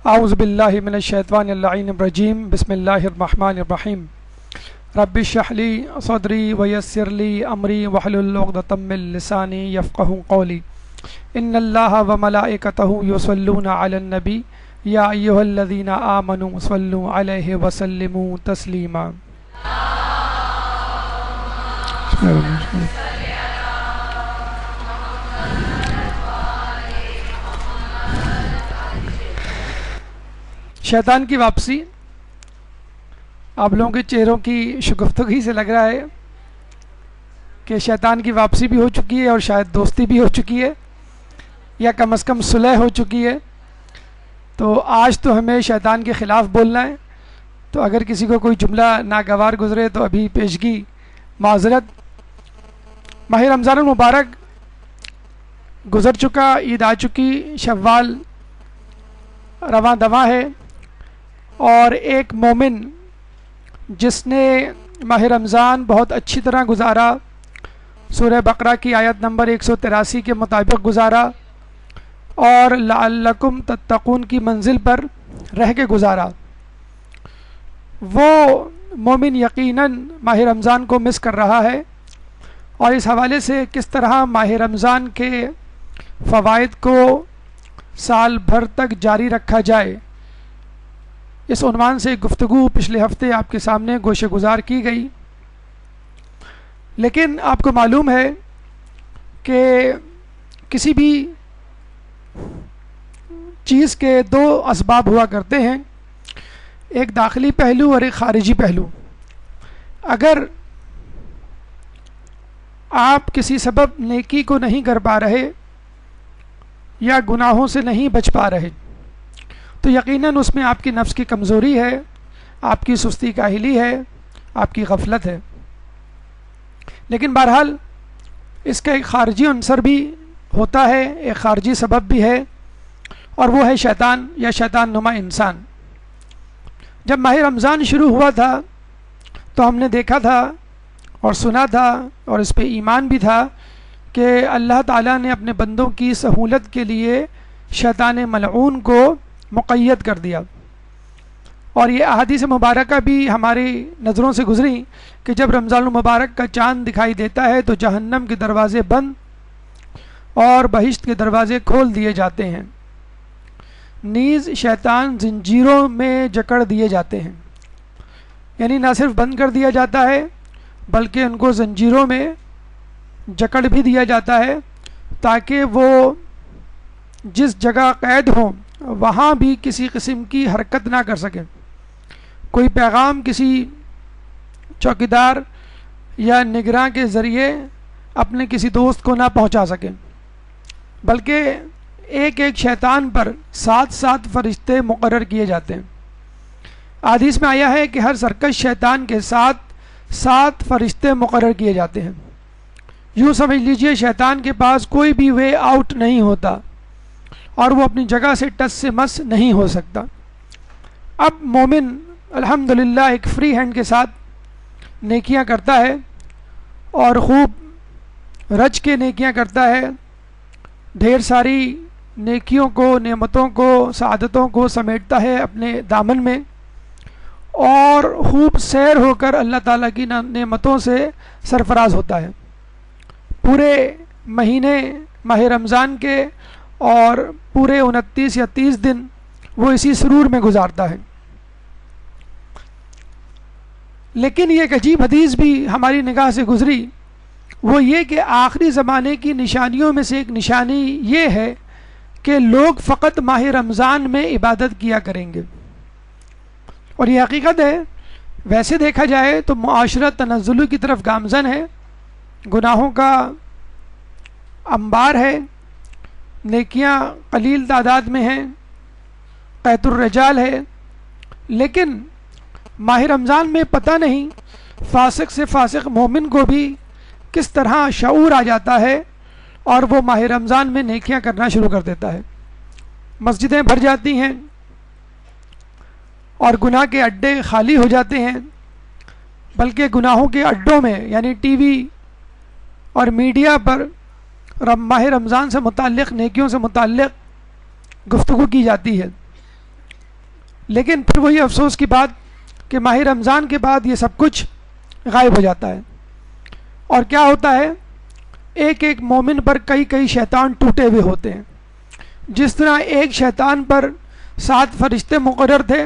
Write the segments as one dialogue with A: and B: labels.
A: اعوذ باللہ من الشیطان اللعین الرجیم بسم اللہ الرحمن الرحیم رب اشرح لی صدری ویسر لی امری واحلل عقدۃ من لسانی یفقہوا قولی ان اللہ وملائکتہ یصلون علی النبی یا ایھا الذین آمنوا صلوا علیہ وسلموا تسلیما۔ شیطان کی واپسی آپ لوگوں کے چہروں کی شگفتگی سے لگ رہا ہے کہ شیطان کی واپسی بھی ہو چکی ہے اور شاید دوستی بھی ہو چکی ہے یا کم از کم صلح ہو چکی ہے۔ تو آج تو ہمیں شیطان کے خلاف بولنا ہے، تو اگر کسی کو کوئی جملہ ناگوار گزرے تو ابھی پیشگی معذرت۔ ماہ رمضان المبارک گزر چکا، عید آ چکی، شوال رواں دواں ہے، اور ایک مومن جس نے ماہ رمضان بہت اچھی طرح گزارا، سورہ بقرہ کی آیت نمبر 183 کے مطابق گزارا اور لعلکم تتقون کی منزل پر رہ کے گزارا، وہ مومن یقیناً ماہ رمضان کو مس کر رہا ہے۔ اور اس حوالے سے کس طرح ماہ رمضان کے فوائد کو سال بھر تک جاری رکھا جائے، اس عنوان سے گفتگو پچھلے ہفتے آپ کے سامنے گوشہ گزار کی گئی۔ لیکن آپ کو معلوم ہے کہ کسی بھی چیز کے دو اسباب ہوا کرتے ہیں، ایک داخلی پہلو اور ایک خارجی پہلو۔ اگر آپ کسی سبب نیکی کو نہیں کر پا رہے یا گناہوں سے نہیں بچ پا رہے تو یقیناً اس میں آپ کی نفس کی کمزوری ہے، آپ کی سستی کاہلی ہے، آپ کی غفلت ہے۔ لیکن بہرحال اس کا ایک خارجی عنصر بھی ہوتا ہے، ایک خارجی سبب بھی ہے، اور وہ ہے شیطان یا شیطان نما انسان۔ جب ماہ رمضان شروع ہوا تھا تو ہم نے دیکھا تھا اور سنا تھا اور اس پہ ایمان بھی تھا کہ اللہ تعالیٰ نے اپنے بندوں کی سہولت کے لیے شیطان ملعون کو مقید کر دیا، اور یہ احادیث مبارکہ بھی ہماری نظروں سے گزری کہ جب رمضان المبارک کا چاند دکھائی دیتا ہے تو جہنم کے دروازے بند اور بہشت کے دروازے کھول دیے جاتے ہیں، نیز شیطان زنجیروں میں جکڑ دیے جاتے ہیں، یعنی نہ صرف بند کر دیا جاتا ہے بلکہ ان کو زنجیروں میں جکڑ بھی دیا جاتا ہے تاکہ وہ جس جگہ قید ہوں وہاں بھی کسی قسم کی حرکت نہ کر سکیں، کوئی پیغام کسی چوکیدار یا نگراں کے ذریعے اپنے کسی دوست کو نہ پہنچا سکیں، بلکہ ایک ایک شیطان پر 7 فرشتے مقرر کیے جاتے ہیں۔ حدیث میں آیا ہے کہ ہر سرکش شیطان کے ساتھ 7 فرشتے مقرر کیے جاتے ہیں۔ یوں سمجھ لیجئے شیطان کے پاس کوئی بھی وے آؤٹ نہیں ہوتا اور وہ اپنی جگہ سے ٹس سے مس نہیں ہو سکتا۔ اب مومن الحمدللہ ایک فری ہینڈ کے ساتھ نیکیاں کرتا ہے اور خوب رچ کے نیکیاں کرتا ہے، ڈھیر ساری نیکیوں کو، نعمتوں کو، سعادتوں کو سمیٹتا ہے اپنے دامن میں، اور خوب سیر ہو کر اللہ تعالیٰ کی نعمتوں سے سرفراز ہوتا ہے۔ پورے مہینے ماہ رمضان کے اور پورے 29 یا 30 دن وہ اسی سرور میں گزارتا ہے۔ لیکن یہ ایک عجیب حدیث بھی ہماری نگاہ سے گزری، وہ یہ کہ آخری زمانے کی نشانیوں میں سے ایک نشانی یہ ہے کہ لوگ فقط ماہ رمضان میں عبادت کیا کریں گے، اور یہ حقیقت ہے۔ ویسے دیکھا جائے تو معاشرہ تنزل کی طرف گامزن ہے، گناہوں کا انبار ہے، نیکیاں قلیل تعداد میں ہیں، قیت الرجال ہے، لیکن ماہ رمضان میں پتہ نہیں فاسق سے فاسق مومن کو بھی کس طرح شعور آ جاتا ہے اور وہ ماہ رمضان میں نیکیاں کرنا شروع کر دیتا ہے۔ مسجدیں بھر جاتی ہیں اور گناہ کے اڈے خالی ہو جاتے ہیں، بلکہ گناہوں کے اڈوں میں یعنی ٹی وی اور میڈیا پر ماہ رمضان سے متعلق نیکیوں سے متعلق گفتگو کی جاتی ہے۔ لیکن پھر وہی افسوس کی بات کہ ماہ رمضان کے بعد یہ سب کچھ غائب ہو جاتا ہے، اور کیا ہوتا ہے، ایک ایک مومن پر کئی کئی شیطان ٹوٹے ہوئے ہوتے ہیں. جس طرح ایک شیطان پر 7 فرشتے مقرر تھے،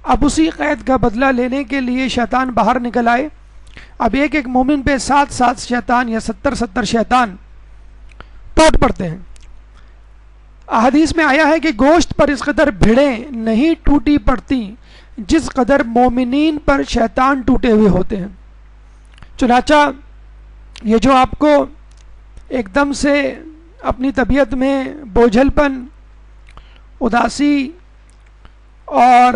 A: اب اسی قید کا بدلہ لینے کے لیے شیطان باہر نکل آئے، اب ایک ایک مومن پہ 7 شیطان یا 70 شیطان ٹوٹ پڑتے ہیں. احادیث میں آیا ہے کہ گوشت پر اس قدر بھیڑیں نہیں ٹوٹی پڑتی جس قدر مومنین پر شیطان ٹوٹے ہوئے ہوتے ہیں. چنانچہ یہ جو آپ کو ایک دم سے اپنی طبیعت میں بوجھل پن، اداسی اور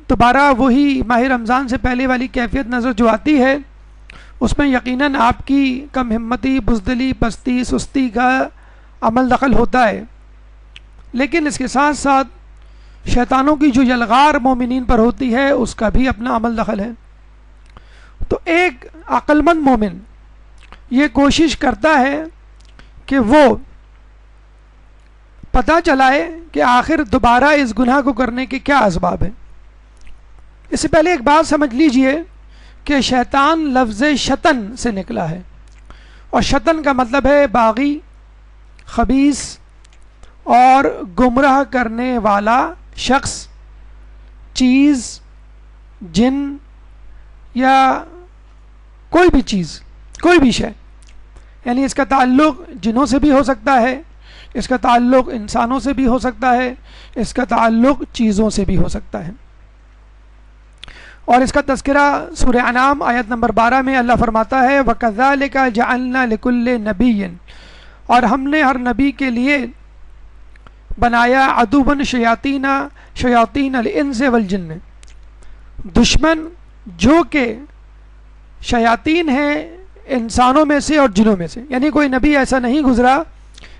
A: دوبارہ وہی ماہ رمضان سے پہلے والی کیفیت نظر جو آتی ہے، اس میں یقیناً آپ کی کم ہمتی، بزدلی، پستی، سستی کا عمل دخل ہوتا ہے. لیکن اس کے ساتھ ساتھ شیطانوں کی جو یلغار مومنین پر ہوتی ہے اس کا بھی اپنا عمل دخل ہے. تو ایک عقل مند مومن یہ کوشش کرتا ہے کہ وہ پتہ چلائے کہ آخر دوبارہ اس گناہ کو کرنے کے کیا اسباب ہیں. اس سے پہلے ایک بات سمجھ لیجئے کہ شیطان لفظ شطن سے نکلا ہے، اور شطن کا مطلب ہے باغی، خبیث اور گمراہ کرنے والا شخص، چیز، جن یا کوئی بھی چیز، کوئی بھی شے. یعنی اس کا تعلق جنوں سے بھی ہو سکتا ہے، اس کا تعلق انسانوں سے بھی ہو سکتا ہے، اس کا تعلق چیزوں سے بھی ہو سکتا ہے. اور اس کا تذکرہ سورہ انعام آیت نمبر 12 میں اللہ فرماتا ہے وَكَذَلِكَ جَعَلْنَا لِكُلِّ نَبِيٍّ، اور ہم نے ہر نبی کے لیے بنایا عدوًا شیاطین الانس والجن، دشمن جو کہ شیاطین ہیں انسانوں میں سے اور جنوں میں سے. یعنی کوئی نبی ایسا نہیں گزرا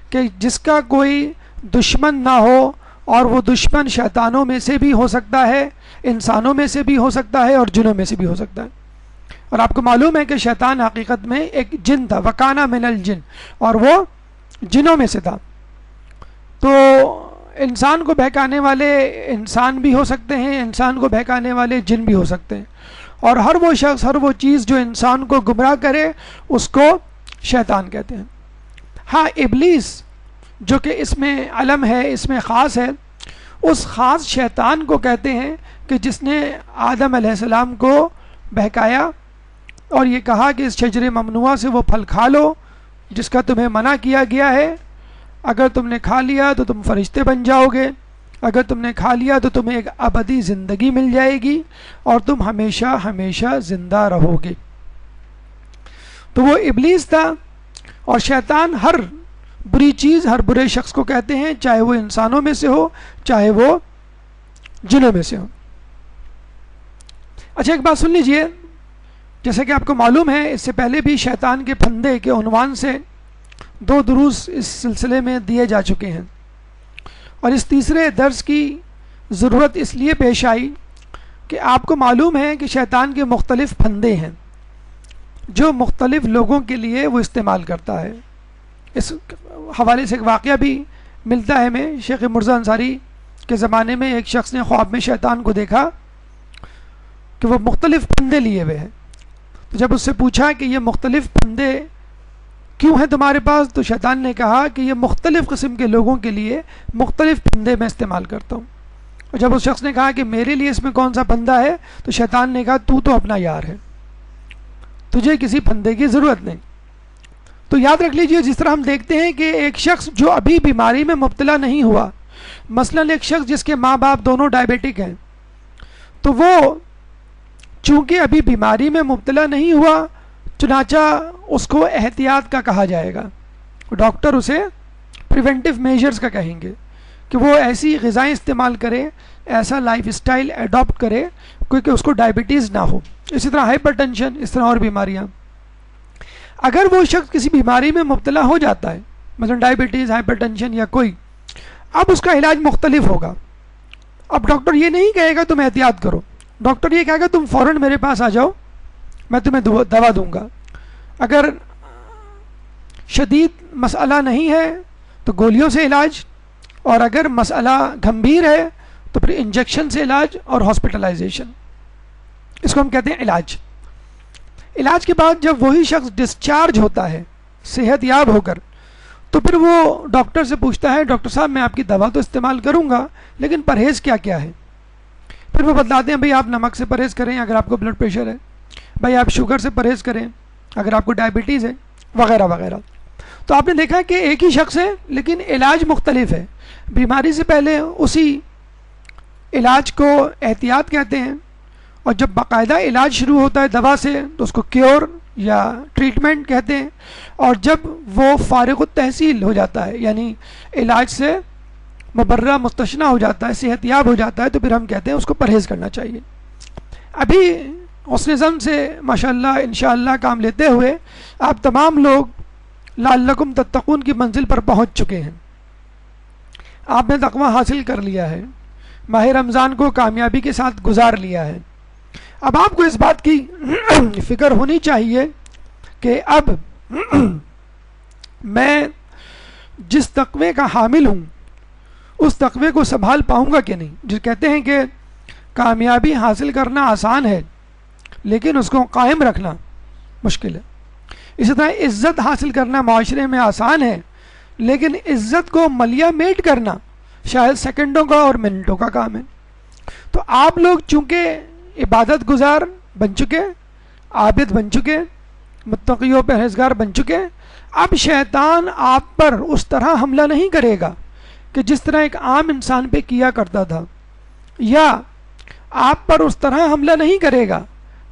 A: کہ جس کا کوئی دشمن نہ ہو، اور وہ دشمن شیطانوں میں سے بھی ہو سکتا ہے، انسانوں میں سے بھی ہو سکتا ہے اور جنوں میں سے بھی ہو سکتا ہے. اور آپ کو معلوم ہے کہ شیطان حقیقت میں ایک جن تھا، وَكَانَ مِنَ الْجِنِّ، اور وہ جنوں میں سے تھا. تو انسان کو بہکانے والے انسان بھی ہو سکتے ہیں، انسان کو بہکانے والے جن بھی ہو سکتے ہیں، اور ہر وہ شخص، ہر وہ چیز جو انسان کو گمراہ کرے اس کو شیطان کہتے ہیں. ہاں، ابلیس جو کہ اس میں علم ہے، اس میں خاص ہے، اس خاص شیطان کو کہتے ہیں کہ جس نے آدم علیہ السلام کو بہکایا اور یہ کہا کہ اس شجر ممنوعہ سے وہ پھل کھا لو جس کا تمہیں منع کیا گیا ہے، اگر تم نے کھا لیا تو تم فرشتے بن جاؤ گے، اگر تم نے کھا لیا تو تمہیں ایک ابدی زندگی مل جائے گی اور تم ہمیشہ ہمیشہ زندہ رہو گے. تو وہ ابلیس تھا. اور شیطان ہر بری چیز، ہر برے شخص کو کہتے ہیں، چاہے وہ انسانوں میں سے ہو چاہے وہ جنوں میں سے ہو. اچھا، ایک بات سن لیجئے، جیسا کہ آپ کو معلوم ہے اس سے پہلے بھی شیطان کے پھندے کے عنوان سے 2 دروس اس سلسلے میں دیے جا چکے ہیں، اور اس تیسرے درس کی ضرورت اس لیے پیش آئی کہ آپ کو معلوم ہے کہ شیطان کے مختلف پھندے ہیں جو مختلف لوگوں کے لیے وہ استعمال کرتا ہے. اس حوالے سے ایک واقعہ بھی ملتا ہے ہمیں. شیخ مرزا انصاری کے زمانے میں ایک شخص نے خواب میں شیطان کو دیکھا کہ وہ مختلف پھندے لیے ہوئے ہیں. تو جب اس سے پوچھا کہ یہ مختلف پھندے کیوں ہیں تمہارے پاس، تو شیطان نے کہا کہ یہ مختلف قسم کے لوگوں کے لیے مختلف پھندے میں استعمال کرتا ہوں. اور جب اس شخص نے کہا کہ میرے لیے اس میں کون سا پھندا ہے، تو شیطان نے کہا تو اپنا یار ہے، تجھے کسی پھندے کی ضرورت نہیں. تو یاد رکھ لیجئے، جس طرح ہم دیکھتے ہیں کہ ایک شخص جو ابھی بیماری میں مبتلا نہیں ہوا، مثلا ایک شخص جس کے ماں باپ دونوں ڈائبیٹک ہیں، تو وہ چونکہ ابھی بیماری میں مبتلا نہیں ہوا، چنانچہ اس کو احتیاط کا کہا جائے گا. ڈاکٹر اسے پریونٹیو میجرز کا کہیں گے کہ وہ ایسی غذائیں استعمال کرے، ایسا لائف اسٹائل ایڈاپٹ کرے کیونکہ اس کو ڈائبٹیز نہ ہو. اسی طرح ہائپر ٹینشن، اس طرح اور بیماریاں. اگر وہ شخص کسی بیماری میں مبتلا ہو جاتا ہے، مثلا ڈائبٹیز، ہائپر ٹینشن یا کوئی، اب اس کا علاج مختلف ہوگا. اب ڈاکٹر یہ نہیں کہے گا تم احتیاط کرو، ڈاکٹر یہ کہے گا تم فوراً میرے پاس آ جاؤ، میں تمہیں دوا دوں گا. اگر شدید مسئلہ نہیں ہے تو گولیوں سے علاج، اور اگر مسئلہ گھمبیر ہے تو پھر انجیکشن سے علاج اور ہاسپٹلائزیشن، اس کو ہم کہتے ہیں علاج۔ علاج کے بعد جب وہی شخص ڈسچارج ہوتا ہے صحت یاب ہو کر، تو پھر وہ ڈاکٹر سے پوچھتا ہے ڈاکٹر صاحب میں آپ کی دوا تو استعمال کروں گا لیکن پرہیز کیا کیا ہے؟ پھر وہ بتلاتے ہیں بھئی آپ نمک سے پرہیز کریں اگر آپ کو بلڈ پریشر ہے، بھئی آپ شوگر سے پرہیز کریں اگر آپ کو ڈائبٹیز ہے، وغیرہ وغیرہ۔ تو آپ نے دیکھا ہے کہ ایک ہی شخص ہے لیکن علاج مختلف ہے۔ بیماری سے پہلے اسی علاج کو احتیاط کہتے ہیں، اور جب باقاعدہ علاج شروع ہوتا ہے دوا سے تو اس کو کیور یا ٹریٹمنٹ کہتے ہیں، اور جب وہ فارغ التحصیل ہو جاتا ہے یعنی علاج سے مبرہ مستثنیٰ ہو جاتا ہے، صحت یاب ہو جاتا ہے، تو پھر ہم کہتے ہیں اس کو پرہیز کرنا چاہیے۔ ابھی حسن ظن سے ماشاءاللہ انشاءاللہ کام لیتے ہوئے آپ تمام لوگ لعلکم تتقون کی منزل پر پہنچ چکے ہیں، آپ نے تقویٰ حاصل کر لیا ہے، ماہ رمضان کو کامیابی کے ساتھ گزار لیا ہے۔ اب آپ کو اس بات کی فکر ہونی چاہیے کہ اب میں جس تقوی کا حامل ہوں اس تقوی کو سنبھال پاؤں گا کہ نہیں۔ جو کہتے ہیں کہ کامیابی حاصل کرنا آسان ہے لیکن اس کو قائم رکھنا مشکل ہے، اسی طرح عزت حاصل کرنا معاشرے میں آسان ہے لیکن عزت کو ملیا میٹ کرنا شاید سیکنڈوں کا اور منٹوں کا کام ہے۔ تو آپ لوگ چونکہ عبادت گزار بن چکے، عابد بن چکے، متقی و پرہیزگار بن چکے، اب شیطان آپ پر اس طرح حملہ نہیں کرے گا کہ جس طرح ایک عام انسان پہ کیا کرتا تھا، یا آپ پر اس طرح حملہ نہیں کرے گا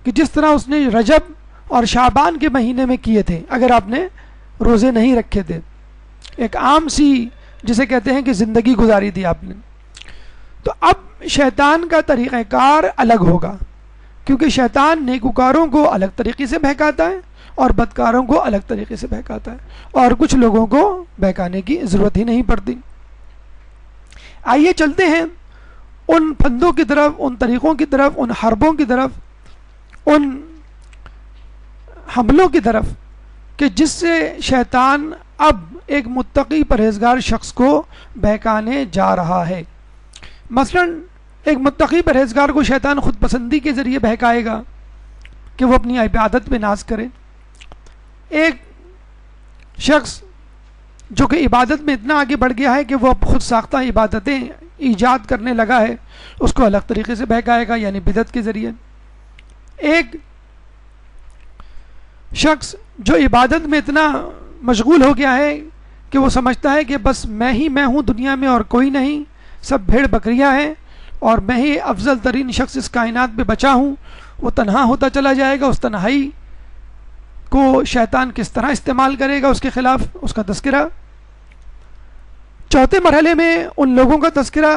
A: کہ جس طرح اس نے رجب اور شعبان کے مہینے میں کیے تھے اگر آپ نے روزے نہیں رکھے تھے، ایک عام سی جسے کہتے ہیں کہ زندگی گزاری تھی آپ نے۔ تو اب شیطان کا طریقہ کار الگ ہوگا، کیونکہ شیطان نیکوکاروں کو الگ طریقے سے بہکاتا ہے اور بدکاروں کو الگ طریقے سے بہکاتا ہے، اور کچھ لوگوں کو بہکانے کی ضرورت ہی نہیں پڑتی۔ آئیے چلتے ہیں ان پھندوں کی طرف، ان طریقوں کی طرف، ان حربوں کی طرف، ان حملوں کی طرف کہ جس سے شیطان اب ایک متقی پرہیزگار شخص کو بہکانے جا رہا ہے۔ مثلا ایک متقی پرہیزگار کو شیطان خود پسندی کے ذریعے بہکائے گا کہ وہ اپنی عبادت پہ ناز کرے۔ ایک شخص جو کہ عبادت میں اتنا آگے بڑھ گیا ہے کہ وہ اب خود ساختہ عبادتیں ایجاد کرنے لگا ہے، اس کو الگ طریقے سے بہکائے گا یعنی بدعت کے ذریعے۔ ایک شخص جو عبادت میں اتنا مشغول ہو گیا ہے کہ وہ سمجھتا ہے کہ بس میں ہی میں ہوں دنیا میں اور کوئی نہیں، سب بھیڑ بکریاں ہیں اور میں ہی افضل ترین شخص اس کائنات پہ بچا ہوں، وہ تنہا ہوتا چلا جائے گا۔ اس تنہائی کو شیطان کس طرح استعمال کرے گا اس کے خلاف، اس کا تذکرہ۔ چوتھے مرحلے میں ان لوگوں کا تذکرہ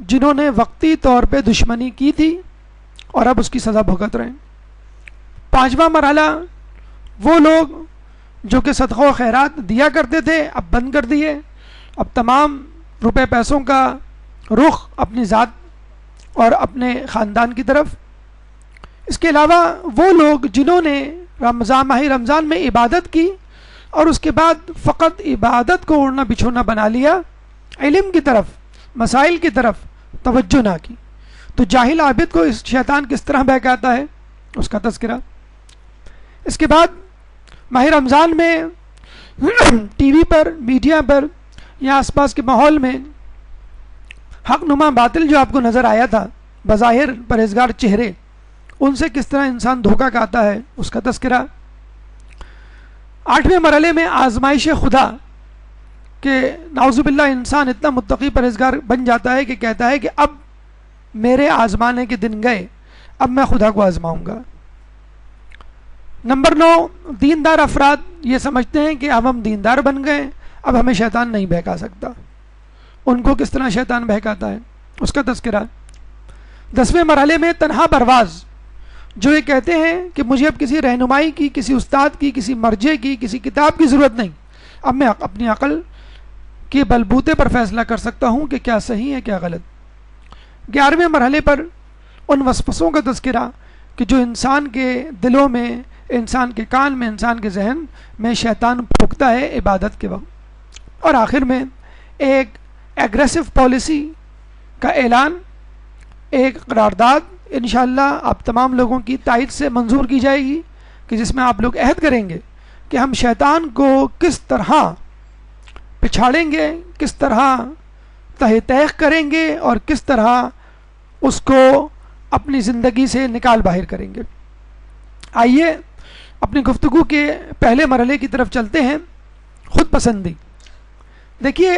A: جنہوں نے وقتی طور پہ دشمنی کی تھی اور اب اس کی سزا بھگت رہے ہیں۔ پانچواں مرحلہ وہ لوگ جو کہ صدقہ و خیرات دیا کرتے تھے اب بند کر دیے، اب تمام روپے پیسوں کا رخ اپنی ذات اور اپنے خاندان کی طرف۔ اس کے علاوہ وہ لوگ جنہوں نے ماہ رمضان میں عبادت کی اور اس کے بعد فقط عبادت کو اوڑھنا بچھونا بنا لیا، علم کی طرف، مسائل کی طرف توجہ نہ کی، تو جاہل عابد کو اس شیطان کس طرح بہکاتا ہے اس کا تذکرہ۔ اس کے بعد ماہ رمضان میں ٹی وی پر، میڈیا پر یا آس پاس کے ماحول میں حق نما باطل جو آپ کو نظر آیا تھا، بظاہر پرہیزگار چہرے، ان سے کس طرح انسان دھوکہ کھاتا ہے اس کا تذکرہ۔ آٹھویں مرحلے میں آزمائش خدا کہ نعوذ باللہ انسان اتنا متقی پرہیزگار بن جاتا ہے کہ کہتا ہے کہ اب میرے آزمانے کے دن گئے، اب میں خدا کو آزماؤں گا۔ نمبر 9، دیندار افراد یہ سمجھتے ہیں کہ اب ہم دیندار بن گئے، اب ہمیں شیطان نہیں بہکا سکتا۔ ان کو کس طرح شیطان بہکاتا ہے اس کا تذکرہ۔ 10ویں مرحلے میں تنہا پرواز، جو یہ کہتے ہیں کہ مجھے اب کسی رہنمائی کی، کسی استاد کی، کسی مرجع کی، کسی کتاب کی ضرورت نہیں، اب میں اپنی عقل کے بلبوتے پر فیصلہ کر سکتا ہوں کہ کیا صحیح ہے کیا غلط۔ 11ویں مرحلے پر ان وسوسوں کا تذکرہ کہ جو انسان کے دلوں میں، انسان کے کان میں، انسان کے ذہن میں شیطان پھونکتا ہے عبادت کے وقت۔ اور آخر میں ایک ایگریسو پالیسی کا اعلان ایک قرارداد انشاءاللہ آپ تمام لوگوں کی تائید سے منظور کی جائے گی کہ جس میں آپ لوگ عہد کریں گے کہ ہم شیطان کو کس طرح پچھاڑیں گے، کس طرح تہ تیخ کریں گے اور کس طرح اس کو اپنی زندگی سے نکال باہر کریں گے۔ آئیے اپنی گفتگو کے پہلے مرحلے کی طرف چلتے ہیں، خود پسندی۔ دیکھیے،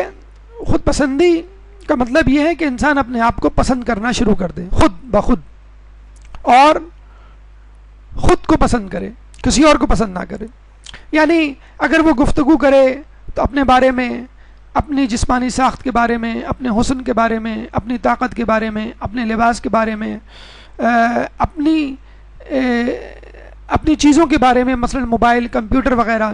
A: خود پسندی کا مطلب یہ ہے کہ انسان اپنے آپ کو پسند کرنا شروع کر دے خود بخود، اور خود کو پسند کرے، کسی اور کو پسند نہ کرے۔ یعنی اگر وہ گفتگو کرے تو اپنے بارے میں، اپنی جسمانی ساخت کے بارے میں، اپنے حسن کے بارے میں، اپنی طاقت کے بارے میں، اپنے لباس کے بارے میں، اپنی چیزوں کے بارے میں، مثلا موبائل، کمپیوٹر وغیرہ،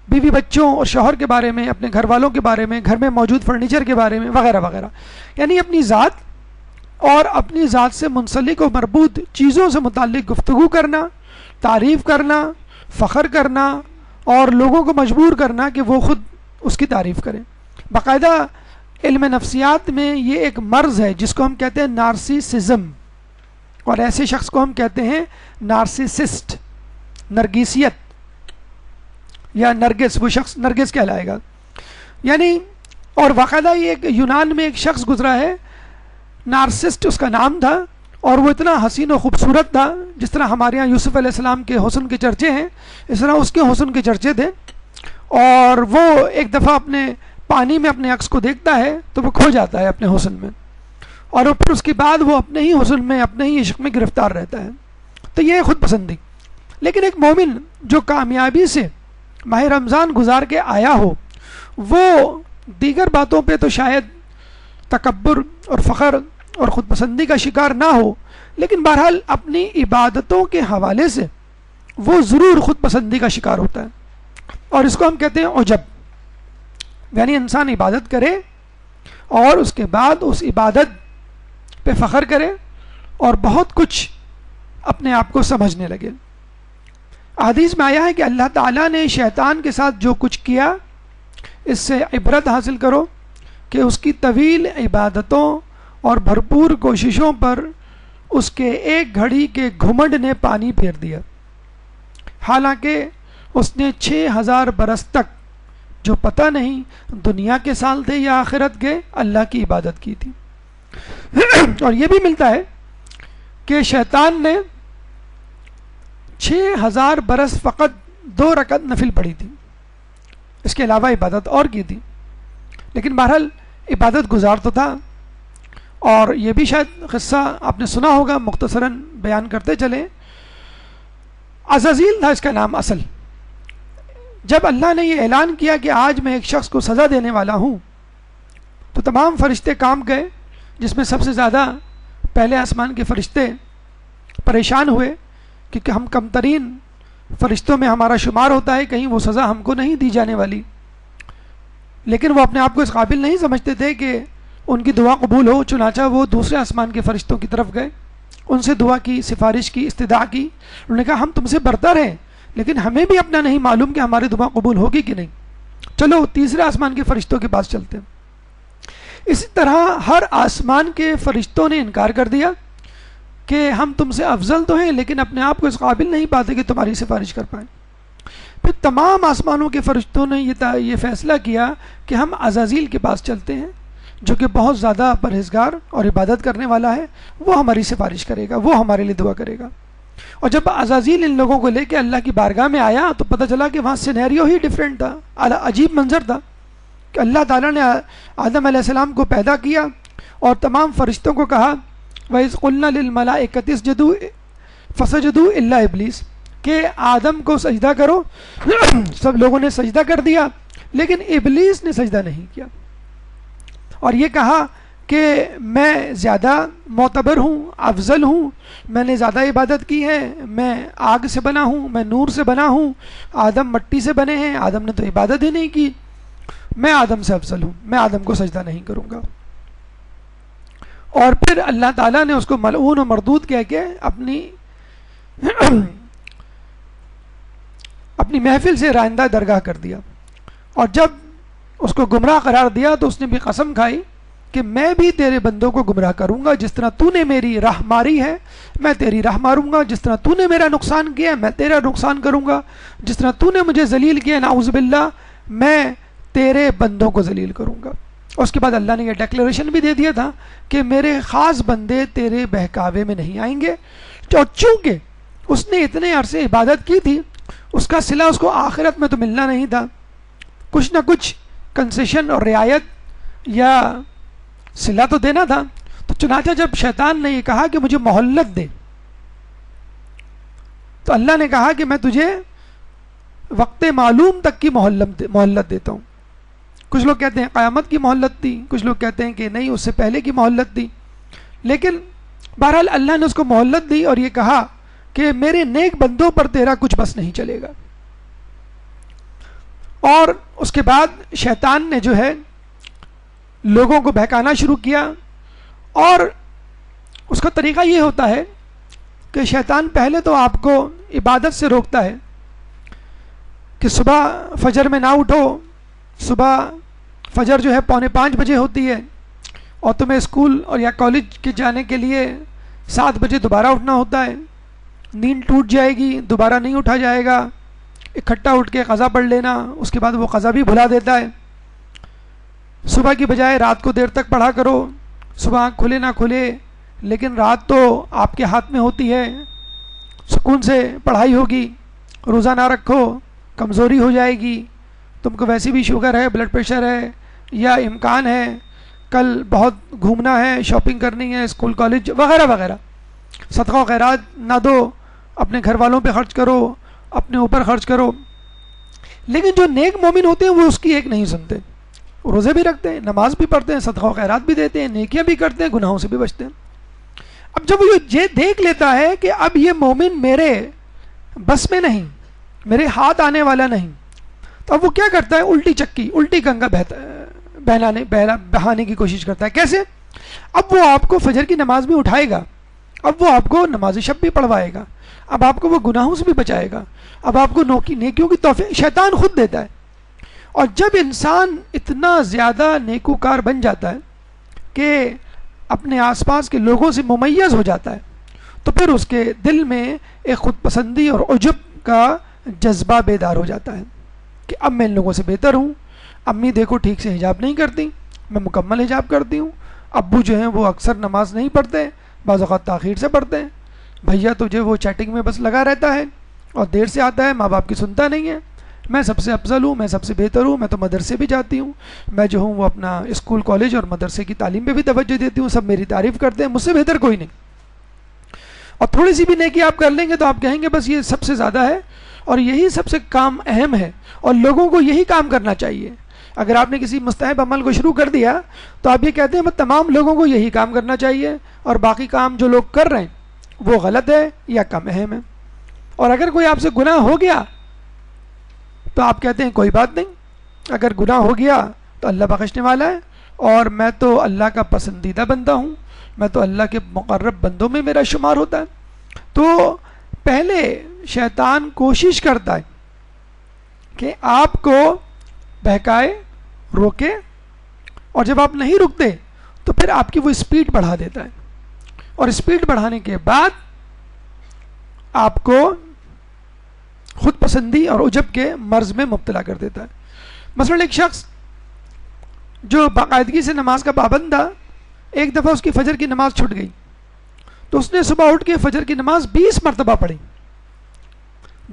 A: بیوی بچوں اور شوہر کے بارے میں، اپنے گھر والوں کے بارے میں، گھر میں موجود فرنیچر کے بارے میں، وغیرہ وغیرہ، یعنی اپنی ذات اور اپنی ذات سے منسلک و مربوط چیزوں سے متعلق گفتگو کرنا، تعریف کرنا، فخر کرنا اور لوگوں کو مجبور کرنا کہ وہ خود اس کی تعریف کریں۔ باقاعدہ علم نفسیات میں یہ ایک مرض ہے جس کو ہم کہتے ہیں نارسیسزم، اور ایسے شخص کو ہم کہتے ہیں نارسیسسٹ، نرگیسیت یا نرگس، وہ شخص نرگس کہلائے گا۔ یعنی اور باقاعدہ یہ ایک یونان میں ایک شخص گزرا ہے، نارسسٹ اس کا نام تھا، اور وہ اتنا حسین و خوبصورت تھا، جس طرح ہمارے یہاں یوسف علیہ السلام کے حسن کے چرچے ہیں، اس طرح اس کے حسن کے چرچے تھے۔ اور وہ ایک دفعہ اپنے پانی میں اپنے عکس کو دیکھتا ہے تو وہ کھو جاتا ہے اپنے حسن میں، اور پھر اس کے بعد وہ اپنے ہی حسن میں، اپنے ہی عشق میں گرفتار رہتا ہے۔ تو یہ خود پسندی۔ لیکن ایک مومن جو کامیابی سے ماہ رمضان گزار کے آیا ہو، وہ دیگر باتوں پہ تو شاید تکبر اور فخر اور خود پسندی کا شکار نہ ہو، لیکن بہرحال اپنی عبادتوں کے حوالے سے وہ ضرور خود پسندی کا شکار ہوتا ہے، اور اس کو ہم کہتے ہیں عجب۔ یعنی انسان عبادت کرے اور اس کے بعد اس عبادت پہ فخر کرے اور بہت کچھ اپنے آپ کو سمجھنے لگے۔ حدیث میں آیا ہے کہ اللہ تعالیٰ نے شیطان کے ساتھ جو کچھ کیا، اس سے عبرت حاصل کرو کہ اس کی طویل عبادتوں اور بھرپور کوششوں پر اس کے ایک گھڑی کے گھمنڈ نے پانی پھیر دیا، حالانکہ اس نے 6000 برس تک، جو پتہ نہیں دنیا کے سال تھے یا آخرت کے، اللہ کی عبادت کی تھی۔ اور یہ بھی ملتا ہے کہ شیطان نے 6000 برس فقط 2 رکعت نفل پڑھی تھی، اس کے علاوہ عبادت اور کی تھی، لیکن بہرحال عبادت گزار تو تھا۔ اور یہ بھی شاید قصہ آپ نے سنا ہوگا، مختصراً بیان کرتے چلیں۔ عزازیل تھا اس کا نام اصل۔ جب اللہ نے یہ اعلان کیا کہ آج میں ایک شخص کو سزا دینے والا ہوں، تو تمام فرشتے کام گئے، جس میں سب سے زیادہ پہلے آسمان کے فرشتے پریشان ہوئے، کیونکہ ہم کم ترین فرشتوں میں ہمارا شمار ہوتا ہے، کہیں وہ سزا ہم کو نہیں دی جانے والی۔ لیکن وہ اپنے آپ کو اس قابل نہیں سمجھتے تھے کہ ان کی دعا قبول ہو، چنانچہ وہ دوسرے آسمان کے فرشتوں کی طرف گئے، ان سے دعا کی، سفارش کی، استدعا کی۔ انہوں نے کہا ہم تم سے برتر ہیں، لیکن ہمیں بھی اپنا نہیں معلوم کہ ہماری دعا قبول ہوگی کہ نہیں، چلو تیسرے آسمان کے فرشتوں کے پاس چلتے ہیں۔ اسی طرح ہر آسمان کے فرشتوں نے انکار کر دیا کہ ہم تم سے افضل تو ہیں، لیکن اپنے آپ کو اس قابل نہیں پاتے کہ تمہاری سفارش کر پائیں۔ پھر تمام آسمانوں کے فرشتوں نے یہ فیصلہ کیا کہ ہم عزازیل کے پاس چلتے ہیں، جو کہ بہت زیادہ پرہیزگار اور عبادت کرنے والا ہے، وہ ہماری سفارش کرے گا، وہ ہمارے لیے دعا کرے گا۔ اور جب عزازیل ان لوگوں کو لے کے اللہ کی بارگاہ میں آیا تو پتہ چلا کہ وہاں سینیریو ہی ڈیفرنٹ تھا، عجیب منظر تھا کہ اللہ تعالیٰ نے آدم علیہ السلام کو پیدا کیا اور تمام فرشتوں کو کہا وَإِذْ قُلْنَا لِلْمَلَائِكَةِ اسْجُدُوا فَسَجَدُوا إِلَّا إِبْلِيسَ، کہ آدم کو سجدہ کرو، سب لوگوں نے سجدہ کر دیا، لیکن ابلیس نے سجدہ نہیں کیا، اور یہ کہا کہ میں زیادہ معتبر ہوں، افضل ہوں، میں نے زیادہ عبادت کی ہے، میں آگ سے بنا ہوں، میں نور سے بنا ہوں، آدم مٹی سے بنے ہیں، آدم نے تو عبادت ہی نہیں کی، میں آدم سے افضل ہوں، میں آدم کو سجدہ نہیں کروں گا۔ اور پھر اللہ تعالیٰ نے اس کو ملعون و مردود کہہ کے اپنی محفل سے رائندہ درگاہ کر دیا، اور جب اس کو گمراہ قرار دیا تو اس نے بھی قسم کھائی کہ میں بھی تیرے بندوں کو گمراہ کروں گا، جس طرح تو نے میری راہ ماری ہے میں تیری راہ ماروں گا، جس طرح تو نے میرا نقصان کیا ہے میں تیرا نقصان کروں گا، جس طرح تو نے مجھے ذلیل کیا نعوذ باللہ میں تیرے بندوں کو ذلیل کروں گا۔ اس کے بعد اللہ نے یہ ڈیکلیریشن بھی دے دیا تھا کہ میرے خاص بندے تیرے بہکاوے میں نہیں آئیں گے، اور چونکہ اس نے اتنے عرصے عبادت کی تھی اس کا صلہ اس کو آخرت میں تو ملنا نہیں تھا، کچھ نہ کچھ کنسیشن اور رعایت یا صلہ تو دینا تھا۔ تو چنانچہ جب شیطان نے یہ کہا کہ مجھے مہلت دے، تو اللہ نے کہا کہ میں تجھے وقت معلوم تک کی مہلت دیتا ہوں۔ کچھ لوگ کہتے ہیں قیامت کی مہلت دی، کچھ لوگ کہتے ہیں کہ نہیں اس سے پہلے کی مہلت دی، لیکن بہرحال اللہ نے اس کو مہلت دی اور یہ کہا کہ میرے نیک بندوں پر تیرا کچھ بس نہیں چلے گا۔ اور اس کے بعد شیطان نے جو ہے لوگوں کو بہکانا شروع کیا، اور اس کا طریقہ یہ ہوتا ہے کہ شیطان پہلے تو آپ کو عبادت سے روکتا ہے کہ صبح فجر میں نہ اٹھو، صبح فجر جو ہے 4:45 بجے ہوتی ہے اور تمہیں اسکول اور یا کالج کے جانے کے لیے 7 بجے دوبارہ اٹھنا ہوتا ہے، نیند ٹوٹ جائے گی، دوبارہ نہیں اٹھا جائے گا، اکٹھا اٹھ کے قضا پڑھ لینا، اس کے بعد وہ قضا بھی بھلا دیتا ہے۔ صبح کی بجائے رات کو دیر تک پڑھا کرو، صبح آنکھ کھلے نہ کھلے لیکن رات تو آپ کے ہاتھ میں ہوتی ہے، سکون سے پڑھائی ہوگی، روزہ نہ رکھو کمزوری ہو جائے گی، تم کو ویسے بھی شوگر ہے، بلڈ پریشر ہے، یا امکان ہے کل بہت گھومنا ہے، شاپنگ کرنی ہے، اسکول کالج وغیرہ وغیرہ۔ صدقہ و خیرات نہ دو، اپنے گھر والوں پہ خرچ کرو، اپنے اوپر خرچ کرو۔ لیکن جو نیک مومن ہوتے ہیں وہ اس کی ایک نہیں سنتے، روزے بھی رکھتے ہیں، نماز بھی پڑھتے ہیں، صدقہ و خیرات بھی دیتے ہیں، نیکیاں بھی کرتے ہیں، گناہوں سے بھی بچتے ہیں۔ اب جب وہ یہ دیکھ لیتا ہے کہ اب یہ مومن میرے بس میں نہیں، میرے ہاتھ آنے والا نہیں، تو اب وہ کیا کرتا ہے؟ الٹی چکی، الٹی گنگا بہانے کی کوشش کرتا ہے۔ کیسے؟ اب وہ آپ کو فجر کی نماز بھی اٹھائے گا، اب وہ آپ کو نماز شب بھی پڑھوائے گا، اب آپ کو وہ گناہوں سے بھی بچائے گا، اب آپ کو نیکیوں کی توفیق شیطان خود دیتا ہے۔ اور جب انسان اتنا زیادہ نیکوکار بن جاتا ہے کہ اپنے آس پاس کے لوگوں سے ممیز ہو جاتا ہے، تو پھر اس کے دل میں ایک خود پسندی اور عجب کا جذبہ بیدار ہو جاتا ہے کہ اب میں ان لوگوں سے بہتر ہوں، امی دیکھو ٹھیک سے حجاب نہیں کرتی، میں مکمل حجاب کرتی ہوں، ابو جو ہیں وہ اکثر نماز نہیں پڑھتے، بعض اوقات تاخیر سے پڑھتے ہیں، بھیا تو جو وہ چیٹنگ میں بس لگا رہتا ہے اور دیر سے آتا ہے، ماں باپ کی سنتا نہیں ہے، میں سب سے افضل ہوں، میں سب سے بہتر ہوں، میں تو مدرسے بھی جاتی ہوں، میں جو ہوں وہ اپنا اسکول کالج اور مدرسے کی تعلیم پہ بھی توجہ دیتی ہوں، سب میری تعریف کرتے ہیں، مجھ سے بہتر کوئی نہیں۔ اور تھوڑی سی بھی نیکی آپ کر لیں گے تو آپ کہیں گے بس یہ سب سے زیادہ ہے اور یہی سب سے کام اہم ہے اور لوگوں کو یہی کام کرنا چاہیے۔ اگر آپ نے کسی مستحب عمل کو شروع کر دیا تو آپ یہ کہتے ہیں بس تمام لوگوں کو یہی کام کرنا چاہیے اور باقی کام جو لوگ کر رہے ہیں وہ غلط ہے یا کم اہم ہے۔ اور اگر کوئی آپ سے گناہ ہو گیا تو آپ کہتے ہیں کوئی بات نہیں، اگر گناہ ہو گیا تو اللہ بخشنے والا ہے اور میں تو اللہ کا پسندیدہ بندہ ہوں، میں تو اللہ کے مقرب بندوں میں میرا شمار ہوتا ہے۔ تو پہلے شیطان کوشش کرتا ہے کہ آپ کو بہکائے، روکے، اور جب آپ نہیں رکتے تو پھر آپ کی وہ اسپیڈ بڑھا دیتا ہے، اور اسپیڈ بڑھانے کے بعد آپ کو خود پسندی اور عجب کے مرض میں مبتلا کر دیتا ہے۔ مثلا ایک شخص جو باقاعدگی سے نماز کا پابند تھا، ایک دفعہ اس کی فجر کی نماز چھوٹ گئی تو اس نے صبح اٹھ کے فجر کی نماز 20 مرتبہ پڑھی۔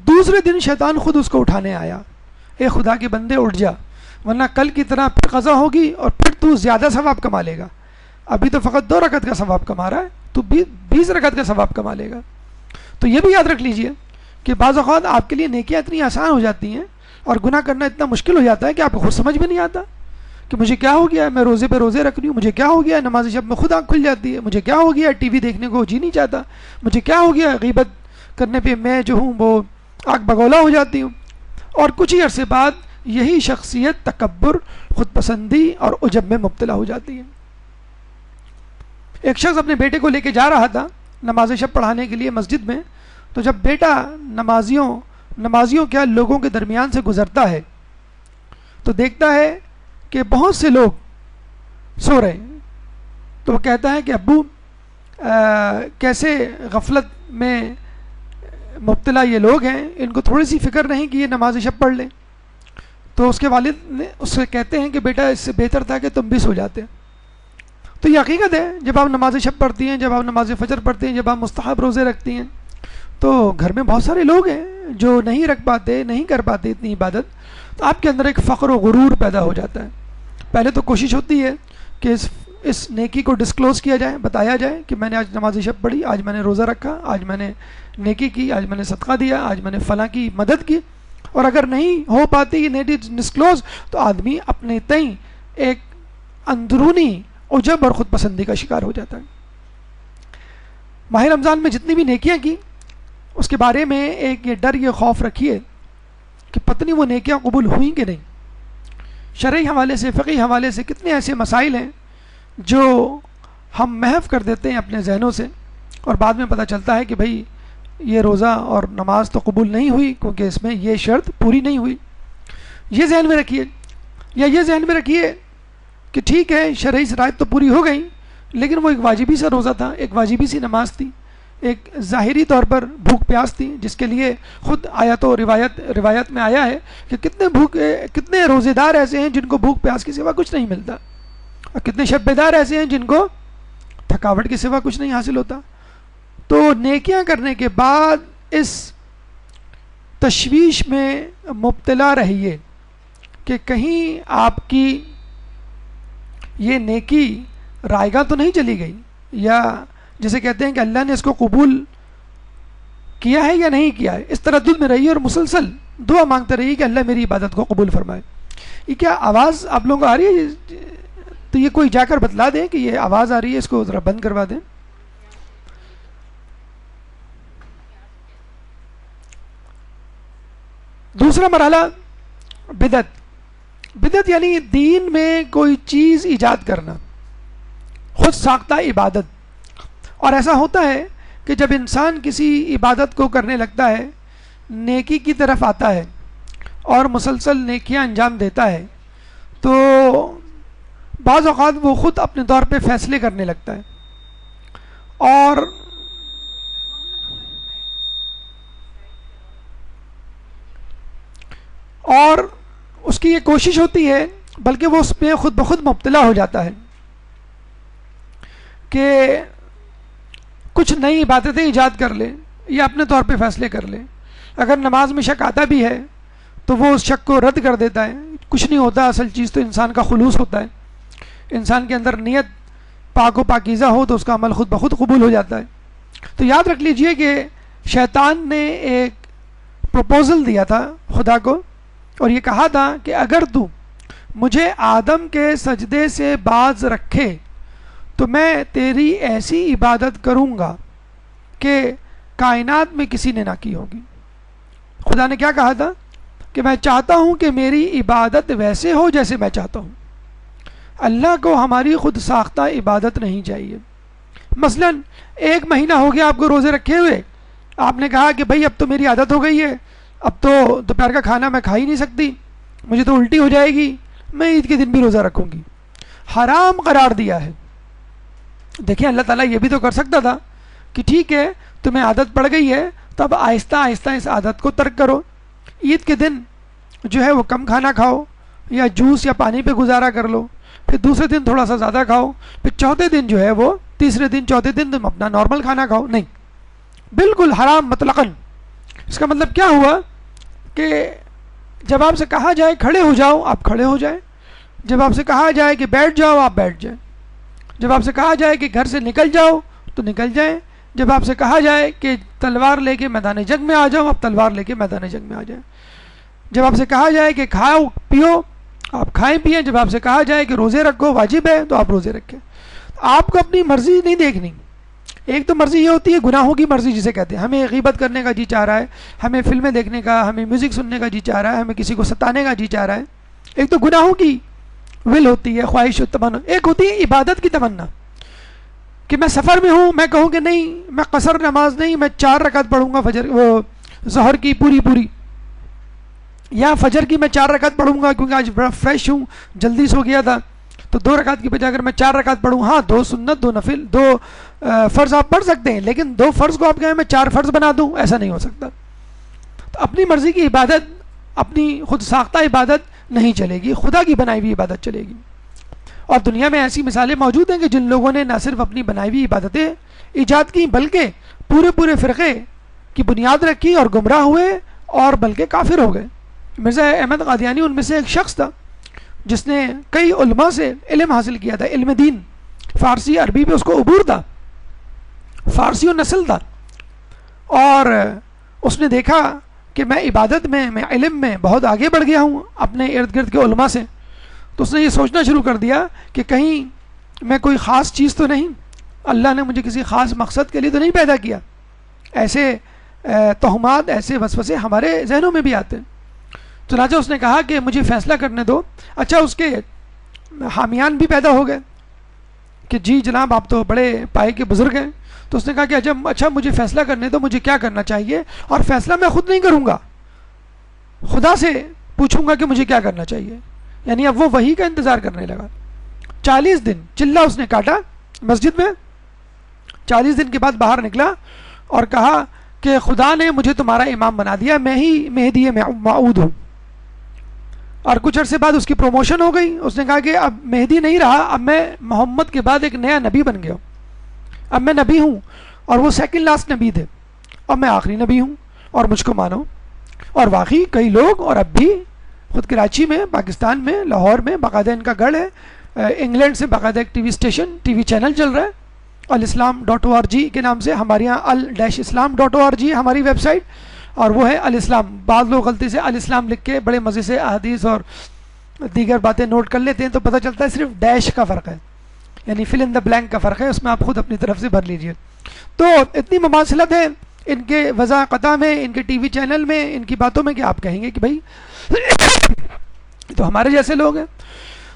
A: دوسرے دن شیطان خود اس کو اٹھانے آیا، اے خدا کے بندے اٹھ جا ورنہ کل کی طرح پھر قضا ہوگی اور پھر تو زیادہ ثواب کما لے گا، ابھی تو فقط 2 رکعت کا ثواب کما رہا ہے، تو 20 رکعت کا ثواب کما لے گا۔ تو یہ بھی یاد رکھ لیجئے کہ بعض اوقات آپ کے لیے نیکیاں اتنی آسان ہو جاتی ہیں اور گناہ کرنا اتنا مشکل ہو جاتا ہے کہ آپ کو خود سمجھ میں نہیں آتا کہ مجھے کیا ہو گیا، میں روزے پہ روزے رکھ رہی ہوں، مجھے کیا ہو گیا، نماز شب میں خود آنکھ کھل جاتی ہے، مجھے کیا ہو گیا، ٹی وی دیکھنے کو جی نہیں چاہتا، مجھے کیا ہو گیا، غیبت کرنے پہ میں جو ہوں وہ آگ بگولا ہو جاتی ہوں۔ اور کچھ ہی عرصے بعد یہی شخصیت تکبر، خود پسندی اور عجب میں مبتلا ہو جاتی ہے۔ ایک شخص اپنے بیٹے کو لے کے جا رہا تھا نماز شب پڑھانے کے لیے مسجد میں، تو جب بیٹا نمازیوں کیا لوگوں کے درمیان سے گزرتا ہے تو دیکھتا ہے کہ بہت سے لوگ سو رہے ہیں، تو وہ کہتا ہے کہ ابو کیسے غفلت میں مبتلا یہ لوگ ہیں، ان کو تھوڑی سی فکر نہیں کہ یہ نماز شب پڑھ لیں. تو اس کے والد نے اس سے کہتے ہیں کہ بیٹا اس سے بہتر تھا کہ تم بھی سو جاتے. تو یہ حقیقت ہے، جب آپ نماز شب پڑھتی ہیں، جب آپ نماز فجر پڑھتی ہیں، جب آپ مستحب روزے رکھتی ہیں، تو گھر میں بہت سارے لوگ ہیں جو نہیں رکھ پاتے، نہیں کر پاتے اتنی عبادت. تو آپ کے اندر ایک فخر و غرور پیدا ہو جاتا ہے. پہلے تو کوشش ہوتی ہے کہ اس نیکی کو ڈسکلوز کیا جائے، بتایا جائے کہ میں نے آج نماز شب پڑھی، آج میں نے روزہ رکھا، آج میں نے نیکی کی، آج میں نے صدقہ دیا، آج میں نے فلاں کی مدد کی. اور اگر نہیں ہو پاتی یہ نیکی ڈسکلوز، تو آدمی اپنے تئیں ایک اندرونی عجب اور خود پسندی کا شکار ہو جاتا ہے. ماہ رمضان میں جتنی بھی نیکیاں کی، اس کے بارے میں ایک یہ ڈر، یہ خوف رکھیے کہ پتہ نہیں وہ نیکیاں قبول ہوئیں کہ نہیں. شرعی حوالے سے، فقہی حوالے سے کتنے ایسے مسائل ہیں جو ہم محو کر دیتے ہیں اپنے ذہنوں سے، اور بعد میں پتہ چلتا ہے کہ بھئی یہ روزہ اور نماز تو قبول نہیں ہوئی کیونکہ اس میں یہ شرط پوری نہیں ہوئی. یہ ذہن میں رکھیے، یا یہ ذہن میں رکھیے کہ ٹھیک ہے شرعی شرائط تو پوری ہو گئی، لیکن وہ ایک واجبی سا روزہ تھا، ایک واجبی سی نماز تھی، ایک ظاہری طور پر بھوک پیاس تھی، جس کے لیے خود آیت و روایت میں آیا ہے کہ کتنے روزے دار ایسے ہیں جن کو بھوک پیاس کے سوا کچھ نہیں ملتا، اور کتنے شب بیدار ایسے ہیں جن کو تھکاوٹ کے سوا کچھ نہیں حاصل ہوتا. تو نیکیاں کرنے کے بعد اس تشویش میں مبتلا رہیے کہ کہیں آپ کی یہ نیکی رائگاں تو نہیں چلی گئی، یا جسے کہتے ہیں کہ اللہ نے اس کو قبول کیا ہے یا نہیں کیا ہے، اس تردد میں رہیے اور مسلسل دعا مانگتے رہیے کہ اللہ میری عبادت کو قبول فرمائے. یہ کیا آواز آپ لوگوں کو آ رہی ہے؟ تو یہ کوئی جا کر بتلا دیں کہ یہ آواز آ رہی ہے، اس کو ذرا بند کروا دیں. دوسرا مرحلہ بدعت یعنی دین میں کوئی چیز ایجاد کرنا، خود ساختہ عبادت. اور ایسا ہوتا ہے کہ جب انسان کسی عبادت کو کرنے لگتا ہے، نیکی کی طرف آتا ہے اور مسلسل نیکیاں انجام دیتا ہے، تو بعض اوقات وہ خود اپنے طور پہ فیصلے کرنے لگتا ہے، اور اس کی یہ کوشش ہوتی ہے، بلکہ وہ اس میں خود بخود مبتلا ہو جاتا ہے کہ کچھ نئی عبادتیں ایجاد کر لے یا اپنے طور پہ فیصلے کر لے. اگر نماز میں شک آتا بھی ہے تو وہ اس شک کو رد کر دیتا ہے. کچھ نہیں ہوتا، اصل چیز تو انسان کا خلوص ہوتا ہے. انسان کے اندر نیت پاک و پاکیزہ ہو تو اس کا عمل خود بخود قبول ہو جاتا ہے. تو یاد رکھ لیجئے کہ شیطان نے ایک پروپوزل دیا تھا خدا کو، اور یہ کہا تھا کہ اگر تو مجھے آدم کے سجدے سے باز رکھے تو میں تیری ایسی عبادت کروں گا کہ کائنات میں کسی نے نہ کی ہوگی. خدا نے کیا کہا تھا کہ میں چاہتا ہوں کہ میری عبادت ویسے ہو جیسے میں چاہتا ہوں. اللہ کو ہماری خود ساختہ عبادت نہیں چاہیے. مثلا 1 مہینہ ہو گیا آپ کو روزے رکھے ہوئے، آپ نے کہا کہ بھائی اب تو میری عادت ہو گئی ہے، اب تو دوپہر کا کھانا میں کھا ہی نہیں سکتی، مجھے تو الٹی ہو جائے گی، میں عید کے دن بھی روزہ رکھوں گی. حرام قرار دیا ہے. دیکھیں اللہ تعالیٰ یہ بھی تو کر سکتا تھا کہ ٹھیک ہے تمہیں عادت پڑ گئی ہے تو اب آہستہ آہستہ اس عادت کو ترک کرو. عید کے دن جو ہے وہ کم کھانا کھاؤ، یا جوس یا پانی پہ گزارا کر لو، پھر دوسرے دن تھوڑا سا زیادہ کھاؤ، پھر چوتھے دن جو ہے وہ تیسرے دن چوتھے دن تم اپنا نارمل کھانا کھاؤ. نہیں، بالکل حرام مطلقاً. اس کا مطلب کیا ہوا کہ جب آپ سے کہا جائے کھڑے ہو جاؤ آپ کھڑے ہو جائیں، جب آپ سے کہا جائے کہ بیٹھ جاؤ آپ بیٹھ جائیں، جب آپ سے کہا جائے کہ گھر سے نکل جاؤ تو نکل جائیں، جب آپ سے کہا جائے کہ تلوار لے کے میدان جنگ میں آ جاؤ آپ تلوار لے کے میدان جنگ میں آ جائیں، جب آپ سے کہا جائے کہ کھاؤ پیو آپ کھائیں پئیں، جب آپ سے کہا جائے کہ روزے رکھو واجب ہے تو آپ روزے رکھیں. آپ کو اپنی مرضی نہیں دیکھنی. ایک تو مرضی یہ ہوتی ہے گناہوں کی مرضی جسے کہتے ہیں، ہمیں غیبت کرنے کا جی چاہ رہا ہے، ہمیں فلمیں دیکھنے کا، ہمیں میوزک سننے کا جی چاہ رہا ہے، ہمیں کسی کو ستانے کا جی چاہ رہا ہے. ایک تو گناہوں کی ول ہوتی ہے، خواہش و تمنا. ایک ہوتی ہے عبادت کی تمنا کہ میں سفر میں ہوں، میں کہوں کہ نہیں میں قصر نماز نہیں، میں 4 رکعت پڑھوں گا فجر ظہر کی پوری، یا فجر کی میں 4 رکعت پڑھوں گا کیونکہ آج بڑا فریش ہوں، جلدی سو گیا تھا تو 2 رکعت کی بجائے اگر میں 4 رکعت پڑھوں، ہاں 2 سنت 2 نفل 2 فرض آپ پڑھ سکتے ہیں، لیکن 2 فرض کو آپ کہیں میں 4 فرض بنا دوں، ایسا نہیں ہو سکتا. تو اپنی مرضی کی عبادت، اپنی خود ساختہ عبادت نہیں چلے گی، خدا کی بنائی ہوئی عبادت چلے گی. اور دنیا میں ایسی مثالیں موجود ہیں کہ جن لوگوں نے نہ صرف اپنی بنائی ہوئی عبادتیں ایجاد کی، بلکہ پورے فرقے کی بنیاد رکھی اور گمراہ ہوئے اور بلکہ کافر ہو گئے. مرزا احمد قادیانی ان میں سے ایک شخص تھا جس نے کئی علماء سے علم حاصل کیا تھا، علم دین، فارسی عربی میں اس کو عبور تھا، فارسی و نسل تھا. اور اس نے دیکھا کہ میں عبادت میں علم میں بہت آگے بڑھ گیا ہوں اپنے ارد گرد کے علماء سے. تو اس نے یہ سوچنا شروع کر دیا کہ کہیں میں کوئی خاص چیز تو نہیں، اللہ نے مجھے کسی خاص مقصد کے لیے تو نہیں پیدا کیا. ایسے تہمات، ایسے وسوسے ہمارے ذہنوں میں بھی آتے ہیں. چنانچہ اس نے کہا کہ مجھے فیصلہ کرنے دو. اچھا، اس کے حامیان بھی پیدا ہو گئے کہ جی جناب آپ تو بڑے پائے کے بزرگ ہیں. تو اس نے کہا کہ اچھا مجھے فیصلہ کرنے دو، مجھے کیا کرنا چاہیے، اور فیصلہ میں خود نہیں کروں گا، خدا سے پوچھوں گا کہ مجھے کیا کرنا چاہیے. یعنی اب وہ وحی کا انتظار کرنے لگا. 40 دن چلہ اس نے کاٹا مسجد میں. 40 دن کے بعد باہر نکلا اور کہا کہ خدا نے مجھے تمہارا امام بنا دیا، میں ہی مہدی موعود ہوں. اور کچھ عرصے بعد اس کی پروموشن ہو گئی. اس نے کہا کہ اب مہدی نہیں رہا، اب میں محمد کے بعد ایک نیا نبی بن گیا ہوں، اب میں نبی ہوں. اور وہ سیکنڈ لاسٹ نبی تھے، اب میں آخری نبی ہوں اور مجھ کو مانو. اور واقعی کئی لوگ، اور اب بھی خود کراچی میں، پاکستان میں، لاہور میں باقاعدہ ان کا گڑھ ہے. انگلینڈ سے باقاعدہ ایک ٹی وی چینل چل رہا ہے alislam.org کے نام سے. ہمارے یہاں al-islam.org ہماری ویب سائٹ، اور وہ ہے الاسلام. بعض لوگ غلطی سے الاسلام لکھ کے بڑے مزے سے احادیث اور دیگر باتیں نوٹ کر لیتے ہیں، تو پتہ چلتا ہے صرف ڈیش کا فرق ہے، یعنی فل ان دا بلینک کا فرق ہے، اس میں آپ خود اپنی طرف سے بھر لیجئے. تو اتنی مماثلت ہے ان کے وضاحتہ میں، ان کے ٹی وی چینل میں، ان کی باتوں میں، کہ آپ کہیں گے کہ بھائی تو ہمارے جیسے لوگ ہیں.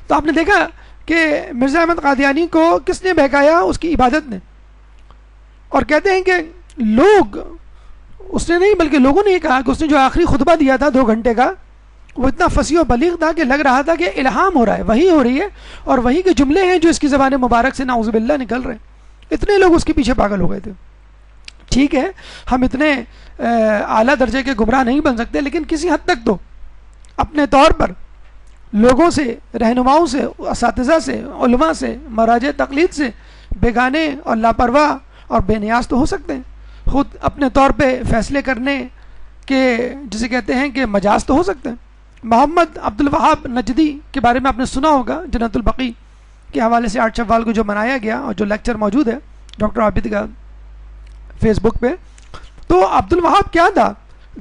A: تو آپ نے دیکھا کہ مرزا احمد قادیانی کو کس نے بہکایا؟ اس کی عبادت نے. اور کہتے ہیں کہ لوگ، اس نے نہیں بلکہ لوگوں نے یہ کہا کہ اس نے جو آخری خطبہ دیا تھا 2 گھنٹے کا، وہ اتنا فصیح و بلیغ تھا کہ لگ رہا تھا کہ الہام ہو رہا ہے، وحی ہو رہی ہے، اور وحی کے جملے ہیں جو اس کی زبان مبارک سے نعوذ باللہ نکل رہے ہیں. اتنے لوگ اس کے پیچھے پاگل ہو گئے تھے. ٹھیک ہے، ہم اتنے اعلیٰ درجے کے گمراہ نہیں بن سکتے، لیکن کسی حد تک تو اپنے طور پر لوگوں سے، رہنماؤں سے، اساتذہ سے، علماء سے، مراجع تقلید سے بیگانے اور لاپرواہ اور بے نیاز تو ہو سکتے ہیں. خود اپنے طور پہ فیصلے کرنے کے، جسے کہتے ہیں کہ مجاز تو ہو سکتے ہیں. محمد عبد الوہاب نجدی کے بارے میں آپ نے سنا ہوگا، جنت البقیع کے حوالے سے 8 شوال کو جو منایا گیا، اور جو لیکچر موجود ہے ڈاکٹر عابد کا فیس بک پہ. تو عبد الوہاب کیا تھا؟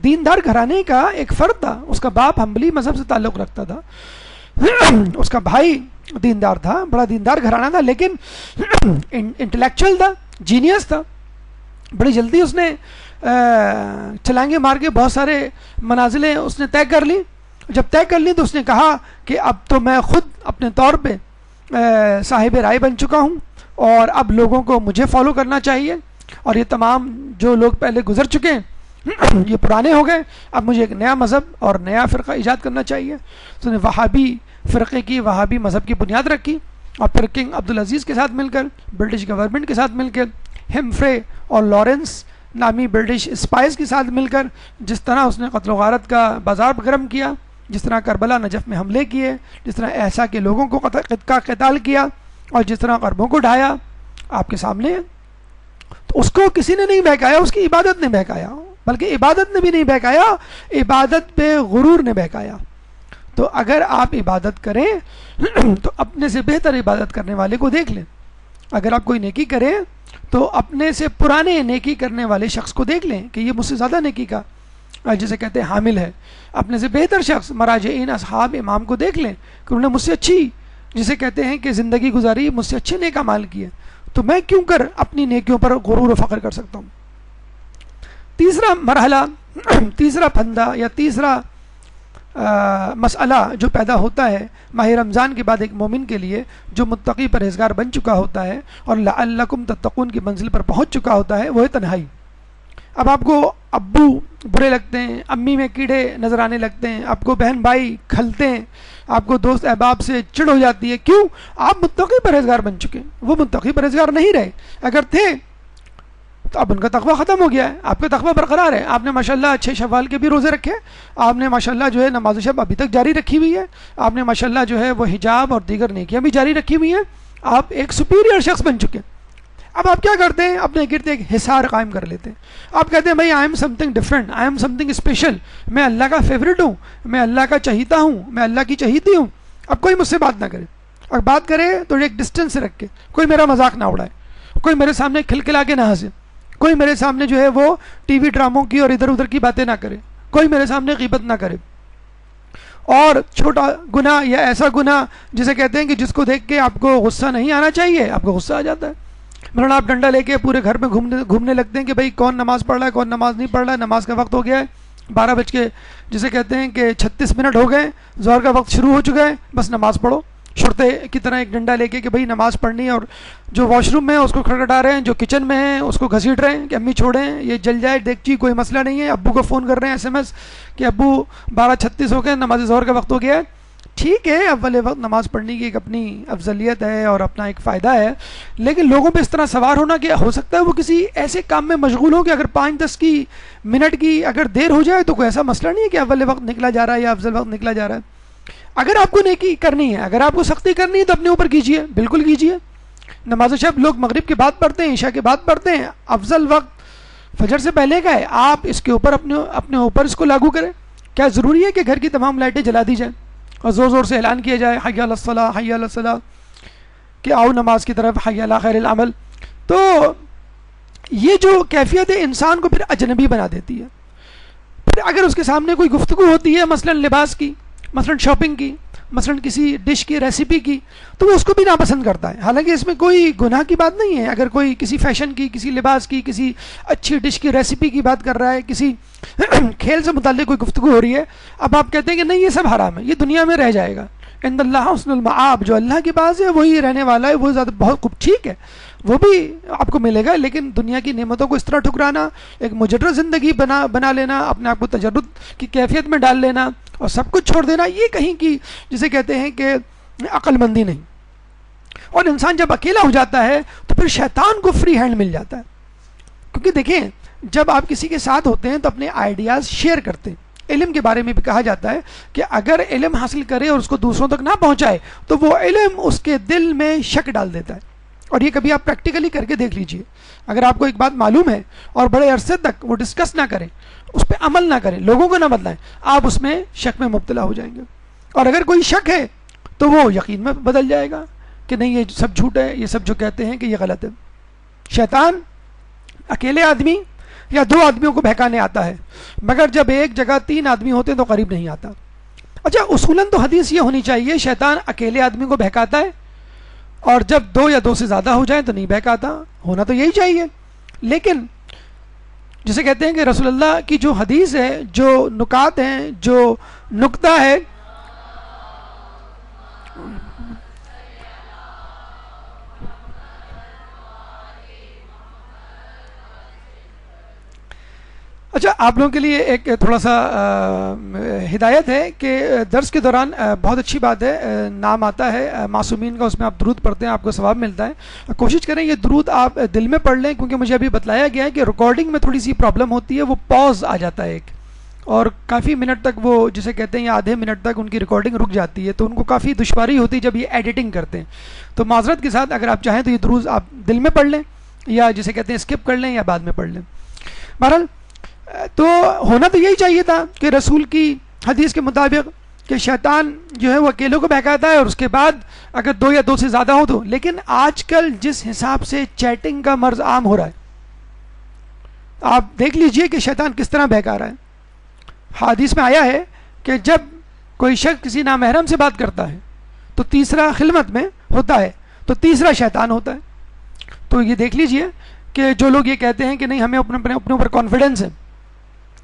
A: دیندار گھرانے کا ایک فرد تھا. اس کا باپ حنبلی مذہب سے تعلق رکھتا تھا، اس کا بھائی دیندار تھا، بڑا دیندار گھرانہ تھا، لیکن انٹلیکچوئل تھا، جینیس تھا. بڑی جلدی اس نے چھلانگے مار کے بہت سارے منازلیں اس نے طے کر لی. جب طے کر لی تو اس نے کہا کہ اب تو میں خود اپنے طور پہ صاحب رائے بن چکا ہوں، اور اب لوگوں کو مجھے فالو کرنا چاہیے، اور یہ تمام جو لوگ پہلے گزر چکے ہیں یہ پرانے ہو گئے، اب مجھے ایک نیا مذہب اور نیا فرقہ ایجاد کرنا چاہیے. تو نے وہابی فرقے کی، وہابی مذہب کی بنیاد رکھی، اور پھر کنگ عبدالعزیز کے ساتھ مل کر، برٹش گورنمنٹ کے ساتھ مل کر، ہمفرے اور لارنس نامی برٹش اسپائز کے ساتھ مل کر، جس طرح اس نے قتل و غارت کا بازار گرم کیا، جس طرح کربلا نجف میں حملے کیے، جس طرح احسا کے لوگوں کو قتال کیا، اور جس طرح غربوں کو ڈھایا، آپ کے سامنے ہے. تو اس کو کسی نے نہیں بہکایا، اس کی عبادت نے بہکایا، بلکہ عبادت نے بھی نہیں بہکایا، عبادت پہ غرور نے بہکایا. تو اگر آپ عبادت کریں تو اپنے سے بہتر عبادت کرنے والے کو دیکھ لیں. اگر آپ کوئی نیکی کریں تو اپنے سے پرانے نیکی کرنے والے شخص کو دیکھ لیں کہ یہ مجھ سے زیادہ نیکی کا، جسے کہتے ہیں حامل ہے. اپنے سے بہتر شخص، مراجعین، اصحاب، امام کو دیکھ لیں کہ انہوں نے مجھ سے اچھی، جسے کہتے ہیں کہ زندگی گزاری، مجھ سے اچھے نیک اعمال کیے، تو میں کیوں کر اپنی نیکیوں پر غرور و فخر کر سکتا ہوں. تیسرا مرحلہ، تیسرا پھندا یا تیسرا مسئلہ جو پیدا ہوتا ہے ماہ رمضان کے بعد ایک مومن کے لیے، جو متقی پرہیزگار بن چکا ہوتا ہے اور لعلکم تتقون کی منزل پر پہنچ چکا ہوتا ہے، وہ ہے تنہائی. اب آپ کو ابو برے لگتے ہیں، امی میں کیڑے نظر آنے لگتے ہیں، آپ کو بہن بھائی کھلتے ہیں، آپ کو دوست احباب سے چڑ ہو جاتی ہے. کیوں؟ آپ متقی پرہیزگار بن چکے ہیں. وہ متقی پرہیزگار نہیں رہے. اگر تھے تو اب ان کا تقویٰ ختم ہو گیا ہے، آپ کا تقویٰ برقرار ہے. آپ نے ماشاءاللہ 6 شوال کے بھی روزے رکھے، آپ نے ماشاءاللہ جو ہے نماز شب ابھی تک جاری رکھی ہوئی ہے، آپ نے ماشاءاللہ جو ہے وہ حجاب اور دیگر نیکیاں بھی جاری رکھی ہوئی ہیں. آپ ایک سپیریئر شخص بن چکے ہیں. اب آپ کیا کرتے ہیں؟ اپنے گرد ایک حصار قائم کر لیتے ہیں. آپ کہتے ہیں بھائی I am some thing different, I am some thing special, میں اللہ کا فیوریٹ ہوں، میں اللہ کا چہیتا ہوں، میں اللہ کی چہیتی ہوں. اب کوئی مجھ سے بات نہ کرے، اور بات کرے تو ایک ڈسٹینس سے رکھ کے، کوئی میرا مذاق نہ اڑائے، کوئی میرے سامنے کھلکھلا کے نہ ہنسے، کوئی میرے سامنے جو ہے وہ ٹی وی ڈراموں کی اور ادھر ادھر کی باتیں نہ کرے، کوئی میرے سامنے غیبت نہ کرے. اور چھوٹا گناہ یا ایسا گناہ جسے کہتے ہیں کہ جس کو دیکھ کے آپ کو غصہ نہیں آنا چاہیے، آپ کو غصہ آ جاتا ہے. مثلاً آپ ڈنڈا لے کے پورے گھر میں گھومنے لگتے ہیں کہ بھائی کون نماز پڑھ رہا ہے، کون نماز نہیں پڑھ رہا ہے، نماز کا وقت ہو گیا ہے 12 بج کے جسے کہتے ہیں کہ 36 منٹ ہو گئے، ظہر کا وقت شروع ہو چکا ہے، بس نماز پڑھو. شرطے کی طرح ایک ڈنڈا لے کے کہ بھائی نماز پڑھنی ہے، اور جو واش روم میں ہے اس کو کھڑکھٹا رہے ہیں، جو کچن میں ہیں اس کو گھسیٹ رہے ہیں کہ امی چھوڑیں یہ جل جائے دیکھچی، کوئی مسئلہ نہیں ہے. ابو کو فون کر رہے ہیں SMS کہ ابو 12:36 ہو گئے، نماز ظہر کا وقت ہو گیا ہے. ٹھیک ہے، اول وقت نماز پڑھنے کی ایک اپنی افضلیت ہے اور اپنا ایک فائدہ ہے، لیکن لوگوں پہ اس طرح سوار ہونا کہ ہو سکتا ہے وہ کسی ایسے کام میں مشغول ہو کہ اگر 5-10 کی منٹ کی اگر دیر ہو جائے تو کوئی ایسا مسئلہ نہیں ہے کہ اول وقت نکلا جا رہا ہے یا افضل وقت نکلا جا رہا ہے. اگر آپ کو نیکی کرنی ہے، اگر آپ کو سختی کرنی ہے تو اپنے اوپر کیجیے، بالکل کیجیے. نماز شب لوگ مغرب کے بعد پڑھتے ہیں، عشاء کے بعد پڑھتے ہیں، افضل وقت فجر سے پہلے کا ہے. آپ اس کے اوپر اپنے اوپر اس کو لاگو کریں. کیا ضروری ہے کہ گھر کی تمام لائٹیں جلا دی جائیں اور زور زور سے اعلان کیا جائے حی علی الصلاۃ، حی علی الصلاۃ، کہ آؤ نماز کی طرف، حی علی خیر العمل؟ تو یہ جو کیفیت ہے انسان کو پھر اجنبی بنا دیتی ہے. پھر اگر اس کے سامنے کوئی گفتگو ہوتی ہے مثلا لباس کی، مثلا شاپنگ کی، مثلا کسی ڈش کی ریسیپی کی، تو وہ اس کو بھی ناپسند کرتا ہے. حالانکہ اس میں کوئی گناہ کی بات نہیں ہے. اگر کوئی کسی فیشن کی، کسی لباس کی، کسی اچھی ڈش کی ریسیپی کی بات کر رہا ہے، کسی کھیل سے متعلق کوئی گفتگو ہو رہی ہے، اب آپ کہتے ہیں کہ نہیں یہ سب حرام ہے، یہ دنیا میں رہ جائے گا، عند اللہ حسن المآب، جو اللہ کے پاس ہے وہی رہنے والا ہے، وہ زیادہ بہت خوب، ٹھیک ہے وہ بھی آپ کو ملے گا، لیکن دنیا کی نعمتوں کو اس طرح ٹھکرانا، ایک مجرد زندگی بنا لینا، اپنے آپ کو تجرد کی کیفیت میں ڈال لینا اور سب کچھ چھوڑ دینا، یہ کہیں کی جسے کہتے ہیں کہ عقل مندی نہیں. اور انسان جب اکیلا ہو جاتا ہے تو پھر شیطان کو فری ہینڈ مل جاتا ہے. کیونکہ دیکھیں جب آپ کسی کے ساتھ ہوتے ہیں تو اپنے آئیڈیاز شیئر کرتے ہیں. علم کے بارے میں بھی کہا جاتا ہے کہ اگر علم حاصل کرے اور اس کو دوسروں تک نہ پہنچائے تو وہ علم اس کے دل میں شک ڈال دیتا ہے. اور یہ کبھی آپ پریکٹیکلی کر کے دیکھ لیجئے. اگر آپ کو ایک بات معلوم ہے اور بڑے عرصے تک وہ ڈسکس نہ کریں، اس پہ عمل نہ کریں، لوگوں کو نہ بدلائیں، آپ اس میں شک میں مبتلا ہو جائیں گے. اور اگر کوئی شک ہے تو وہ یقین میں بدل جائے گا کہ نہیں یہ سب جھوٹ ہے، یہ سب جو کہتے ہیں کہ یہ غلط ہے. شیطان اکیلے آدمی یا 2 آدمیوں کو بہکانے آتا ہے، مگر جب ایک جگہ 3 آدمی ہوتے ہیں تو قریب نہیں آتا. اچھا اصولاً تو حدیث یہ ہونی چاہیے شیطان اکیلے آدمی کو بہکاتا ہے، اور جب 2 یا 2 سے زیادہ ہو جائیں تو نہیں بہکاتا. ہونا تو یہی چاہیے. لیکن جسے کہتے ہیں کہ رسول اللہ کی جو حدیث ہے، جو نکات ہیں، جو نکتہ ہے، اچھا آپ لوگوں کے لیے ایک تھوڑا سا ہدایت ہے کہ درس کے دوران بہت اچھی بات ہے، نام آتا ہے معصومین کا، اس میں آپ درود پڑھتے ہیں، آپ کو ثواب ملتا ہے. کوشش کریں یہ درود آپ دل میں پڑھ لیں، کیونکہ مجھے ابھی بتلایا گیا ہے کہ ریکارڈنگ میں تھوڑی سی پرابلم ہوتی ہے، وہ پاز آ جاتا ہے ایک، اور کافی منٹ تک وہ جسے کہتے ہیں یا آدھے منٹ تک ان کی ریکارڈنگ رک جاتی ہے، تو ان کو کافی دشواری ہوتی ہے جب یہ ایڈیٹنگ کرتے ہیں. تو معذرت کے ساتھ اگر آپ چاہیں تو یہ درود آپ دل میں پڑھ لیں، یا جسے کہتے ہیں اسکپ کر لیں یا بعد میں پڑھ لیں. بہرحال تو ہونا تو یہی چاہیے تھا کہ رسول کی حدیث کے مطابق کہ شیطان جو ہے وہ اکیلوں کو بہکاتا ہے اور اس کے بعد اگر 2 یا 2 سے زیادہ ہو تو. لیکن آج کل جس حساب سے چیٹنگ کا مرض عام ہو رہا ہے، آپ دیکھ لیجئے کہ شیطان کس طرح بہکا رہا ہے. حدیث میں آیا ہے کہ جب کوئی شخص کسی نامحرم سے بات کرتا ہے تو تیسرا خلوت میں ہوتا ہے، تو تیسرا شیطان ہوتا ہے. تو یہ دیکھ لیجئے کہ جو لوگ یہ کہتے ہیں کہ نہیں ہمیں اپنے اوپر کانفیڈنس ہے،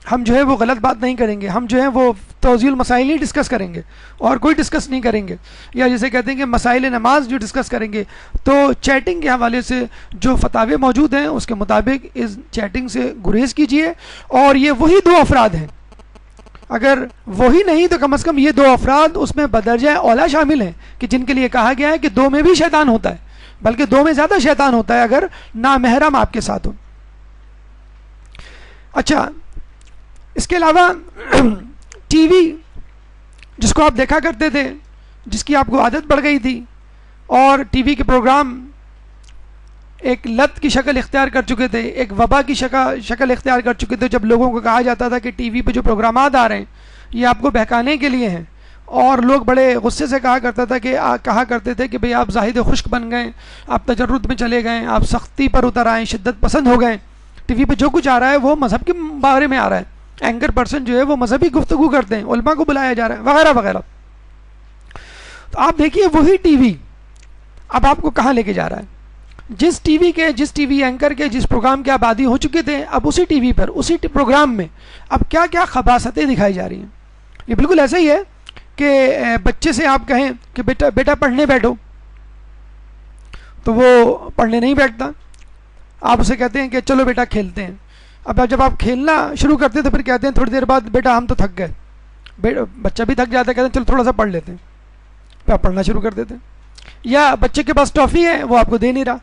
A: ہم جو ہے وہ غلط بات نہیں کریں گے، ہم جو ہے وہ توضیح المسائل ہی ڈسکس کریں گے اور کوئی ڈسکس نہیں کریں گے. یا جسے کہتے ہیں کہ مسائل نماز جو ڈسکس کریں گے، تو چیٹنگ کے حوالے سے جو فتاوے موجود ہیں اس کے مطابق اس چیٹنگ سے گریز کیجیے. اور یہ وہی دو افراد ہیں، اگر وہی نہیں تو کم از کم یہ دو افراد اس میں بدرجہ اولا شامل ہیں کہ جن کے لیے کہا گیا ہے کہ دو میں بھی شیطان ہوتا ہے، بلکہ دو میں زیادہ شیطان ہوتا ہے اگر نامحرم آپ کے ساتھ ہو. اچھا، اس کے علاوہ ٹی وی جس کو آپ دیکھا کرتے تھے، جس کی آپ کو عادت پڑ گئی تھی، اور ٹی وی کے پروگرام ایک لت کی شکل اختیار کر چکے تھے، ایک وبا کی شکل اختیار کر چکے تھے. جب لوگوں کو کہا جاتا تھا کہ ٹی وی پہ جو پروگرامات آ رہے ہیں یہ آپ کو بہکانے کے لیے ہیں، اور لوگ بڑے غصے سے کہا کرتے تھے کہ بھئی آپ زاہد خشک بن گئے، آپ تجرد میں چلے گئے، آپ سختی پر اتر آئے، شدت پسند ہو گئے، ٹی وی پہ جو کچھ آ رہا ہے وہ مذہب کے بارے میں آ رہا ہے، اینکر پرسن جو ہے وہ مذہبی گفتگو کرتے ہیں، علماء کو بلایا جا رہا ہے، وغیرہ وغیرہ. تو آپ دیکھیے وہی ٹی وی اب آپ کو کہاں لے کے جا رہا ہے. جس ٹی وی اینکر کے جس پروگرام کے آبادی ہو چکے تھے، اب اسی ٹی وی پر اسی پروگرام میں اب کیا کیا خباثتیں دکھائی جا رہی ہیں. یہ بالکل ایسا ہی ہے کہ بچے سے آپ کہیں کہ بیٹا پڑھنے بیٹھو، تو وہ پڑھنے نہیں بیٹھتا. آپ اسے کہتے ہیں کہ چلو بیٹا کھیلتے ہیں. اب جب آپ کھیلنا شروع کرتے ہیں تو پھر کہتے ہیں تھوڑی دیر بعد بیٹا ہم تو تھک گئے. بچہ بھی تھک جاتا ہے، کہتے ہیں چلو تھوڑا سا پڑھ لیتے ہیں، پھر آپ پڑھنا شروع کر دیتے ہیں. یا بچے کے پاس ٹافی ہے، وہ آپ کو دے نہیں رہا،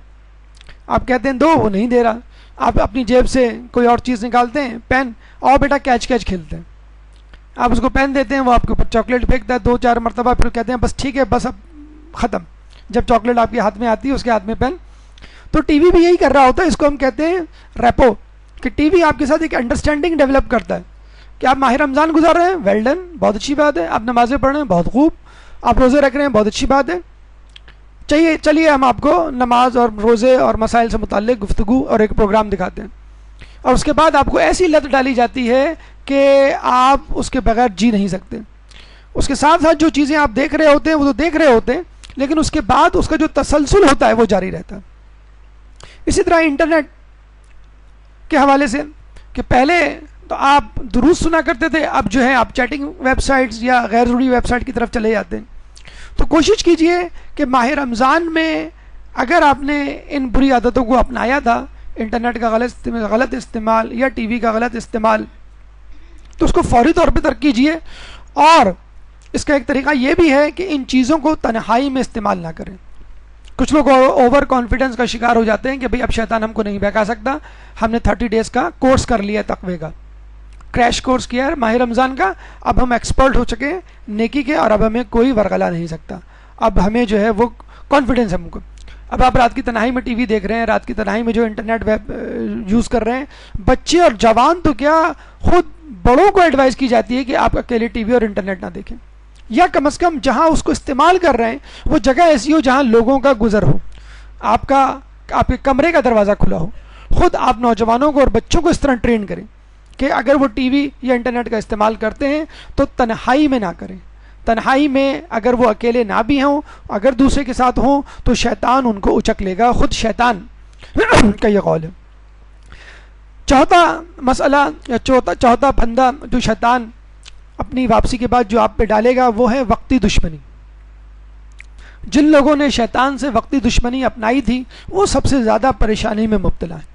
A: آپ کہتے ہیں دو، وہ نہیں دے رہا. آپ اپنی جیب سے کوئی اور چیز نکالتے ہیں، پین، اور بیٹا کیچ کھیلتے ہیں. آپ اس کو پین دیتے ہیں، وہ آپ کے اوپر چاکلیٹ پھینکتا ہے 2-4 مرتبہ، پھر کہتے ہیں بس ٹھیک ہے، بس اب ختم. جب چاکلیٹ آپ کے ہاتھ میں آتی ہے، اس کے ہاتھ میں پین. تو ٹی وی بھی یہی کر رہا ہوتا ہے. اس کو ہم کہتے ہیں ریپو، کہ ٹی وی آپ کے ساتھ ایک انڈرسٹینڈنگ ڈیولپ کرتا ہے کہ آپ ماہ رمضان گزار رہے ہیں، ویل ڈن، بہت اچھی بات ہے. آپ نمازیں پڑھ رہے ہیں، بہت خوب. آپ روزے رکھ رہے ہیں، بہت اچھی بات ہے. چلیے ہم آپ کو نماز اور روزے اور مسائل سے متعلق گفتگو اور ایک پروگرام دکھاتے ہیں. اور اس کے بعد آپ کو ایسی لت ڈالی جاتی ہے کہ آپ اس کے بغیر جی نہیں سکتے. اس کے ساتھ ساتھ جو چیزیں آپ دیکھ رہے ہوتے ہیں وہ تو دیکھ رہے ہوتے ہیں، لیکن اس کے بعد اس کا جو تسلسل ہوتا ہے وہ جاری رہتا ہے. اسی طرح انٹرنیٹ کے حوالے سے کہ پہلے تو آپ دروس سنا کرتے تھے، اب جو ہے آپ چیٹنگ ویب سائٹس یا غیر ضروری ویب سائٹ کی طرف چلے جاتے ہیں. تو کوشش کیجئے کہ ماہ رمضان میں اگر آپ نے ان بری عادتوں کو اپنایا تھا، انٹرنیٹ کا غلط استعمال یا ٹی وی کا غلط استعمال، تو اس کو فوری طور پہ ترک کیجئے. اور اس کا ایک طریقہ یہ بھی ہے کہ ان چیزوں کو تنہائی میں استعمال نہ کریں. کچھ لوگ اوور کانفیڈنس کا شکار ہو جاتے ہیں کہ بھئی اب شیطان ہم کو نہیں بہکا سکتا، ہم نے 30 ڈیز کا کورس کر لیا ہے تقوی کا، کریش کورس کیا ہے ماہ رمضان کا، اب ہم ایکسپرٹ ہو چکے ہیں نیکی کے، اور اب ہمیں کوئی ورغلا نہیں سکتا، اب ہمیں جو ہے وہ کانفیڈنس ہے ہم کو. اب آپ رات کی تنہائی میں ٹی وی دیکھ رہے ہیں، رات کی تنہائی میں جو انٹرنیٹ ویب یوز کر رہے ہیں، بچے اور جوان تو کیا، خود بڑوں کو ایڈوائز کی جاتی ہے کہ آپ اکیلے ٹی وی اور انٹرنیٹ نہ دیکھیں، یا کم از کم جہاں اس کو استعمال کر رہے ہیں وہ جگہ ایسی ہو جہاں لوگوں کا گزر ہو، آپ کے کمرے کا دروازہ کھلا ہو. خود آپ نوجوانوں کو اور بچوں کو اس طرح ٹرین کریں کہ اگر وہ ٹی وی یا انٹرنیٹ کا استعمال کرتے ہیں تو تنہائی میں نہ کریں. تنہائی میں اگر وہ اکیلے نہ بھی ہوں، اگر دوسرے کے ساتھ ہوں تو شیطان ان کو اچک لے گا، خود شیطان کا یہ قول ہے. چوتھا مسئلہ یا چوتھا پھندا جو شیطان اپنی واپسی کے بعد جو آپ پہ ڈالے گا وہ ہے وقتی دشمنی. جن لوگوں نے شیطان سے وقتی دشمنی اپنائی تھی وہ سب سے زیادہ پریشانی میں مبتلا ہیں.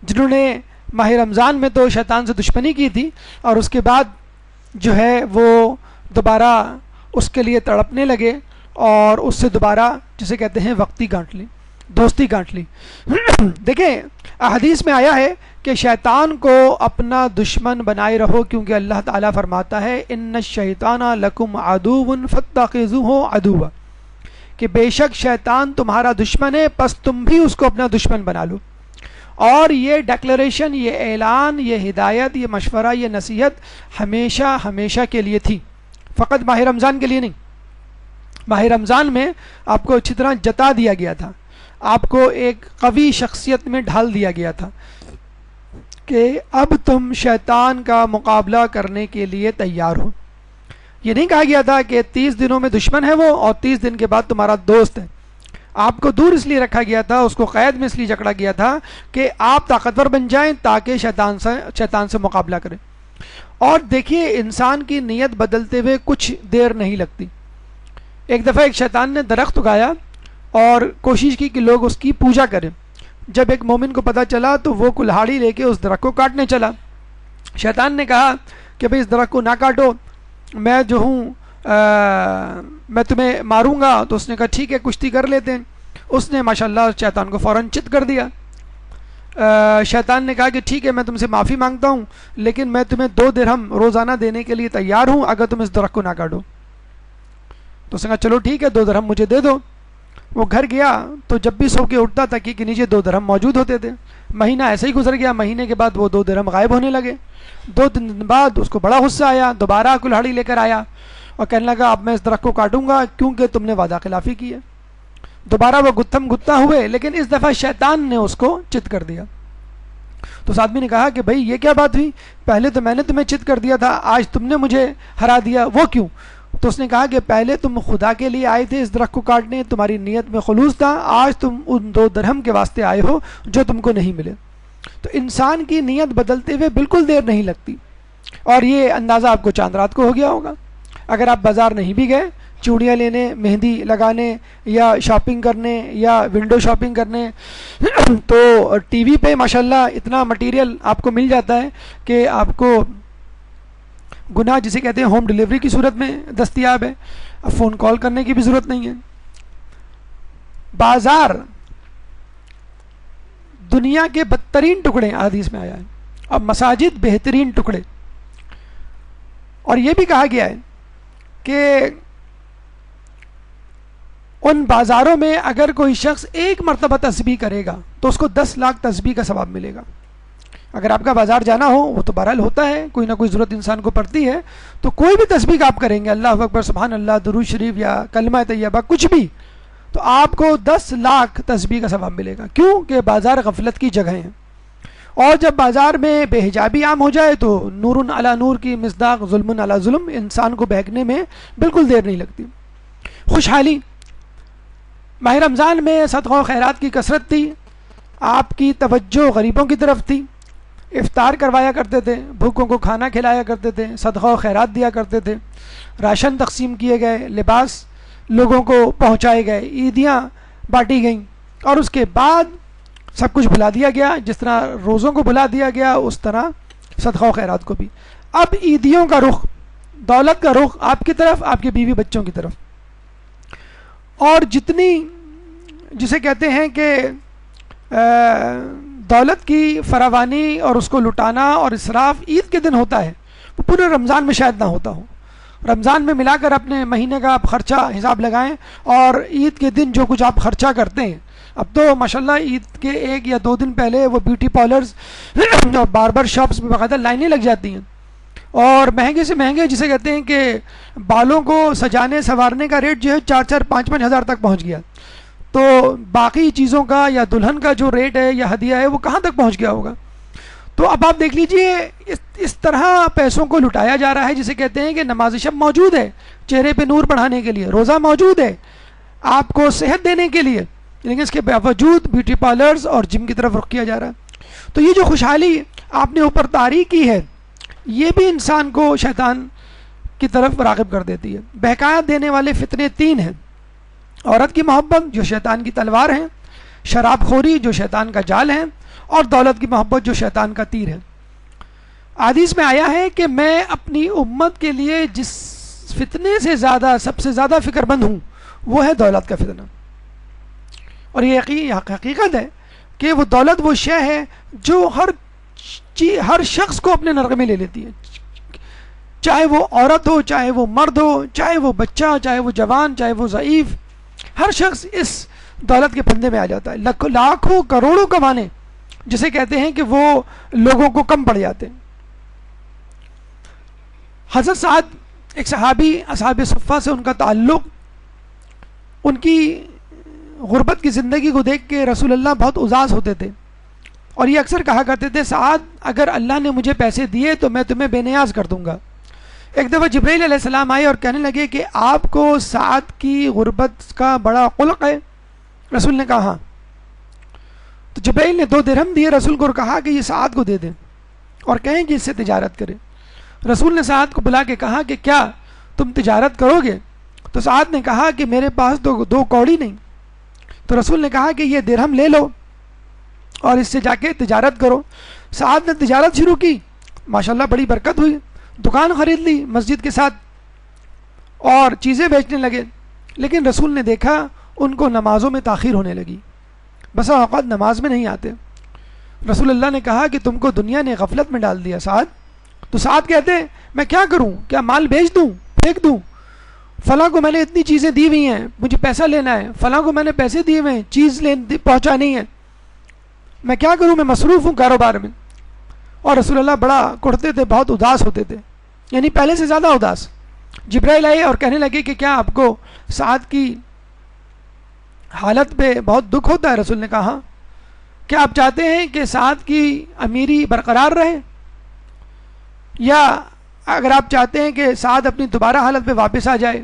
A: جنہوں نے ماہ رمضان میں تو شیطان سے دشمنی کی تھی اور اس کے بعد جو ہے وہ دوبارہ اس کے لیے تڑپنے لگے اور اس سے دوبارہ جسے کہتے ہیں وقتی گانٹ لی، دوستی گانٹ لی. دیکھیں احادیث میں آیا ہے کہ شیطان کو اپنا دشمن بنائے رہو، کیونکہ اللہ تعالیٰ فرماتا ہے ان الشیطان لکم عدو فاتخذوہ عدوا، کہ بے شک شیطان تمہارا دشمن ہے، پس تم بھی اس کو اپنا دشمن بنا لو. اور یہ ڈیکلریشن، یہ اعلان، یہ ہدایت، یہ مشورہ، یہ نصیحت ہمیشہ ہمیشہ کے لیے تھی، فقط ماہ رمضان کے لیے نہیں. ماہ رمضان میں آپ کو اچھی طرح جتا دیا گیا تھا، آپ کو ایک قوی شخصیت میں ڈھال دیا گیا تھا کہ اب تم شیطان کا مقابلہ کرنے کے لیے تیار ہو. یہ نہیں کہا گیا تھا کہ 30 دنوں میں دشمن ہے وہ اور 30 دن کے بعد تمہارا دوست ہے. آپ کو دور اس لیے رکھا گیا تھا، اس کو قید میں اس لیے جکڑا گیا تھا کہ آپ طاقتور بن جائیں تاکہ شیطان سے مقابلہ کریں۔ اور دیکھیے انسان کی نیت بدلتے ہوئے کچھ دیر نہیں لگتی۔ ایک دفعہ ایک شیطان نے درخت اگایا اور کوشش کی کہ لوگ اس کی پوجا کریں۔ جب ایک مومن کو پتہ چلا تو وہ کلہاڑی لے کے اس درخت کو کاٹنے چلا۔ شیطان نے کہا کہ بھئی اس درخت کو نہ کاٹو، میں جو ہوں میں تمہیں ماروں گا۔ تو اس نے کہا ٹھیک ہے کشتی کر لیتے ہیں۔ اس نے ماشاءاللہ شیطان کو فوراً چت کر دیا۔ شیطان نے کہا کہ ٹھیک ہے میں تم سے معافی مانگتا ہوں، لیکن میں تمہیں 2 درہم روزانہ دینے کے لیے تیار ہوں اگر تم اس درخت کو نہ کاٹو۔ تو اس نے کہا چلو ٹھیک ہے 2 درہم مجھے دے دو۔ وہ گھر گیا تو جب بھی سو کے اٹھتا تکیے کے نیچے 2 درہم موجود ہوتے تھے۔ مہینہ ایسے ہی گزر گیا، مہینے کے بعد وہ 2 درہم غائب ہونے لگے۔ 2 دن بعد اس کو بڑا غصہ آیا، دوبارہ کلہاڑی لے کر آیا اور کہنے لگا اب میں اس درخت کو کاٹوں گا کیونکہ تم نے وعدہ خلافی کی ہے۔ دوبارہ وہ گتھم گتا ہوئے، لیکن اس دفعہ شیطان نے اس کو چت کر دیا۔ تو اس آدمی نے کہا کہ بھئی یہ کیا بات ہوئی، پہلے تو میں نے تمہیں چت کر دیا تھا، آج تم نے مجھے ہرا دیا، وہ کیوں؟ تو اس نے کہا کہ پہلے تم خدا کے لیے آئے تھے اس درخت کو کاٹنے، تمہاری نیت میں خلوص تھا، آج تم ان 2 درہم کے واسطے آئے ہو جو تم کو نہیں ملے۔ تو انسان کی نیت بدلتے ہوئے بالکل دیر نہیں لگتی، اور یہ اندازہ آپ کو چاند رات کو ہو گیا ہوگا۔ اگر آپ بازار نہیں بھی گئے چوڑیاں لینے، مہندی لگانے یا شاپنگ کرنے یا ونڈو شاپنگ کرنے تو ٹی وی پہ ماشاءاللہ اتنا مٹیریل آپ کو مل جاتا ہے کہ آپ کو گناہ جسے کہتے ہیں ہوم ڈیلیوری کی صورت میں دستیاب ہے، اب فون کال کرنے کی بھی ضرورت نہیں ہے۔ بازار دنیا کے بدترین ٹکڑے حدیث میں آیا ہے، اور مساجد بہترین ٹکڑے۔ اور یہ بھی کہا گیا ہے کہ ان بازاروں میں اگر کوئی شخص 1 مرتبہ تسبیح کرے گا تو اس کو 10 لاکھ تسبیح کا ثواب ملے گا۔ اگر آپ کا بازار جانا ہو، وہ تو بہرحال ہوتا ہے، کوئی نہ کوئی ضرورت انسان کو پڑتی ہے، تو کوئی بھی تسبیح آپ کریں گے، اللہ اکبر، سبحان اللہ، درود شریف یا کلمہ طیبہ کچھ بھی، تو آپ کو 10 لاکھ تسبیح کا ثواب ملے گا۔ کیوں کہ بازار غفلت کی جگہ ہیں، اور جب بازار میں بے حجابی عام ہو جائے تو نور علی نور کی مصداق ظلم علی ظلم، انسان کو بہکنے میں بالکل دیر نہیں لگتی۔ خوشحالی ماہ رمضان میں صدقہ و خیرات کی کثرت تھی، آپ کی توجہ غریبوں کی طرف تھی، افطار کروایا کرتے تھے، بھوکوں کو کھانا کھلایا کرتے تھے، صدقہ و خیرات دیا کرتے تھے، راشن تقسیم کیے گئے، لباس لوگوں کو پہنچائے گئے، عیدیاں بانٹی گئیں، اور اس کے بعد سب کچھ بھلا دیا گیا۔ جس طرح روزوں کو بھلا دیا گیا اس طرح صدقہ و خیرات کو بھی۔ اب عیدیوں کا رخ، دولت کا رخ آپ کی طرف، آپ کے بیوی بچوں کی طرف، اور جتنی جسے کہتے ہیں کہ دولت کی فراوانی اور اس کو لٹانا اور اسراف عید کے دن ہوتا ہے، وہ پورے رمضان میں شاید نہ ہوتا ہو۔ رمضان میں ملا کر اپنے مہینے کا آپ خرچہ حساب لگائیں، اور عید کے دن جو کچھ آپ خرچہ کرتے ہیں، اب تو ماشاءاللہ عید کے 1 یا 2 دن پہلے وہ بیوٹی پارلرز اور باربر شاپس میں باقاعدہ لائنیں لگ جاتی ہیں، اور مہنگے سے مہنگے جسے کہتے ہیں کہ بالوں کو سجانے سنوارنے کا ریٹ جو ہے 4-4 5-5 ہزار تک پہنچ گیا، تو باقی چیزوں کا یا دلہن کا جو ریٹ ہے یا ہدیہ ہے وہ کہاں تک پہنچ گیا ہوگا۔ تو اب آپ دیکھ لیجئے اس طرح پیسوں کو لٹایا جا رہا ہے، جسے کہتے ہیں کہ نماز شب موجود ہے چہرے پہ نور بڑھانے کے لیے، روزہ موجود ہے آپ کو صحت دینے کے لیے، لیکن اس کے باوجود بیوٹی پارلرز اور جم کی طرف رخ کیا جا رہا ہے۔ تو یہ جو خوشحالی آپ نے اوپر طاری کی ہے، یہ بھی انسان کو شیطان کی طرف راغب کر دیتی ہے۔ بہکایا دینے والے فتنے 3 ہیں: عورت کی محبت جو شیطان کی تلوار ہے، شراب خوری جو شیطان کا جال ہے، اور دولت کی محبت جو شیطان کا تیر ہے۔ حدیث میں آیا ہے کہ میں اپنی امت کے لیے جس فتنے سے زیادہ سب سے زیادہ فکر مند ہوں وہ ہے دولت کا فتنہ، اور یہ حقیقت ہے کہ وہ دولت وہ شے ہے جو ہر شخص کو اپنے نرغے میں لے لیتی ہے، چاہے وہ عورت ہو، چاہے وہ مرد ہو، چاہے وہ بچہ، چاہے وہ جوان، چاہے وہ ضعیف، ہر شخص اس دولت کے پھندے میں آ جاتا ہے۔ لاکھوں کروڑوں کمانے جسے کہتے ہیں کہ وہ لوگوں کو کم پڑ جاتے ہیں۔ حضرت سعد ایک صحابی اصحاب صفہ سے ان کا تعلق، ان کی غربت کی زندگی کو دیکھ کے رسول اللہ بہت اداس ہوتے تھے، اور یہ اکثر کہا کرتے تھے سعد اگر اللہ نے مجھے پیسے دیے تو میں تمہیں بے نیاز کر دوں گا۔ ایک دفعہ جبرائیل علیہ السلام آئے اور کہنے لگے کہ آپ کو سعد کی غربت کا بڑا قلق ہے، رسول نے کہا ہاں. تو جبرائیل نے 2 درہم دیے رسول کو اور کہا کہ یہ سعد کو دے دیں اور کہیں کہ اس سے تجارت کرے. رسول نے سعد کو بلا کے کہا کہ کیا تم تجارت کرو گے؟ تو سعد نے کہا کہ میرے پاس تو 2 کوڑی نہیں. تو رسول نے کہا کہ یہ درہم لے لو اور اس سے جا کے تجارت کرو. سعد نے تجارت شروع کی, ماشاءاللہ بڑی برکت ہوئی, دکان خرید لی مسجد کے ساتھ اور چیزیں بیچنے لگے. لیکن رسول نے دیکھا ان کو نمازوں میں تاخیر ہونے لگی, بسا اوقات نماز میں نہیں آتے. رسول اللہ نے کہا کہ تم کو دنیا نے غفلت میں ڈال دیا سعد. تو سعد کہتے ہیں میں کیا کروں, کیا مال بیچ دوں, پھینک دوں؟ فلاں کو میں نے اتنی چیزیں دی ہوئی ہیں, مجھے پیسہ لینا ہے, فلاں کو میں نے پیسے دیے ہوئے ہیں, چیز پہنچانی ہے, میں کیا کروں, میں مصروف ہوں کاروبار میں. اور رسول اللہ بڑا کڑتے تھے, بہت اداس ہوتے تھے, یعنی پہلے سے زیادہ اداس. جبرائیل آئے اور کہنے لگے کہ کیا آپ کو سعد کی حالت پہ بہت دکھ ہوتا ہے؟ رسول نے کہا ہاں. کیا آپ چاہتے ہیں کہ سعد کی امیری برقرار رہے, یا اگر آپ چاہتے ہیں کہ سعد اپنی دوبارہ حالت پہ واپس آ جائے؟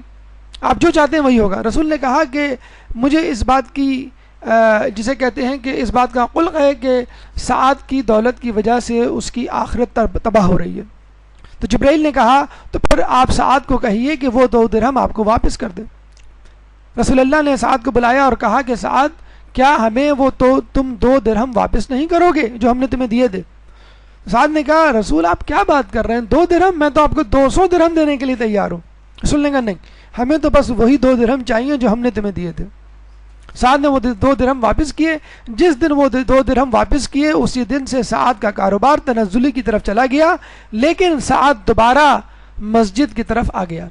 A: آپ جو چاہتے ہیں وہی ہوگا. رسول نے کہا کہ مجھے اس بات کی جسے کہتے ہیں کہ اس بات کا قلق ہے کہ سعد کی دولت کی وجہ سے اس کی آخرت تباہ ہو رہی ہے. تو جبرائیل نے کہا تو پھر آپ سعد کو کہیے کہ وہ 2 درہم آپ کو واپس کر دے. رسول اللہ نے سعد کو بلایا اور کہا کہ سعد کیا ہمیں وہ تو تم 2 درہم واپس نہیں کرو گے جو ہم نے تمہیں دیے تھے؟ سعد نے کہا رسول آپ کیا بات کر رہے ہیں, 2 درہم, میں تو آپ کو 200 درہم دینے کے لیے تیار ہوں. رسول نے کہا نہیں, ہمیں تو بس وہی 2 درہم چاہیے جو ہم نے تمہیں دیے تھے. سعد نے وہ 2 درہم واپس کیے. جس دن وہ 2 درہم واپس کیے اسی دن سے سعد کا کاروبار تنزلی کی طرف چلا گیا, لیکن سعد دوبارہ مسجد کی طرف آ گیا.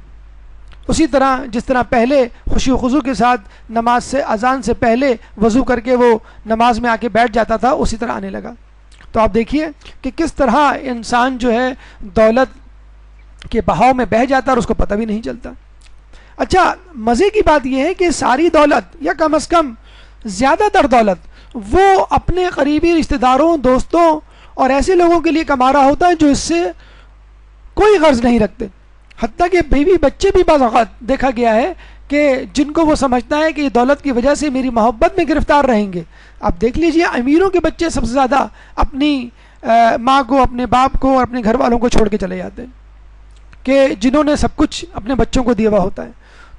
A: اسی طرح جس طرح پہلے خوشی و خضوع کے ساتھ نماز سے اذان سے پہلے وضو کر کے وہ نماز میں آ کے بیٹھ جاتا تھا, اسی طرح آنے لگا. تو آپ دیکھیے کہ کس طرح انسان جو ہے دولت کے بہاؤ میں بہہ جاتا ہے اور اس کو پتہ بھی نہیں چلتا. اچھا مزے کی بات یہ ہے کہ ساری دولت یا کم از کم زیادہ تر دولت وہ اپنے قریبی رشتہ داروں, دوستوں اور ایسے لوگوں کے لیے کما رہا ہوتا ہے جو اس سے کوئی غرض نہیں رکھتے. حتیٰ کہ بیوی بچے بھی بعض اوقات دیکھا گیا ہے کہ جن کو وہ سمجھتا ہے کہ یہ دولت کی وجہ سے میری محبت میں گرفتار رہیں گے. آپ دیکھ لیجئے امیروں کے بچے سب سے زیادہ اپنی ماں کو, اپنے باپ کو اور اپنے گھر والوں کو چھوڑ کے چلے جاتے ہیں کہ جنہوں نے سب کچھ اپنے بچوں کو دیا ہوا ہوتا ہے.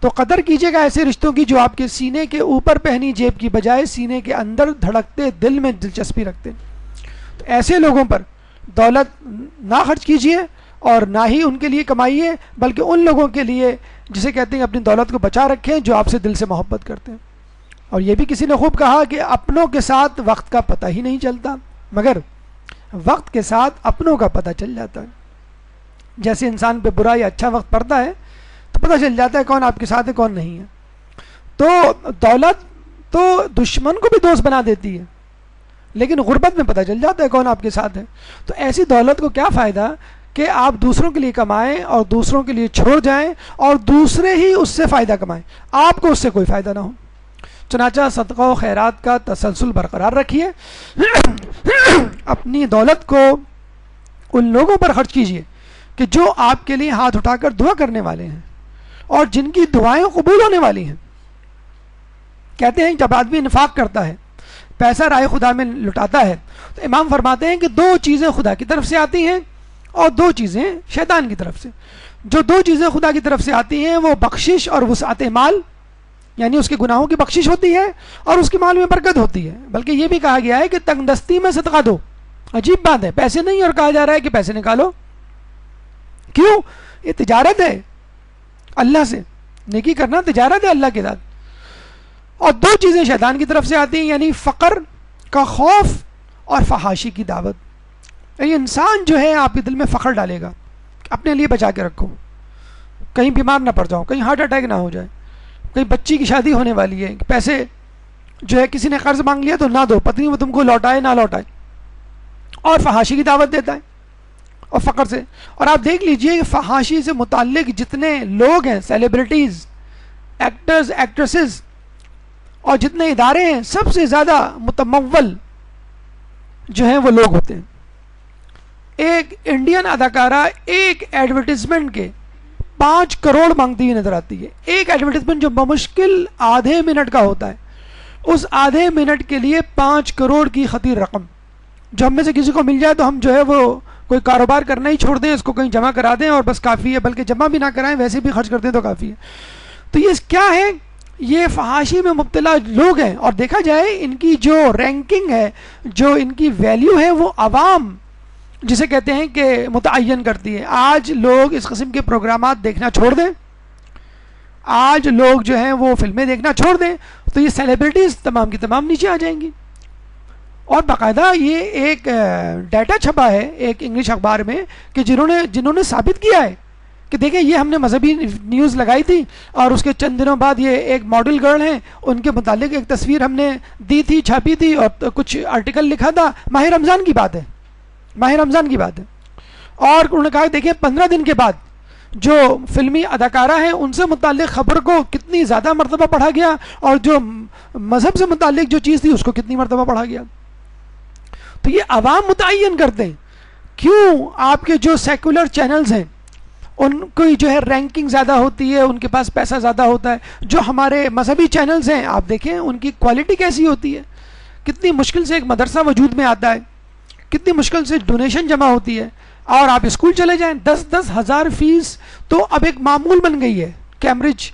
A: تو قدر کیجیے گا ایسے رشتوں کی جو آپ کے سینے کے اوپر پہنی جیب کی بجائے سینے کے اندر دھڑکتے دل میں دلچسپی رکھتے ہیں. تو ایسے لوگوں پر دولت نہ خرچ کیجیے اور نہ ہی ان کے لیے کمائیے, بلکہ ان لوگوں کے لیے جسے کہتے ہیں اپنی دولت کو بچا رکھیں جو آپ سے دل سے محبت کرتے ہیں. اور یہ بھی کسی نے خوب کہا کہ اپنوں کے ساتھ وقت کا پتہ ہی نہیں چلتا, مگر وقت کے ساتھ اپنوں کا پتہ چل جاتا ہے. جیسے انسان پہ برا یا اچھا وقت پڑتا ہے تو پتہ چل جاتا ہے کون آپ کے ساتھ ہے کون نہیں ہے. تو دولت تو دشمن کو بھی دوست بنا دیتی ہے, لیکن غربت میں پتہ چل جاتا ہے کون آپ کے ساتھ ہے. تو ایسی دولت کو کیا فائدہ کہ آپ دوسروں کے لیے کمائیں اور دوسروں کے لیے چھوڑ جائیں اور دوسرے ہی اس سے فائدہ کمائیں, آپ کو اس سے کوئی فائدہ نہ ہو. چنانچہ صدقہ و خیرات کا تسلسل برقرار رکھیے. اپنی دولت کو ان لوگوں پر خرچ کیجیے کہ جو آپ کے لیے ہاتھ اٹھا کر دعا کرنے والے ہیں اور جن کی دعائیں قبول ہونے والی ہیں. کہتے ہیں جب آدمی انفاق کرتا ہے, پیسہ راہ خدا میں لٹاتا ہے, تو امام فرماتے ہیں کہ 2 چیزیں خدا کی طرف سے آتی ہیں اور 2 چیزیں شیطان کی طرف سے. جو 2 چیزیں خدا کی طرف سے آتی ہیں وہ بخشش اور وسعت مال, یعنی اس کے گناہوں کی بخشش ہوتی ہے اور اس کے مال میں برکت ہوتی ہے. بلکہ یہ بھی کہا گیا ہے کہ تنگ دستی میں صدقہ دو. عجیب بات ہے, پیسے نہیں اور کہا جا رہا ہے کہ پیسے نکالو. کیوں؟ یہ تجارت ہے اللہ سے, نیکی کرنا تجارت ہے اللہ کے ساتھ. اور 2 چیزیں شیطان کی طرف سے آتی ہیں, یعنی فقر کا خوف اور فحاشی کی دعوت. یعنی انسان جو ہے آپ کے دل میں فخر ڈالے گا, اپنے لیے بچا کے رکھو, کہیں بیمار نہ پڑ جاؤ, کہیں ہارٹ اٹیک نہ ہو جائے, کہیں بچی کی شادی ہونے والی ہے, پیسے جو ہے کسی نے قرض مانگ لیا تو نہ دو, پتنی وہ تم کو لوٹائے نہ لوٹائے, اور فحاشی کی دعوت دیتا ہے اور فقر سے. اور آپ دیکھ لیجئے فحاشی سے متعلق جتنے لوگ ہیں, سیلیبریٹیز, ایکٹرز, ایکٹریسز اور جتنے ادارے ہیں, سب سے زیادہ متمول جو ہیں وہ لوگ ہوتے ہیں. ایک انڈین اداکارہ ایک ایڈورٹیزمنٹ کے 5 کروڑ مانگتی ہوئی نظر آتی ہے. ایک ایڈورٹیزمنٹ جو بمشکل آدھے منٹ کا ہوتا ہے, اس آدھے منٹ کے لیے 5 کروڑ کی خطیر رقم جو ہم میں سے کسی کو مل جائے تو ہم جو ہے وہ کوئی کاروبار کرنا ہی چھوڑ دیں، اس کو کہیں جمع کرا دیں اور بس کافی ہے، بلکہ جمع بھی نہ کرائیں، ویسے بھی خرچ کر دیں تو کافی ہے. تو یہ کیا ہے؟ یہ فحاشی میں مبتلا لوگ ہیں، اور دیکھا جائے ان کی جو رینکنگ ہے، جو ان کی ویلیو ہے، وہ عوام جسے کہتے ہیں کہ متعین کرتی ہے. آج لوگ اس قسم کے پروگرامات دیکھنا چھوڑ دیں، آج لوگ جو ہیں وہ فلمیں دیکھنا چھوڑ دیں تو یہ سیلیبریٹیز تمام کی تمام نیچے آ جائیں گی. اور باقاعدہ یہ ایک ڈیٹا چھپا ہے ایک انگلش اخبار میں کہ جنہوں نے ثابت کیا ہے کہ دیکھیں یہ ہم نے مذہبی نیوز لگائی تھی اور اس کے چند دنوں بعد یہ ایک ماڈل گرل ہیں، ان کے متعلق ایک تصویر ہم نے دی تھی، چھاپی تھی اور کچھ آرٹیکل لکھا تھا. ماہ رمضان کی بات ہے، ماہ رمضان کی بات ہے. اور انہوں نے کہا دیکھیں 15 دن کے بعد جو فلمی اداکارہ ہیں ان سے متعلق خبر کو کتنی زیادہ مرتبہ پڑھا گیا، اور جو مذہب سے متعلق جو چیز تھی اس کو کتنی مرتبہ پڑھا گیا. تو یہ عوام متعین کرتے ہیں. کیوں؟ آپ کے جو سیکولر چینلز ہیں ان کی جو ہے رینکنگ زیادہ ہوتی ہے، ان کے پاس پیسہ زیادہ ہوتا ہے. جو ہمارے مذہبی چینلز ہیں آپ دیکھیں ان کی کوالٹی کیسی ہوتی ہے، کتنی مشکل سے ایک مدرسہ وجود میں آتا ہے، کتنی مشکل سے ڈونیشن جمع ہوتی ہے. اور آپ اسکول چلے جائیں 10-10 ہزار فیس تو اب ایک معمول بن گئی ہے. کیمبرج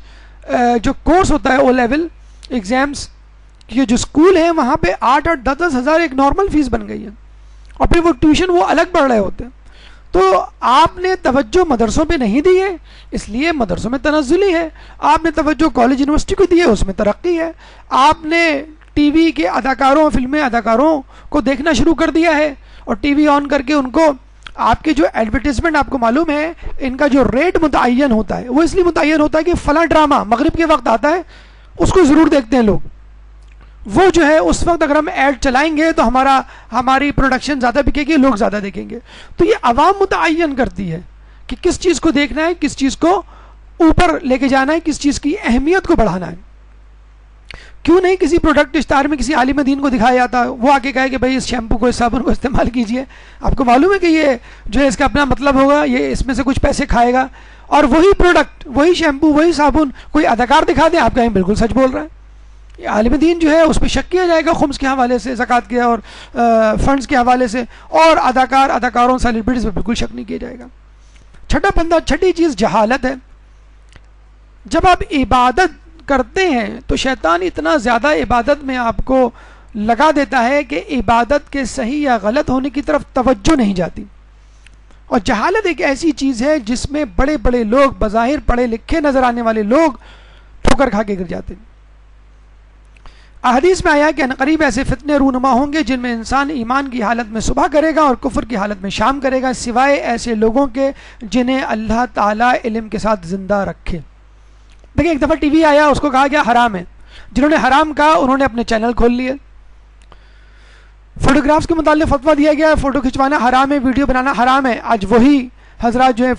A: جو کورس ہوتا ہے او لیول ایگزامس، یہ جو اسکول ہیں وہاں پہ 8-10 ہزار ایک نارمل فیس بن گئی ہے، اور پھر وہ ٹیوشن وہ الگ پڑھ رہے ہوتے ہیں. تو آپ نے توجہ مدرسوں پہ نہیں دی ہے، اس لیے مدرسوں میں تنزلی ہے. آپ نے توجہ کالج یونیورسٹی کو دی ہے، اس میں ترقی ہے. آپ نے ٹی وی کے اداکاروں، فلمی اداکاروں کو دیکھنا شروع کر دیا ہے، اور ٹی وی آن کر کے ان کو آپ کے جو ایڈورٹیزمنٹ آپ کو معلوم ہے ان کا جو ریٹ متعین ہوتا ہے وہ اس لیے متعین ہوتا ہے کہ فلاں ڈرامہ مغرب کے وقت آتا ہے، اس کو ضرور دیکھتے ہیں لوگ. وہ جو ہے اس وقت اگر ہم ایڈ چلائیں گے تو ہماری پروڈکشن زیادہ بکے گی، لوگ زیادہ دیکھیں گے. تو یہ عوام متعین کرتی ہے کہ کس چیز کو دیکھنا ہے، کس چیز کو اوپر لے کے جانا ہے، کس چیز کی اہمیت کو بڑھانا ہے. کیوں نہیں کسی پروڈکٹ اشتہار میں کسی عالم دین کو دکھایا جاتا، وہ آ کے کہے کہ بھائی اس شیمپو کو، اس صابن کو استعمال کیجئے. آپ کو معلوم ہے کہ یہ جو ہے اس کا اپنا مطلب ہوگا، یہ اس میں سے کچھ پیسے کھائے گا. اور وہی پروڈکٹ، وہی شیمپو، وہی صابن کوئی اداکار دکھا دیں، آپ کہیں بالکل سچ بول رہا ہے. یہ عالم دین جو ہے اس پہ شک کیا جائے گا خمس کے حوالے سے، زکوٰۃ کے اور فنڈز کے حوالے سے. اور اداکاروں سیلیبریٹیز پہ بالکل شک نہیں کیا جائے گا. چھٹی چیز جہالت ہے. جب آپ عبادت کرتے ہیں تو شیطان اتنا زیادہ عبادت میں آپ کو لگا دیتا ہے کہ عبادت کے صحیح یا غلط ہونے کی طرف توجہ نہیں جاتی. اور جہالت ایک ایسی چیز ہے جس میں بڑے بڑے لوگ، بظاہر پڑھے لکھے نظر آنے والے لوگ ٹھوکر کھا کے گر جاتے ہیں. احادیث میں آیا کہ عنقریب ایسے فتنے رونما ہوں گے جن میں انسان ایمان کی حالت میں صبح کرے گا اور کفر کی حالت میں شام کرے گا، سوائے ایسے لوگوں کے جنہیں اللہ تعالیٰ علم کے ساتھ زندہ رکھے. دیکھیں ایک دفعہ ٹی وی آیا، اس کو کہا گیا حرام ہے. جنہوں نے حرام کہا انہوں نے اپنے چینل کھول لیے. فوٹوگرافس کے متعلق فتویٰ دیا گیا، فوٹو کھنچوانا حرام ہے، ویڈیو بنانا حرام ہے. آج وہی حضرات جو ہے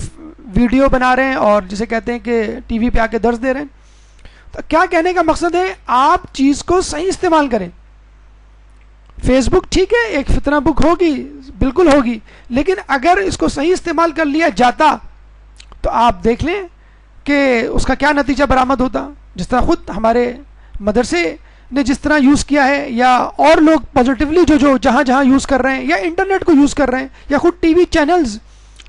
A: ویڈیو بنا رہے ہیں اور جسے کہتے ہیں کہ ٹی وی پہ آ کے درس دے رہے ہیں. تو کیا کہنے کا مقصد ہے؟ آپ چیز کو صحیح استعمال کریں. فیس بک ٹھیک ہے ایک فتنہ بک ہوگی، بالکل ہوگی، لیکن اگر اس کو صحیح استعمال کر لیا جاتا تو آپ دیکھ لیں کہ اس کا کیا نتیجہ برآمد ہوتا. جس طرح خود ہمارے مدرسے نے جس طرح یوز کیا ہے، یا اور لوگ پازیٹیولی جو جہاں یوز کر رہے ہیں، یا انٹرنیٹ کو یوز کر رہے ہیں، یا خود ٹی وی چینلز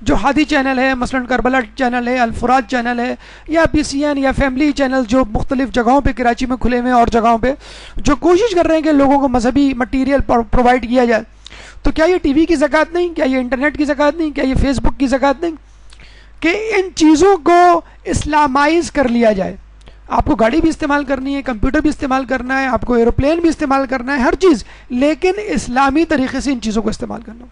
A: جو ہادی چینل ہے، مثلا کربلا چینل ہے، الفراد چینل ہے، یا پی سی این یا فیملی چینل جو مختلف جگہوں پہ کراچی میں کھلے ہوئے ہیں اور جگہوں پہ جو کوشش کر رہے ہیں کہ لوگوں کو مذہبی مٹیریل پرووائڈ کیا جائے. تو کیا یہ ٹی وی کی زکوٰۃ نہیں؟ کیا یہ انٹرنیٹ کی زکوٰۃ نہیں؟ کیا یہ فیس بک کی زکوٰۃ نہیں کہ ان چیزوں کو اسلامائز کر لیا جائے؟ آپ کو گاڑی بھی استعمال کرنی ہے، کمپیوٹر بھی استعمال کرنا ہے، آپ کو ایروپلین بھی استعمال کرنا ہے، ہر چیز، لیکن اسلامی طریقے سے ان چیزوں کو استعمال کرنا.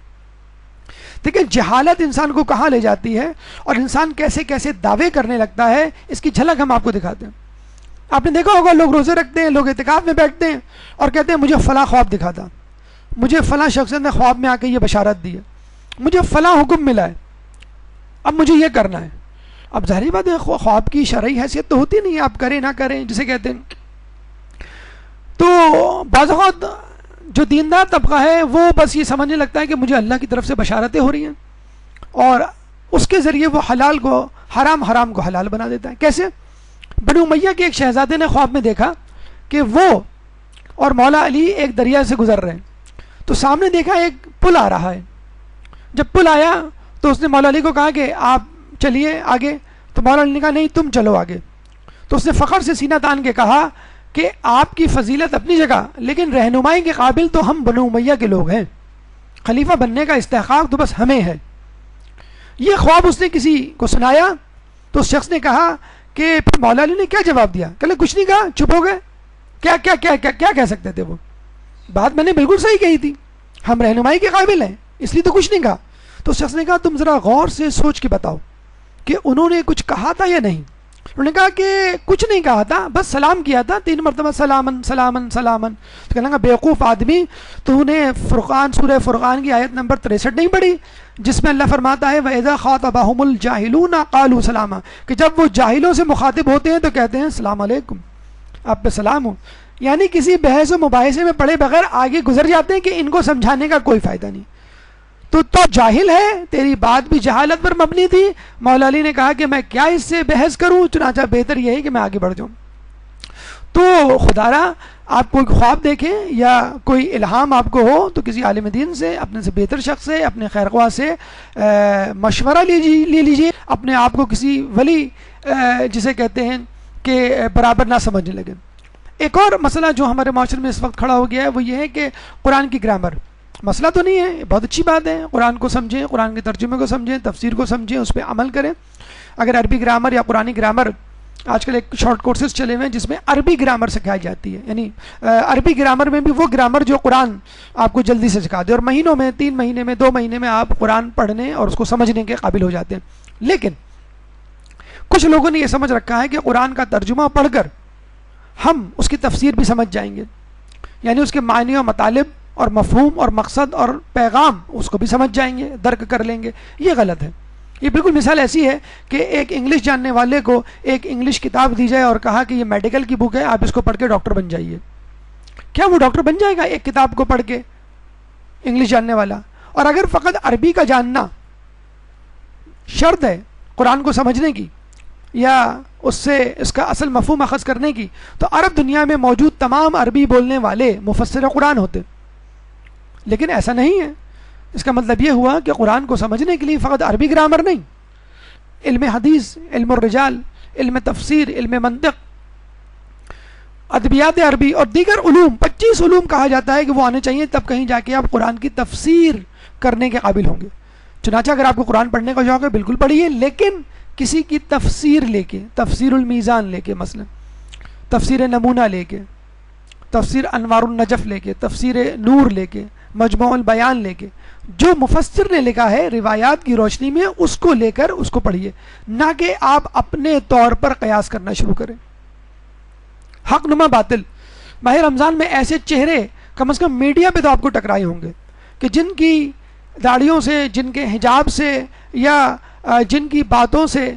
A: دیکھیں جہالت انسان کو کہاں لے جاتی ہے اور انسان کیسے کیسے دعوے کرنے لگتا ہے، اس کی جھلک ہم آپ کو دکھاتے ہیں. آپ نے دیکھا ہوگا لوگ روزے رکھتے ہیں، لوگ اعتکاف میں بیٹھتے ہیں اور کہتے ہیں مجھے فلاں خواب دکھا تھا، مجھے فلاں شخص نے خواب میں آ کے یہ بشارت دی ہے، مجھے فلاں حکم ملا ہے، اب مجھے یہ کرنا ہے. اب ظاہری بات ہے خواب کی شرعی حیثیت تو ہوتی نہیں ہے، آپ کریں نہ کریں جسے کہتے ہیں. تو بعض اوقات جو دیندار طبقہ ہے وہ بس یہ سمجھنے لگتا ہے کہ مجھے اللہ کی طرف سے بشارتیں ہو رہی ہیں، اور اس کے ذریعے وہ حلال کو حرام، حرام کو حلال بنا دیتا ہے. کیسے؟ بنو امیہ کے ایک شہزادے نے خواب میں دیکھا کہ وہ اور مولا علی ایک دریا سے گزر رہے ہیں، تو سامنے دیکھا ایک پل آ رہا ہے. جب پل آیا تو اس نے مولا علی کو کہا کہ آپ چلیے آگے، تو مولا علی نے کہا نہیں تم چلو آگے. تو اس نے فخر سے سینہ تان کے کہا کہ آپ کی فضیلت اپنی جگہ، لیکن رہنمائی کے قابل تو ہم بنو امیہ کے لوگ ہیں، خلیفہ بننے کا استحقاق تو بس ہمیں ہے. یہ خواب اس نے کسی کو سنایا تو اس شخص نے کہا کہ پھر مولا علی نے کیا جواب دیا؟ کہ کچھ نہیں کہا، چپ ہو گئے. کیا کیا کیا کیا کیا کہہ سکتے تھے؟ وہ بات میں نے بالکل صحیح کہی تھی، ہم رہنمائی کے قابل ہیں اس لیے تو کچھ نہیں کہا. تو اس شخص نے کہا تم ذرا غور سے سوچ کے بتاؤ کہ انہوں نے کچھ کہا تھا یا نہیں؟ انہوں نے کہا کہ کچھ نہیں کہا تھا، بس سلام کیا تھا 3 مرتبہ، سلامن سلامن سلامن. تو کہنے لگا بیوقوف آدمی، تو نے سورہ فرقان کی آیت نمبر 63 نہیں پڑھی جس میں اللہ فرماتا ہے وَإِذَا خَاطَبَهُمُ الْجَاهِلُونَ قَالُوا سَلَامًا، کہ جب وہ جاہلوں سے مخاطب ہوتے ہیں تو کہتے ہیں السلام علیکم، آپ پہ سلام ہو. یعنی کسی بحث و مباحثے میں پڑے بغیر آگے گزر جاتے ہیں کہ ان کو سمجھانے کا کوئی فائدہ نہیں. تو جاہل ہے، تیری بات بھی جہالت پر مبنی تھی. مولا علی نے کہا کہ میں کیا اس سے بحث کروں، چنانچہ بہتر یہ ہے کہ میں آگے بڑھ جاؤں. تو خدا را آپ کوئی خواب دیکھیں یا کوئی الہام آپ کو ہو تو کسی عالم دین سے، اپنے سے بہتر شخص سے، اپنے خیر خواہ سے مشورہ لے لیجیے. اپنے آپ کو کسی ولی جسے کہتے ہیں کہ برابر نہ سمجھنے لگے. ایک اور مسئلہ جو ہمارے معاشرے میں اس وقت کھڑا ہو گیا ہے وہ یہ ہے کہ قرآن کی گرامر، مسئلہ تو نہیں ہے، بہت اچھی بات ہے، قرآن کو سمجھیں، قرآن کے ترجمے کو سمجھیں، تفسیر کو سمجھیں، اس پہ عمل کریں. اگر عربی گرامر یا قرآنی گرامر، آج کل ایک شارٹ کورسز چلے ہوئے ہیں جس میں عربی گرامر سکھائی جاتی ہے، یعنی عربی گرامر میں بھی وہ گرامر جو قرآن آپ کو جلدی سے سکھا دے، اور مہینوں میں 3 مہینے میں 2 مہینے میں آپ قرآن پڑھنے اور اس کو سمجھنے کے قابل ہو جاتے ہیں. لیکن کچھ لوگوں نے یہ سمجھ رکھا ہے کہ قرآن کا ترجمہ پڑھ کر ہم اس کی تفسیر بھی سمجھ جائیں گے، یعنی اس کے معنی و مطالب اور مفہوم اور مقصد اور پیغام اس کو بھی سمجھ جائیں گے، درک کر لیں گے. یہ غلط ہے. یہ بالکل مثال ایسی ہے کہ ایک انگلش جاننے والے کو ایک انگلش کتاب دی جائے اور کہا کہ یہ میڈیکل کی بک ہے، آپ اس کو پڑھ کے ڈاکٹر بن جائیے. کیا وہ ڈاکٹر بن جائے گا ایک کتاب کو پڑھ کے انگلش جاننے والا؟ اور اگر فقط عربی کا جاننا شرط ہے قرآن کو سمجھنے کی یا اس سے اس کا اصل مفہوم اخذ کرنے کی، تو عرب دنیا میں موجود تمام عربی بولنے والے مفسر قرآن ہوتے. لیکن ایسا نہیں ہے. اس کا مطلب یہ ہوا کہ قرآن کو سمجھنے کے لیے فقط عربی گرامر نہیں، علم حدیث، علم الرجال، علم تفسیر، علم منطق، ادبیات عربی اور دیگر علوم، 25 علوم کہا جاتا ہے کہ وہ آنے چاہیے، تب کہیں جا کے آپ قرآن کی تفسیر کرنے کے قابل ہوں گے. چنانچہ اگر آپ کو قرآن پڑھنے کا شوق ہے بالکل پڑھیے، لیکن کسی کی تفسیر لے کے، تفسیر المیزان لے کے، مثلا تفسیر نمونہ لے کے، تفسیر انوار النجف لے کے، تفسیر نور لے کے، مجموع البیان لے کے، جو مفسر نے لکھا ہے روایات کی روشنی میں اس کو لے کر اس کو پڑھیے، نہ کہ آپ اپنے طور پر قیاس کرنا شروع کریں. حق نما باطل. ماہ رمضان میں ایسے چہرے کم از کم میڈیا پہ تو آپ کو ٹکرائے ہوں گے کہ جن کی داڑھیوں سے، جن کے حجاب سے یا جن کی باتوں سے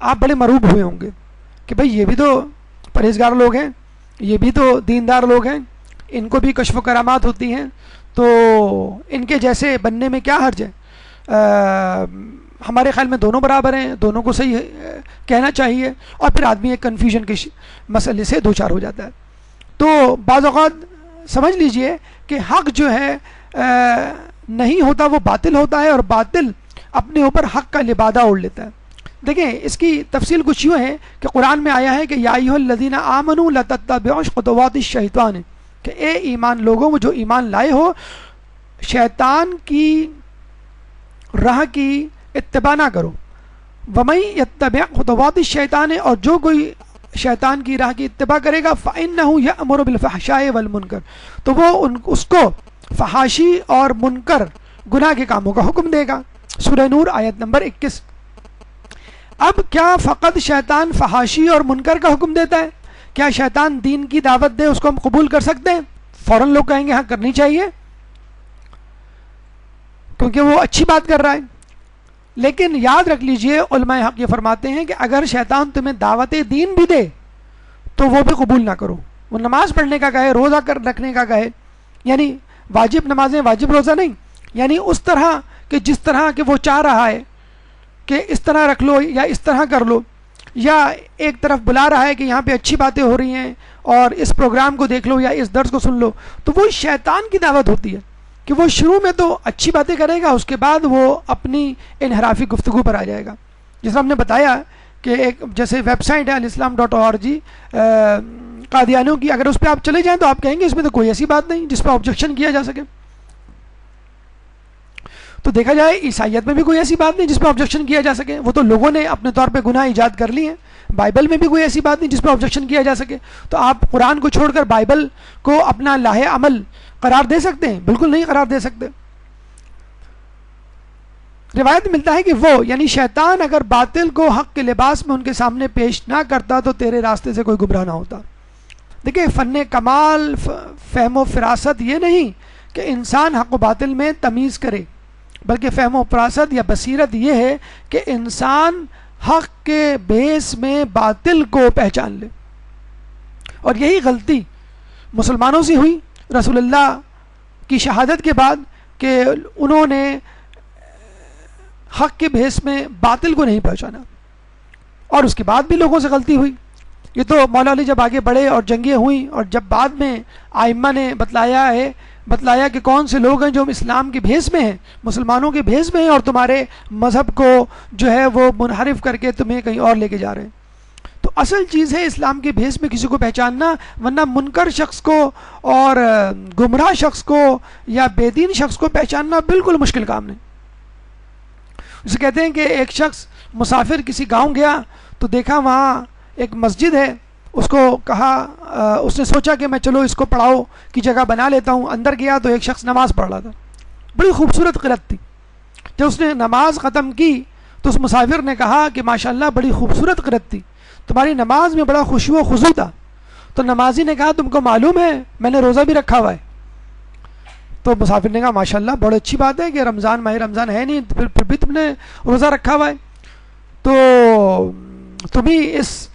A: آپ بڑے مروب ہوئے ہوں گے کہ بھئی یہ بھی تو پرہیزگار لوگ ہیں، یہ بھی تو دیندار لوگ ہیں، ان کو بھی کشف و کرامات ہوتی ہیں، تو ان کے جیسے بننے میں کیا حرج ہے؟ ہمارے خیال میں دونوں برابر ہیں، دونوں کو صحیح کہنا چاہیے. اور پھر آدمی ایک کنفیوژن کے مسئلے سے دوچار ہو جاتا ہے. تو بعض اوقات سمجھ لیجئے کہ حق جو ہے نہیں ہوتا، وہ باطل ہوتا ہے، اور باطل اپنے اوپر حق کا لبادہ اوڑھ لیتا ہے. دیکھیں اس کی تفصیل کچھ یوں ہے کہ قرآن میں آیا ہے کہ یا ایھا الذین آمنوا لا تتبعوا خطوات الشیطان، کہ اے ایمان لوگوں، وہ جو ایمان لائے ہو، شیطان کی راہ کی اتباع نہ کرو. وَمَن يَتَّبِعْ خُطُوَاتِ الشَّيْطَانِ، اور جو کوئی شیطان کی راہ کی اتباع کرے گا، فَإِنَّهُ يَأْمُرُ بِالْفَحْشَاءِ وَالْمُنکَرِ، تو وہ اس کو فحاشی اور منکر گناہ کے کاموں کا حکم دے گا. سورہ نور آیت نمبر 21. اب کیا فقط شیطان فحاشی اور منکر کا حکم دیتا ہے؟ کیا شیطان دین کی دعوت دے اس کو ہم قبول کر سکتے ہیں؟ فوراً لوگ کہیں گے ہاں کرنی چاہیے کیونکہ وہ اچھی بات کر رہا ہے. لیکن یاد رکھ لیجئے علماء حق یہ فرماتے ہیں کہ اگر شیطان تمہیں دعوت دین بھی دے تو وہ بھی قبول نہ کرو. وہ نماز پڑھنے کا کہے، روزہ رکھنے کا کہے، یعنی واجب نمازیں، واجب روزہ نہیں، یعنی اس طرح کہ جس طرح کہ وہ چاہ رہا ہے کہ اس طرح رکھ لو یا اس طرح کر لو. یا ایک طرف بلا رہا ہے کہ یہاں پہ اچھی باتیں ہو رہی ہیں اور اس پروگرام کو دیکھ لو یا اس درس کو سن لو، تو وہ شیطان کی دعوت ہوتی ہے کہ وہ شروع میں تو اچھی باتیں کرے گا، اس کے بعد وہ اپنی انحرافی گفتگو پر آ جائے گا. جیسا ہم نے بتایا کہ ایک جیسے ویب سائٹ ہے alislam.org قادیانیوں کی، اگر اس پہ آپ چلے جائیں تو آپ کہیں گے اس میں تو کوئی ایسی بات نہیں جس پہ آبجیکشن کیا جا سکے. تو دیکھا جائے عیسائیت میں بھی کوئی ایسی بات نہیں جس پہ آبجیکشن کیا جا سکے، وہ تو لوگوں نے اپنے طور پہ گناہ ایجاد کر لی ہیں. بائبل میں بھی کوئی ایسی بات نہیں جس پہ آبجیکشن کیا جا سکے. تو آپ قرآن کو چھوڑ کر بائبل کو اپنا لاہ عمل قرار دے سکتے ہیں؟ بالکل نہیں قرار دے سکتے. روایت میں ملتا ہے کہ وہ یعنی شیطان اگر باطل کو حق کے لباس میں ان کے سامنے پیش نہ کرتا تو تیرے راستے سے کوئی گمراہ نہ ہوتا. دیکھیں، فن کمال، فہم و فراست یہ نہیں کہ انسان حق و باطل میں تمیز کرے، بلکہ فہم و فراست یا بصیرت یہ ہے کہ انسان حق کے بیس میں باطل کو پہچان لے. اور یہی غلطی مسلمانوں سے ہوئی رسول اللہ کی شہادت کے بعد کہ انہوں نے حق کے بھیس میں باطل کو نہیں پہچانا، اور اس کے بعد بھی لوگوں سے غلطی ہوئی. یہ تو مولا علی جب آگے بڑھے اور جنگیں ہوئیں، اور جب بعد میں آئمہ نے بتلایا کہ کون سے لوگ ہیں جو اسلام کے بھیس میں ہیں، مسلمانوں کے بھیس میں ہیں، اور تمہارے مذہب کو جو ہے وہ منحرف کر کے تمہیں کہیں اور لے کے جا رہے ہیں. تو اصل چیز ہے اسلام کے بھیس میں کسی کو پہچاننا، ورنہ منکر شخص کو اور گمراہ شخص کو یا بے دین شخص کو پہچاننا بالکل مشکل کام نہیں. اسے کہتے ہیں کہ ایک شخص مسافر کسی گاؤں گیا تو دیکھا وہاں ایک مسجد ہے، اس کو کہا، اس نے سوچا کہ میں چلو اس کو پڑھاؤ کی جگہ بنا لیتا ہوں. اندر گیا تو ایک شخص نماز پڑھ رہا تھا، بڑی خوبصورت قرت تھی. جب اس نے نماز ختم کی تو اس مسافر نے کہا کہ ماشاءاللہ بڑی خوبصورت قرت تھی، تمہاری نماز میں بڑا خشوع و خضوع تھا. تو نمازی نے کہا تم کو معلوم ہے میں نے روزہ بھی رکھا ہوا ہے. تو مسافر نے کہا ماشاءاللہ بڑی اچھی بات ہے کہ ماہ رمضان ہے نہیں، پھر بھی تم نے روزہ رکھا ہوا ہے. تو تم ہی اس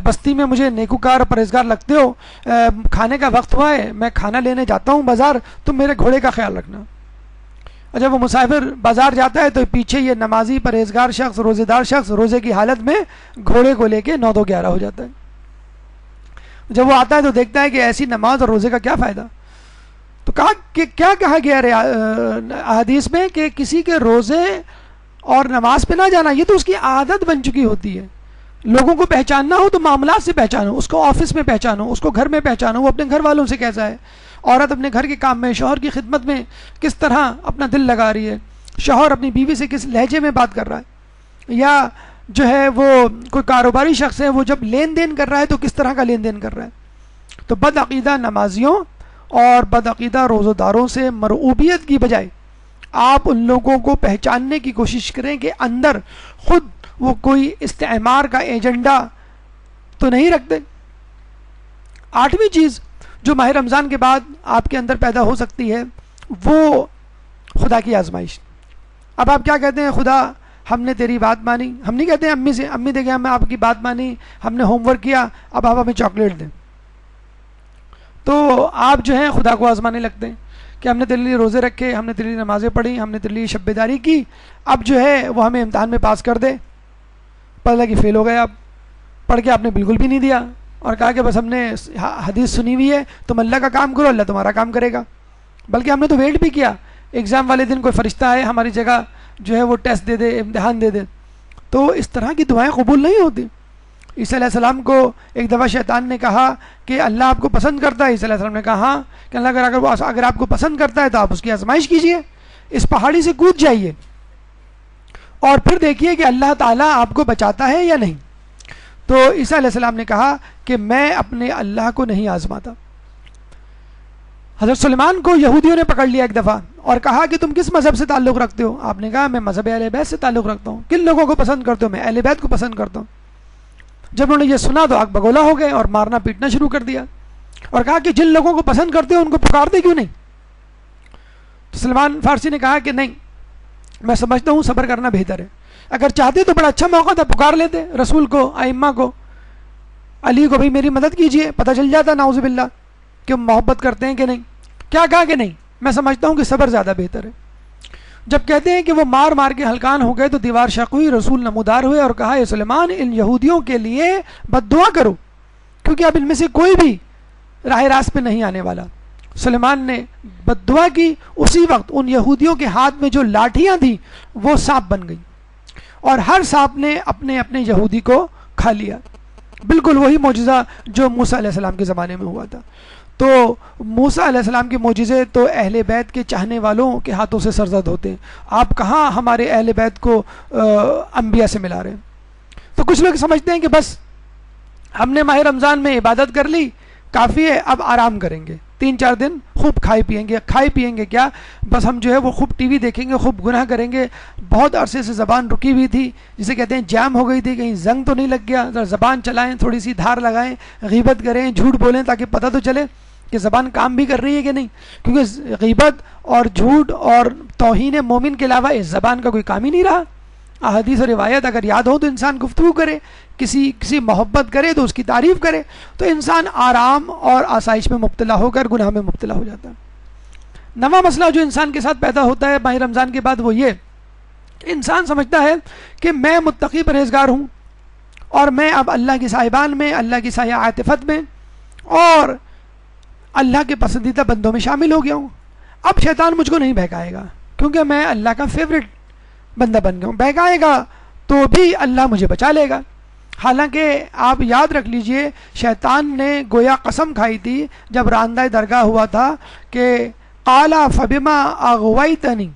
A: بستی میں مجھے نیکوکار اور پرہیزگار لگتے ہو. کھانے کا وقت ہوا ہے، میں کھانا لینے جاتا ہوں بازار، تم میرے گھوڑے کا خیال رکھنا. اور جب وہ مسافر بازار جاتا ہے تو پیچھے یہ نمازی پرہیزگار شخص، روزے دار شخص روزے کی حالت میں گھوڑے کو لے کے 9-2-11 ہو جاتا ہے. جب وہ آتا ہے تو دیکھتا ہے کہ ایسی نماز اور روزے کا کیا فائدہ. تو کہا کہ کیا کہا گیا حدیث میں کہ کسی کے روزے اور نماز پہ نہ جانا یہ تو اس کی عادت بن چکی ہوتی ہے. لوگوں کو پہچاننا ہو تو معاملات سے پہچانو، اس کو آفس میں پہچانو، اس کو گھر میں پہچانو، وہ اپنے گھر والوں سے کیسا ہے، عورت اپنے گھر کے کام میں شوہر کی خدمت میں کس طرح اپنا دل لگا رہی ہے، شوہر اپنی بیوی سے کس لہجے میں بات کر رہا ہے، یا جو ہے وہ کوئی کاروباری شخص ہے وہ جب لین دین کر رہا ہے تو کس طرح کا لین دین کر رہا ہے. تو بدعقیدہ نمازیوں اور بدعقیدہ روزہ داروں سے مرعوبیت کی بجائے آپ ان لوگوں کو پہچاننے کی کوشش کریں کہ اندر خود وہ کوئی استعمار کا ایجنڈا تو نہیں رکھتے. 8ویں چیز جو ماہ رمضان کے بعد آپ کے اندر پیدا ہو سکتی ہے وہ خدا کی آزمائش. اب آپ کیا کہتے ہیں، خدا ہم نے تیری بات مانی. ہم نہیں کہتے ہیں امی سے، امی دیکھیں ہم نے آپ کی بات مانی، ہم نے ہوم ورک کیا، اب آپ ہمیں چاکلیٹ دیں. تو آپ جو ہیں خدا کو آزمانے لگتے ہیں کہ ہم نے تیرے لیے روزے رکھے، ہم نے تیرے لیے نمازیں پڑھی، ہم نے تیرے لیے شب بیداری کی، اب جو ہے وہ ہمیں امتحان میں پاس کر دے. پتہ لگا کہ فیل ہو گئے آپ، پڑھ کے آپ نے بالکل بھی نہیں دیا اور کہا کہ بس ہم نے حدیث سنی ہوئی ہے، تم اللہ کا کام کرو اللہ تمہارا کام کرے گا. بلکہ ہم نے تو ویٹ بھی کیا، ایگزام والے دن کوئی فرشتہ ہے ہماری جگہ جو ہے وہ ٹیسٹ دے دے، امتحان دے دے. تو اس طرح کی دعائیں قبول نہیں ہوتی. عیسیٰ علیہ السلام کو ایک دفعہ شیطان نے کہا کہ اللہ آپ کو پسند کرتا ہے. عیسیٰ علیہ السلام نے کہا ہاں، کہ اللہ اگر آپ کو پسند کرتا ہے تو آپ اس کی آزمائش کیجئے، اس پہاڑی سے کود جائیے اور پھر دیکھیے کہ اللہ تعالیٰ آپ کو بچاتا ہے یا نہیں. تو عیسیٰ علیہ السلام نے کہا کہ میں اپنے اللہ کو نہیں آزماتا. حضرت سلیمان کو یہودیوں نے پکڑ لیا ایک دفعہ اور کہا کہ تم کس مذہب سے تعلق رکھتے ہو. آپ نے کہا میں مذہب اہل بیت سے تعلق رکھتا ہوں. کن لوگوں کو پسند کرتے ہو؟ میں اہل بیت کو پسند کرتا ہوں. جب انہوں نے یہ سنا تو آگ بگولا ہو گئے اور مارنا پیٹنا شروع کر دیا اور کہا کہ جن لوگوں کو پسند کرتے ہو ان کو پکارتے کیوں نہیں. تو سلمان فارسی نے کہا کہ نہیں، میں سمجھتا ہوں صبر کرنا بہتر ہے. اگر چاہتے تو بڑا اچھا موقع تھا، پکار لیتے رسول کو، ائمہ کو، علی کو، بھائی میری مدد کیجئے، پتہ چل جاتا نعوذ باللہ کہ محبت کرتے ہیں کہ نہیں. کیا کہا کہ نہیں، میں سمجھتا ہوں کہ صبر زیادہ بہتر ہے. جب کہتے ہیں کہ وہ مار مار کے ہلکان ہو گئے تو دیوار شق ہوئی، رسول نمودار ہوئے اور کہا اے سلیمان ان یہودیوں کے لیے بد دعا کرو کیونکہ اب ان میں سے کوئی بھی راہ راست پہ نہیں آنے والا۔ سلیمان نے بد دعا کی، اسی وقت ان یہودیوں کے ہاتھ میں جو لاٹھیاں تھیں وہ سانپ بن گئی اور ہر سانپ نے اپنے اپنے یہودی کو کھا لیا، بالکل وہی معجزہ جو موسیٰ علیہ السلام کے زمانے میں ہوا تھا۔ تو موسیٰ علیہ السلام کے معجزے تو اہل بیت کے چاہنے والوں کے ہاتھوں سے سرزد ہوتے ہیں، آپ کہاں ہمارے اہل بیت کو انبیاء سے ملا رہے ہیں۔ تو کچھ لوگ سمجھتے ہیں کہ بس ہم نے ماہ رمضان میں عبادت کر لی، کافی ہے، اب آرام کریں گے، 3-4 دن خوب کھائے پیئیں گے کیا، بس ہم جو ہے وہ خوب ٹی وی دیکھیں گے، خوب گناہ کریں گے۔ بہت عرصے سے زبان رکی ہوئی تھی، جسے کہتے ہیں جام ہو گئی تھی، کہیں زنگ تو نہیں لگ گیا، ذرا زبان چلائیں، تھوڑی سی دھار لگائیں، غیبت کریں، جھوٹ بولیں تاکہ پتہ تو چلے کہ زبان کام بھی کر رہی ہے کہ نہیں، کیونکہ غیبت اور جھوٹ اور توہین مومن کے علاوہ اس زبان کا کوئی کام ہی نہیں رہا۔ احادیث و روایت اگر یاد ہو تو انسان گفتگو کرے، کسی محبت کرے تو اس کی تعریف کرے، تو انسان آرام اور آسائش میں مبتلا ہو کر گناہ میں مبتلا ہو جاتا ہے۔ نواں مسئلہ جو انسان کے ساتھ پیدا ہوتا ہے ماہ رمضان کے بعد وہ یہ کہ انسان سمجھتا ہے کہ میں متقی پرہیزگار ہوں اور میں اب اللہ کی سائبان میں، اللہ کی سایہ عاطفت میں اور اللہ کے پسندیدہ بندوں میں شامل ہو گیا ہوں، اب شیطان مجھ کو نہیں بہکائے گا کیونکہ میں اللہ کا فیوریٹ بندہ بن گیا ہوں، بہکائے گا تو بھی اللہ مجھے بچا لے گا۔ حالانکہ آپ یاد رکھ لیجئے شیطان نے گویا قسم کھائی تھی جب راندہ درگاہ ہوا تھا کہ قالا فبما اغویتنی،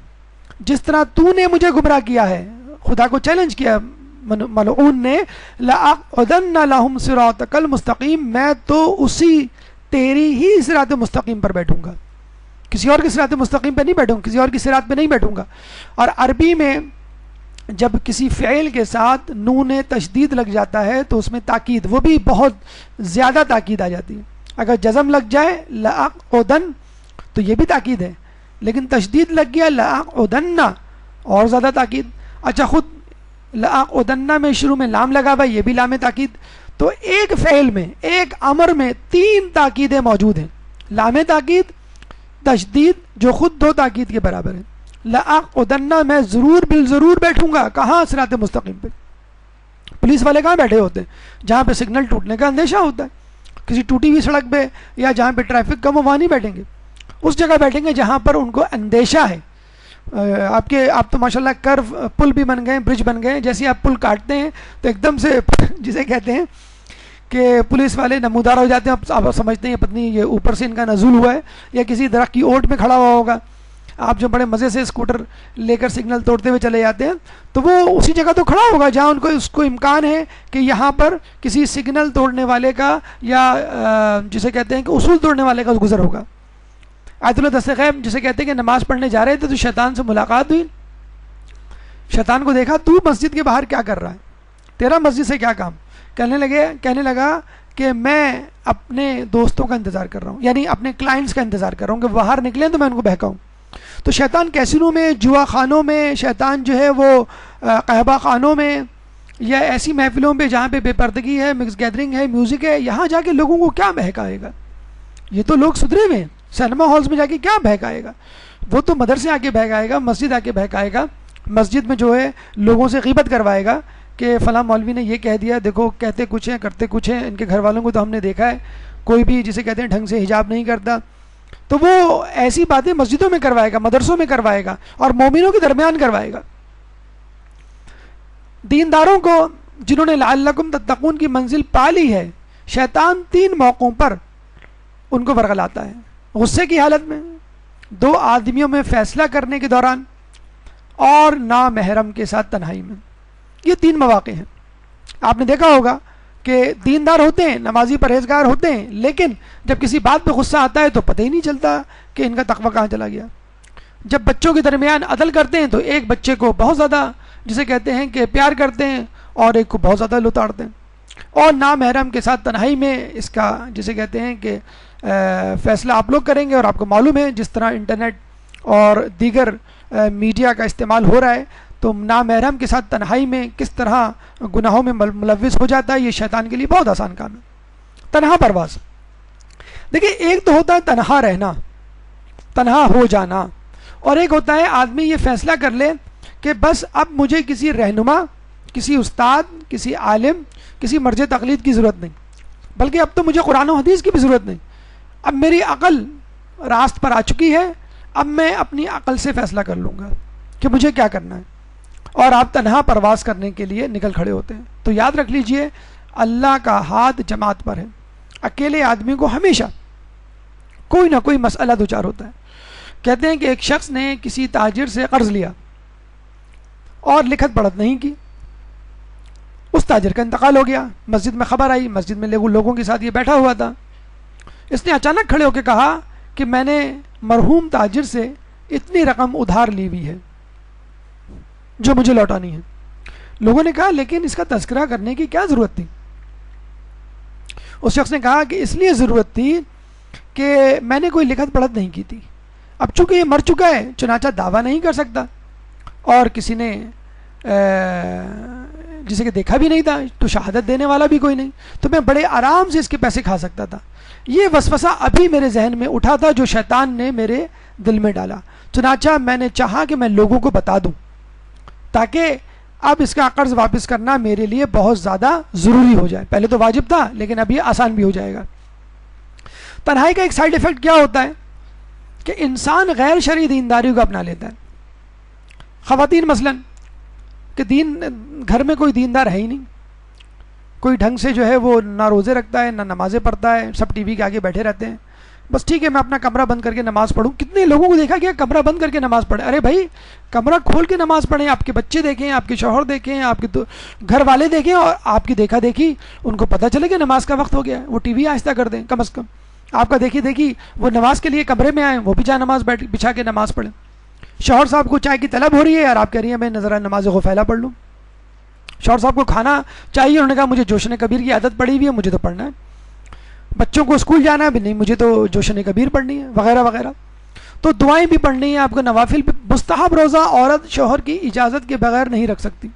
A: جس طرح تو نے مجھے گمراہ کیا ہے، خدا کو چیلنج کیا ملعون نے، لأقعدن لهم صراطک المستقیم، میں تو اسی تیری ہی صراط مستقیم پر بیٹھوں گا، کسی اور کے صراط مستقیم پہ نہیں بیٹھوں گا، کسی اور کی صراط پہ نہیں بیٹھوں گا۔ اور عربی میں جب کسی فعل کے ساتھ نون تشدید لگ جاتا ہے تو اس میں تاکید، وہ بھی بہت زیادہ تاکید آ جاتی ہے۔ اگر جزم لگ جائے لأقعدن تو یہ بھی تاکید ہے، لیکن تشدید لگ گیا لأقعدن اور زیادہ تاکید۔ اچھا خود لأقعدن میں شروع میں لام لگا ہوا، یہ بھی لام تاکید۔ تو ایک فعل میں، ایک امر میں 3 تاکیدیں موجود ہیں، لام تاکید، تشدید جو خود 2 تاکید کے برابر ہے۔ لأقعدن میں ضرور بالضرور بیٹھوں گا، کہاں؟ صراط مستقیم پہ۔ پولیس والے کہاں بیٹھے ہوتے ہیں؟ جہاں پہ سگنل ٹوٹنے کا اندیشہ ہوتا ہے، کسی ٹوٹی ہوئی سڑک پہ یا جہاں پہ ٹریفک کم ہو وہاں نہیں بیٹھیں گے، اس جگہ بیٹھیں گے جہاں پر ان کو اندیشہ ہے۔ آپ تو ماشاءاللہ کرو پل بھی بن گئے، برج بن گئے، جیسے آپ پل کاٹتے ہیں تو ایک دم سے جسے کہتے ہیں کہ پولیس والے نمودار ہو جاتے ہیں، آپ سمجھتے ہیں پتنی یہ اوپر سے ان کا نزول ہوا ہے یا کسی درخت کی اوٹ میں کھڑا ہوا ہوگا۔ آپ جو بڑے مزے سے اسکوٹر لے کر سگنل توڑتے ہوئے چلے جاتے ہیں تو وہ اسی جگہ تو کھڑا ہوگا جہاں اس کو امکان ہے کہ یہاں پر کسی سگنل توڑنے والے کا یا جسے کہتے ہیں کہ اصول توڑنے والے کا گزر ہوگا۔ آیت اللہ دست غیب جسے کہتے ہیں کہ نماز پڑھنے جا رہے تھے تو شیطان سے ملاقات ہوئی، شیطان کو دیکھا تو مسجد کے باہر کیا کر رہا ہے، تیرا مسجد سے کیا کام؟ کہنے لگا کہ میں اپنے دوستوں کا انتظار کر رہا ہوں، یعنی اپنے کلائنٹس کا انتظار کر رہا ہوں کہ باہر نکلیں تو میں ان کو بہکاؤں۔ تو شیطان کیسینوں میں، جوا خانوں میں، شیطان جو ہے وہ قہبہ خانوں میں یا ایسی محفلوں پہ جہاں پہ بے پردگی ہے، مکس گیدرنگ ہے، میوزک ہے، یہاں جا کے لوگوں کو کیا بہکائے گا؟ یہ تو لوگ سدھرے ہوئے ہیں، سینما ہالز میں جا کے کیا بہکائے گا؟ وہ تو مدرسے آ کے بہکائے گا، مسجد آ کے بہکائے گا، مسجد میں جو ہے لوگوں سے غیبت کروائے گا کہ فلاں مولوی نے یہ کہہ دیا، دیکھو کہتے کچھ ہیں کرتے کچھ ہیں، ان کے گھر والوں کو تو ہم نے دیکھا ہے کوئی بھی جسے کہتے ہیں ڈھنگ سے حجاب نہیں کرتا۔ تو وہ ایسی باتیں مسجدوں میں کروائے گا، مدرسوں میں کروائے گا اور مومنوں کے درمیان کروائے گا۔ دینداروں کو جنہوں نے لعلکم تتقون کی منزل پا لی ہے، شیطان 3 موقعوں پر ان کو ورغلاتا ہے، غصے کی حالت میں، 2 آدمیوں میں فیصلہ کرنے کے دوران اور نامحرم کے ساتھ تنہائی میں۔ یہ 3 مواقع ہیں۔ آپ نے دیکھا ہوگا کہ دیندار ہوتے ہیں، نمازی پرہیزگار ہوتے ہیں، لیکن جب کسی بات پہ غصہ آتا ہے تو پتہ ہی نہیں چلتا کہ ان کا تقویٰ کہاں چلا گیا۔ جب بچوں کے درمیان عدل کرتے ہیں تو ایک بچے کو بہت زیادہ جسے کہتے ہیں کہ پیار کرتے ہیں اور ایک کو بہت زیادہ لتاڑتے ہیں، اور نامحرم کے ساتھ تنہائی میں اس کا جسے کہتے ہیں کہ فیصلہ آپ لوگ کریں گے۔ اور آپ کو معلوم ہے جس طرح انٹرنیٹ اور دیگر میڈیا کا استعمال ہو رہا ہے تو نامحرم کے ساتھ تنہائی میں کس طرح گناہوں میں ملوث ہو جاتا ہے، یہ شیطان کے لیے بہت آسان کام ہے۔ تنہا پرواز، دیکھیں ایک تو ہوتا ہے تنہا رہنا، تنہا ہو جانا، اور ایک ہوتا ہے آدمی یہ فیصلہ کر لے کہ بس اب مجھے کسی رہنما، کسی استاد، کسی عالم، کسی مرجع تقلید کی ضرورت نہیں، بلکہ اب تو مجھے قرآن و حدیث کی بھی ضرورت نہیں، اب میری عقل راست پر آ چکی ہے، اب میں اپنی عقل سے فیصلہ کر لوں گا کہ مجھے کیا کرنا ہے، اور آپ تنہا پرواز کرنے کے لیے نکل کھڑے ہوتے ہیں۔ تو یاد رکھ لیجئے اللہ کا ہاتھ جماعت پر ہے، اکیلے آدمی کو ہمیشہ کوئی نہ کوئی مسئلہ دوچار ہوتا ہے۔ کہتے ہیں کہ ایک شخص نے کسی تاجر سے قرض لیا اور لکھت پڑھت نہیں کی، اس تاجر کا انتقال ہو گیا، مسجد میں خبر آئی، مسجد میں لوگوں کے ساتھ یہ بیٹھا ہوا تھا، اس نے اچانک کھڑے ہو کے کہا کہ میں نے مرحوم تاجر سے اتنی رقم ادھار لی ہوئی ہے جو مجھے لوٹانی ہے۔ لوگوں نے کہا لیکن اس کا تذکرہ کرنے کی کیا ضرورت تھی؟ اس شخص نے کہا کہ اس لیے ضرورت تھی کہ میں نے کوئی لکھت پڑھت نہیں کی تھی، اب چونکہ یہ مر چکا ہے چنانچہ دعویٰ نہیں کر سکتا، اور کسی نے جسے کہ دیکھا بھی نہیں تھا تو شہادت دینے والا بھی کوئی نہیں، تو میں بڑے آرام سے اس کے پیسے کھا سکتا تھا۔ یہ وسوسہ ابھی میرے ذہن میں اٹھا تھا جو شیطان نے میرے دل میں ڈالا، چنانچہ میں نے چاہا کہ میں لوگوں کو بتا دوں تاکہ اب اس کا قرض واپس کرنا میرے لیے بہت زیادہ ضروری ہو جائے۔ پہلے تو واجب تھا لیکن اب یہ آسان بھی ہو جائے گا۔ تنہائی کا ایک سائیڈ ایفیکٹ کیا ہوتا ہے کہ انسان غیر شرعی دینداری کو اپنا لیتا ہے۔ خواتین مثلا کہ گھر میں کوئی دیندار ہے ہی نہیں، کوئی ڈھنگ سے جو ہے وہ نہ روزے رکھتا ہے نہ نمازیں پڑھتا ہے، سب ٹی وی کے آگے بیٹھے رہتے ہیں، بس ٹھیک ہے میں اپنا کمرہ بند کر کے نماز پڑھوں۔ کتنے لوگوں کو دیکھا گیا کمرہ بند کر کے نماز پڑھے، ارے بھائی کمرہ کھول کے نماز پڑھیں، آپ کے بچے دیکھیں، آپ کے شوہر دیکھیں، آپ کے گھر والے دیکھیں، اور آپ کی دیکھا دیکھی ان کو پتہ چلے کہ نماز کا وقت ہو گیا ہے، وہ ٹی وی آہستہ کر دیں کم از کم، آپ کا دیکھی دیکھی وہ نماز کے لیے کمرے میں آئیں، وہ بھی جائے نماز بچھا کے نماز پڑھیں۔ شوہر صاحب کو چائے کی طلب ہو رہی ہے اور آپ کہہ رہی ہیں میں ذرا نماز غفیلہ پڑھ لوں۔ شوہر صاحب کو کھانا چاہیے، انہوں نے کہا مجھے جوشن کبیر کی عادت پڑی ہوئی ہے، مجھے تو پڑھنا ہے۔ بچوں کو اسکول جانا ہے بھی نہیں، مجھے تو جوشن کبیر پڑھنی ہے، وغیرہ وغیرہ۔ تو دعائیں بھی پڑھنی ہیں آپ کو، نوافل بھی۔ مستحب روزہ عورت شوہر کی اجازت کے بغیر نہیں رکھ سکتی۔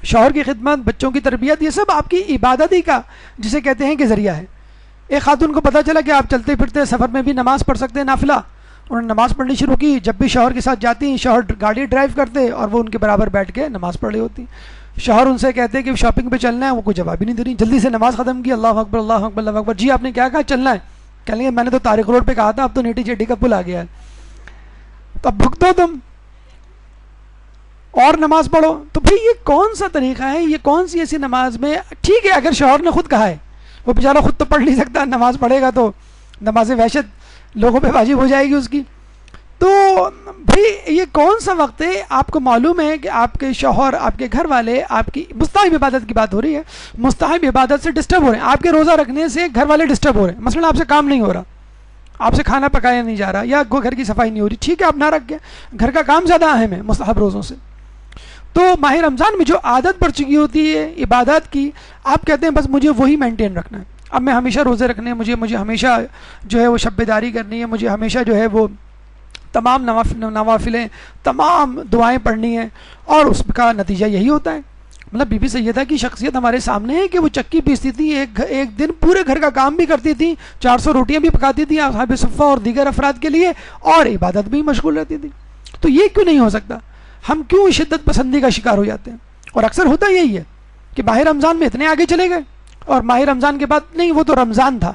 A: شوہر کی خدمت، بچوں کی تربیت، یہ سب آپ کی عبادت ہی کا جسے کہتے ہیں کہ ذریعہ ہے۔ ایک خاتون کو پتہ چلا کہ آپ چلتے پھرتے سفر میں بھی نماز پڑھ سکتے ہیں نافلہ، انہوں نے نماز پڑھنی شروع کی۔ جب بھی شوہر کے ساتھ جاتی ہیں، شوہر گاڑی ڈرائیو کرتے اور وہ ان کے برابر بیٹھ کے نماز پڑھ رہی ہوتی۔ شوہر ان سے کہتے ہیں کہ شاپنگ پہ چلنا ہے، وہ کوئی جواب ہی نہیں دے رہی، جلدی سے نماز ختم کی، اللہ اکبر اللہ اکبر اللہ اکبر۔ جی آپ نے کیا کہا؟ چلنا ہے۔ کہیں گے میں نے تو طارق روڈ پہ کہا تھا، اب تو نیٹی چیٹی کا پل آ گیا ہے، تو اب بھگتو تم اور نماز پڑھو۔ تو بھئی یہ کون سا طریقہ ہے؟ یہ کون سی ایسی نماز میں ٹھیک ہے اگر شوہر نے خود کہا ہے، وہ بیچارہ خود تو پڑھ نہیں سکتا، نماز پڑھے گا تو نماز وحشت لوگوں پہ واجب ہو جائے گی اس کی۔ تو بھئی یہ کون سا وقت ہے؟ آپ کو معلوم ہے کہ آپ کے شوہر، آپ کے گھر والے آپ کی مستحب عبادت کی بات ہو رہی ہے، مستحب عبادت سے ڈسٹرب ہو رہے ہیں، آپ کے روزہ رکھنے سے گھر والے ڈسٹرب ہو رہے ہیں۔ مثلا آپ سے کام نہیں ہو رہا، آپ سے کھانا پکایا نہیں جا رہا، یا گھر کی صفائی نہیں ہو رہی، ٹھیک ہے آپ نہ رکھ کے، گھر کا کام زیادہ اہم ہے مستحب روزوں سے۔ تو ماہ رمضان میں جو عادت پڑ چکی ہوتی ہے عبادات کی، آپ کہتے ہیں بس مجھے وہی مینٹین رکھنا ہے، اب میں ہمیشہ روزے رکھنے ہیں، مجھے ہمیشہ جو ہے وہ شب بیداری کرنی ہے، مجھے ہمیشہ جو ہے وہ تمام نوافلیں، تمام دعائیں پڑھنی ہیں، اور اس کا نتیجہ یہی ہوتا ہے۔ مطلب بی بی سیدہ کی شخصیت ہمارے سامنے ہے کہ وہ چکی پیستی تھی، ایک دن پورے گھر کا کام بھی کرتی تھی، 400 روٹیاں بھی پکاتی تھی اصحاب صفہ اور دیگر افراد کے لیے، اور عبادت بھی مشغول رہتی تھی۔ تو یہ کیوں نہیں ہو سکتا؟ ہم کیوں شدت پسندی کا شکار ہو جاتے ہیں؟ اور اکثر ہوتا یہی ہے کہ ماہ رمضان میں اتنے آگے چلے گئے، اور ماہ رمضان کے بعد نہیں، وہ تو رمضان تھا،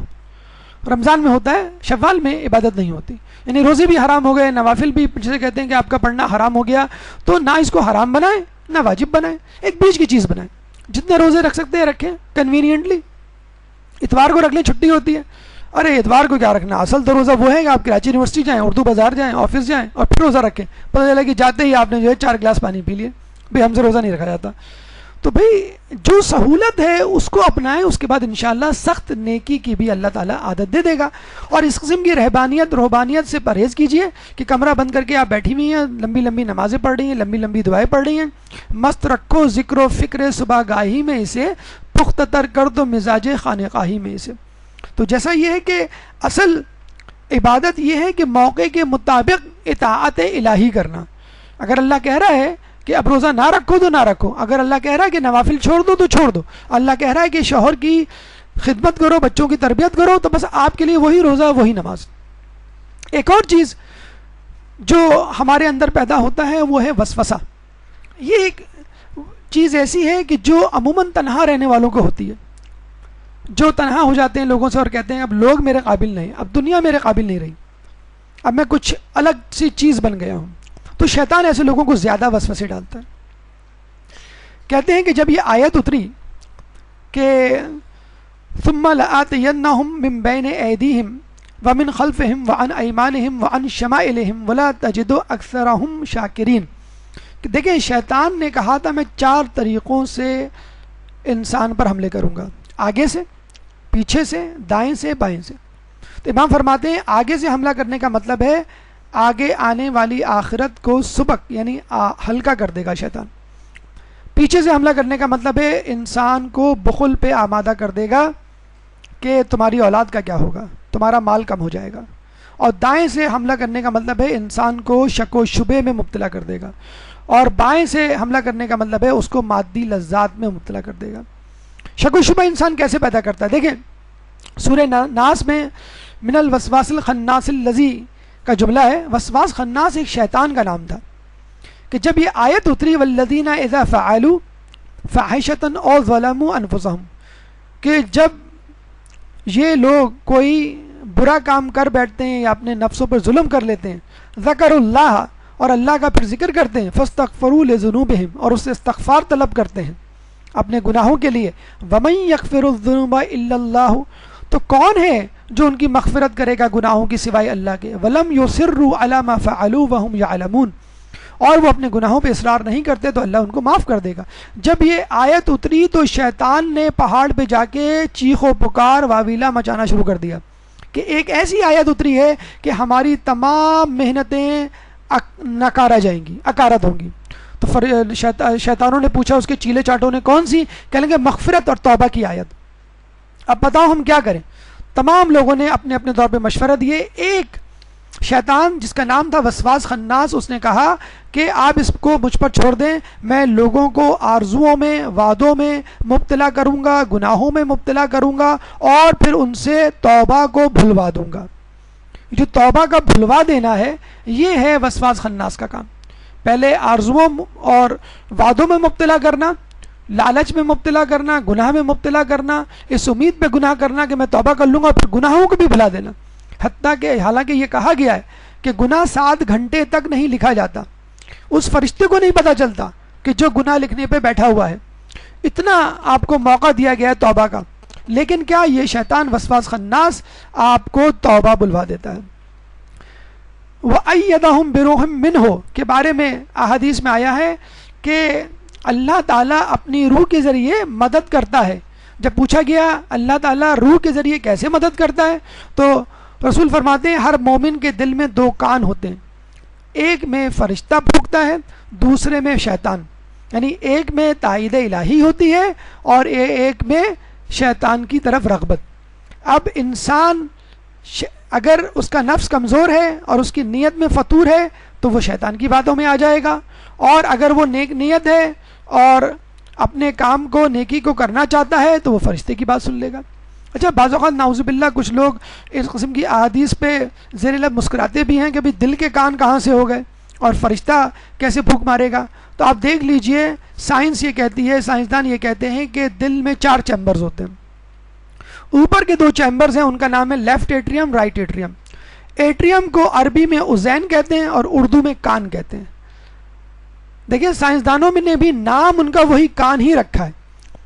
A: رمضان میں ہوتا ہے، شوال میں عبادت نہیں ہوتی، یعنی روزے بھی حرام ہو گئے، نوافل بھی جسے کہتے ہیں کہ آپ کا پڑھنا حرام ہو گیا، تو نہ اس کو حرام بنائیں نہ واجب بنائیں، ایک بیچ کی چیز بنائیں، جتنے روزے رکھ سکتے ہیں رکھیں کنوینئنٹلی۔ اتوار کو رکھ لیں، چھٹی ہوتی ہے، ارے اتوار کو کیا رکھنا، اصل تو روزہ وہ ہے کہ آپ کراچی یونیورسٹی جائیں، اردو بازار جائیں، آفس جائیں اور پھر روزہ رکھیں، پتہ چلا کہ جاتے ہی آپ نے جو ہے 4 گلاس پانی پی لیے، بھئی ہم سے روزہ نہیں رکھا جاتا۔ تو بھئی جو سہولت ہے اس کو اپنائیں، اس کے بعد انشاءاللہ سخت نیکی کی بھی اللہ تعالیٰ عادت دے دے گا۔ اور اس قسم کی روحانیت سے پرہیز کیجئے کہ کمرہ بند کر کے آپ بیٹھی ہوئی ہیں، لمبی لمبی نمازیں پڑھ رہی ہیں، لمبی لمبی دعائیں پڑھ رہی ہیں، مست رکھو ذکر و فکر صبح گاہی میں اسے، پختہ تر کر دو مزاج خانقاہی میں اسے۔ تو جیسا یہ ہے کہ اصل عبادت یہ ہے کہ موقع کے مطابق اطاعت الہی کرنا۔ اگر اللہ کہہ رہا ہے کہ اب روزہ نہ رکھو تو نہ رکھو، اگر اللہ کہہ رہا ہے کہ نوافل چھوڑ دو تو چھوڑ دو، اللہ کہہ رہا ہے کہ شوہر کی خدمت کرو، بچوں کی تربیت کرو، تو بس آپ کے لیے وہی روزہ وہی نماز۔ ایک اور چیز جو ہمارے اندر پیدا ہوتا ہے وہ ہے وسوسہ. یہ ایک چیز ایسی ہے کہ جو عموماً تنہا رہنے والوں کو ہوتی ہے. جو تنہا ہو جاتے ہیں لوگوں سے اور کہتے ہیں اب لوگ میرے قابل نہیں, اب دنیا میرے قابل نہیں رہی, اب میں کچھ الگ سی چیز بن گیا ہوں. تو شیطان ایسے لوگوں کو زیادہ وسوسے ڈالتا ہے. کہتے ہیں کہ جب یہ آیت اتری کہ ثم لآتینہم من بین ایدیہم ومن خلفہم وعن ایمانہم وعن شمائلہم ولا تجد اکثرہم شاکرین, کہ دیکھیں شیطان نے کہا تھا میں 4 طریقوں سے انسان پر حملے کروں گا, آگے سے, پیچھے سے, دائیں سے, بائیں سے. تو امام فرماتے ہیں آگے سے حملہ کرنے کا مطلب ہے آگے آنے والی آخرت کو سبق یعنی ہلکا کر دے گا شیطان. پیچھے سے حملہ کرنے کا مطلب ہے انسان کو بخل پہ آمادہ کر دے گا کہ تمہاری اولاد کا کیا ہوگا, تمہارا مال کم ہو جائے گا. اور دائیں سے حملہ کرنے کا مطلب ہے انسان کو شک و شبے میں مبتلا کر دے گا. اور بائیں سے حملہ کرنے کا مطلب ہے اس کو مادی لذات میں مبتلا کر دے گا. شک و شبہ انسان کیسے پیدا کرتا ہے؟ دیکھیں سورہ ناس میں من الوسواس الخناس الذی کا جملہ ہے. وسواس خناس ایک شیطان کا نام تھا کہ جب یہ آیت اتری والذین اذا فعلوا فاحشۃ او ظلموا انفسہم, کہ جب یہ لوگ کوئی برا کام کر بیٹھتے ہیں یا اپنے نفسوں پر ظلم کر لیتے ہیں, ذکر اللہ اور اللہ کا پھر ذکر کرتے ہیں, فاستغفروا لذنوبہم اور اس سے استغفار طلب کرتے ہیں اپنے گناہوں کے لیے, ومن یغفر الذنوب الا اللہ, تو کون ہے جو ان کی مغفرت کرے گا گناہوں کی سوائے اللہ کے, ولم یصروا علی ما فعلوا وهم یعلمون, اور وہ اپنے گناہوں پہ اصرار نہیں کرتے تو اللہ ان کو معاف کر دے گا. جب یہ آیت اتری تو شیطان نے پہاڑ پہ جا کے چیخ و پکار واویلا مچانا شروع کر دیا کہ ایک ایسی آیت اتری ہے کہ ہماری تمام محنتیں نکارا جائیں گی, اکارت ہوں گی. تو شیطانوں نے پوچھا اس کے چیلے چاٹوں نے کون سی؟ کہنے لگے مغفرت اور توبہ کی آیت. اب بتاؤ ہم کیا کریں؟ تمام لوگوں نے اپنے اپنے طور پہ مشورہ دیے. ایک شیطان جس کا نام تھا وسواس خناس, اس نے کہا کہ آپ اس کو مجھ پر چھوڑ دیں, میں لوگوں کو آرزوؤں میں, وعدوں میں مبتلا کروں گا, گناہوں میں مبتلا کروں گا اور پھر ان سے توبہ کو بھلوا دوں گا. جو توبہ کا بھلوا دینا ہے یہ ہے وسواس خناس کا کام. پہلے آرزوؤں اور وعدوں میں مبتلا کرنا, لالچ میں مبتلا کرنا, گناہ میں مبتلا کرنا, اس امید پہ گناہ کرنا کہ میں توبہ کر لوں گا, اور پھر گناہوں کو بھی بھلا دینا. حتیٰ کہ حالانکہ یہ کہا گیا ہے کہ گناہ 7 گھنٹے تک نہیں لکھا جاتا, اس فرشتے کو نہیں پتا چلتا کہ جو گناہ لکھنے پہ بیٹھا ہوا ہے. اتنا آپ کو موقع دیا گیا ہے توبہ کا, لیکن کیا یہ شیطان وسواس خناس آپ کو توبہ بلوا دیتا ہے. وَأَيَّدَهُمْ بِرُوحٍ مِّنْهُ کے بارے میں احادیث میں آیا ہے کہ اللہ تعالیٰ اپنی روح کے ذریعے مدد کرتا ہے. جب پوچھا گیا اللہ تعالیٰ روح کے ذریعے کیسے مدد کرتا ہے تو رسول فرماتے ہیں ہر مومن کے دل میں 2 کان ہوتے ہیں, ایک میں فرشتہ پھونکتا ہے, دوسرے میں شیطان. یعنی ایک میں تائید الہی ہوتی ہے اور ایک میں شیطان کی طرف رغبت. اب انسان اگر اس کا نفس کمزور ہے اور اس کی نیت میں فطور ہے تو وہ شیطان کی باتوں میں آ جائے گا, اور اگر وہ نیک نیت ہے اور اپنے کام کو, نیکی کو کرنا چاہتا ہے تو وہ فرشتے کی بات سن لے گا. اچھا بعض اوقات نعوذ باللہ کچھ لوگ اس قسم کی احادیث پہ زیر لب مسکراتے بھی ہیں کہ بھی دل کے کان کہاں سے ہو گئے اور فرشتہ کیسے پھونک مارے گا. تو آپ دیکھ لیجئے سائنس یہ کہتی ہے, سائنسدان یہ کہتے ہیں کہ دل میں 4 چیمبرز ہوتے ہیں. اوپر کے 2 چیمبرز ہیں, ان کا نام ہے left atrium, right atrium. Atrium کو عربی میں اذین کہتے ہیں اور اردو میں کان کہتے ہیں. دیکھیں سائنسدانوں میں نے بھی نام ان کا وہی کان ہی رکھا ہے.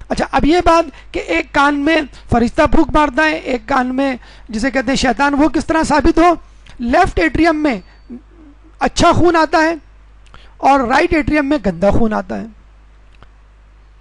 A: اچھا اب یہ بات کہ ایک کان میں فرشتہ پھونک مارتا ہے, ایک کان میں جسے کہتے ہیں شیطان, وہ کس طرح ثابت ہو؟ لیفٹ ایٹریم میں اچھا خون آتا ہے اور رائٹ ایٹریم میں گندا خون آتا ہے.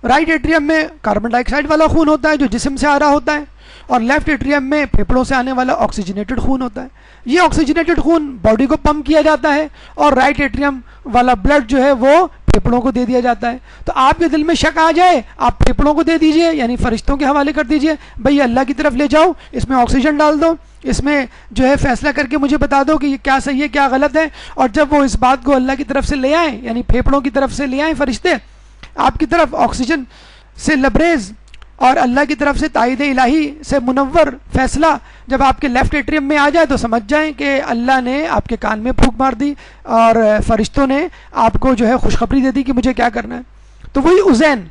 A: رائٹ ایٹریم میں کاربن ڈائی آکسائڈ والا خون ہوتا ہے جو جسم سے آ رہا ہوتا ہے, اور لیفٹ ایٹریم میں پھیپھڑوں سے آنے والا آکسیجنیٹڈ خون ہوتا ہے. یہ آکسیجنیٹڈ خون باڈی کو پمپ کیا جاتا ہے اور رائٹ ایٹریم والا بلڈ جو ہے وہ پھیپھڑوں کو دے دیا جاتا ہے. تو آپ کے دل میں شک آ جائے آپ پھیپھڑوں کو دے دیجئے, یعنی فرشتوں کے حوالے کر دیجئے, بھئی اللہ کی طرف لے جاؤ, اس میں آکسیجن ڈال دو, اس میں جو ہے فیصلہ کر کے مجھے بتا دو کہ یہ کیا صحیح ہے کیا غلط ہے. اور جب وہ اس بات کو اللہ کی طرف سے لے آئیں, یعنی پھیپھڑوں کی طرف سے لے آئیں فرشتے آپ کی طرف, آکسیجن سے لبریز اور اللہ کی طرف سے تائید الہی سے منور فیصلہ جب آپ کے لیفٹ ایٹریم میں آ جائے تو سمجھ جائیں کہ اللہ نے آپ کے کان میں پھونک مار دی اور فرشتوں نے آپ کو جو ہے خوشخبری دے دی کہ مجھے کیا کرنا ہے. تو وہی اذین،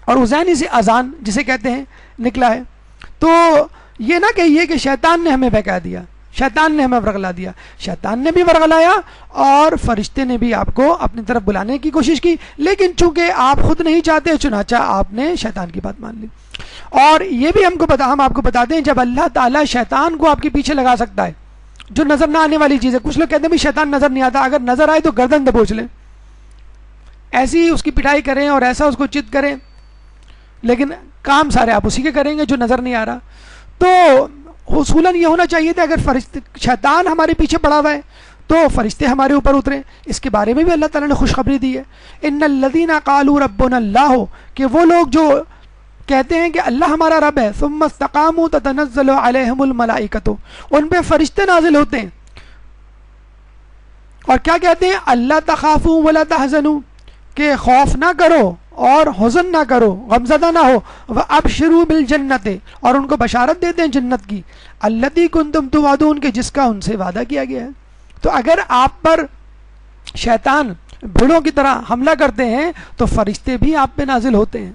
A: اور اذین اسے اذان جسے کہتے ہیں نکلا ہے. تو یہ نہ کہیے کہ شیطان نے ہمیں بہکا دیا، شیطان نے ہمیں ورغلا دیا. شیطان نے بھی ورغلایا اور فرشتے نے بھی آپ کو اپنی طرف بلانے کی کوشش کی، لیکن چونکہ آپ خود نہیں چاہتے چنانچہ آپ نے شیطان کی بات مان لی. اور یہ بھی ہم آپ کو بتاتے ہیں جب اللہ تعالیٰ شیطان کو آپ کے پیچھے لگا سکتا ہے جو نظر نہ آنے والی چیز ہے. کچھ لوگ کہتے ہیں بھی شیطان نظر نہیں آتا، اگر نظر آئے تو گردن دبوچ لیں، ایسی اس کی پٹائی کریں اور ایسا اس کو چت کریں، لیکن کام سارے آپ اسی کے کریں گے جو نظر نہیں آ رہا. تو اصولاً یہ ہونا چاہیے تھا اگر شیطان ہمارے پیچھے پڑا ہوا ہے تو فرشتے ہمارے اوپر اتریں. اس کے بارے میں بھی اللہ تعالیٰ نے خوشخبری دی ہے، ان الذین قالوا ربنا اللہ، کہ وہ لوگ جو کہتے ہیں کہ اللہ ہمارا رب ہے، ثم استقاموا تتنزل علیہم الملائکۃ، ان پہ فرشتے نازل ہوتے ہیں اور کیا کہتے ہیں، اللہ تخافوا ولا تحزنوا، کہ خوف نہ کرو اور حزن نہ کرو، غمزدہ نہ ہو، وابشروا بالجنت، اور ان کو بشارت دیتے ہیں جنت کی، التی کنتم توعدون، کہ جس کا ان سے وعدہ کیا گیا ہے. تو اگر آپ پر شیطان بھیڑوں کی طرح حملہ کرتے ہیں تو فرشتے بھی آپ پہ نازل ہوتے ہیں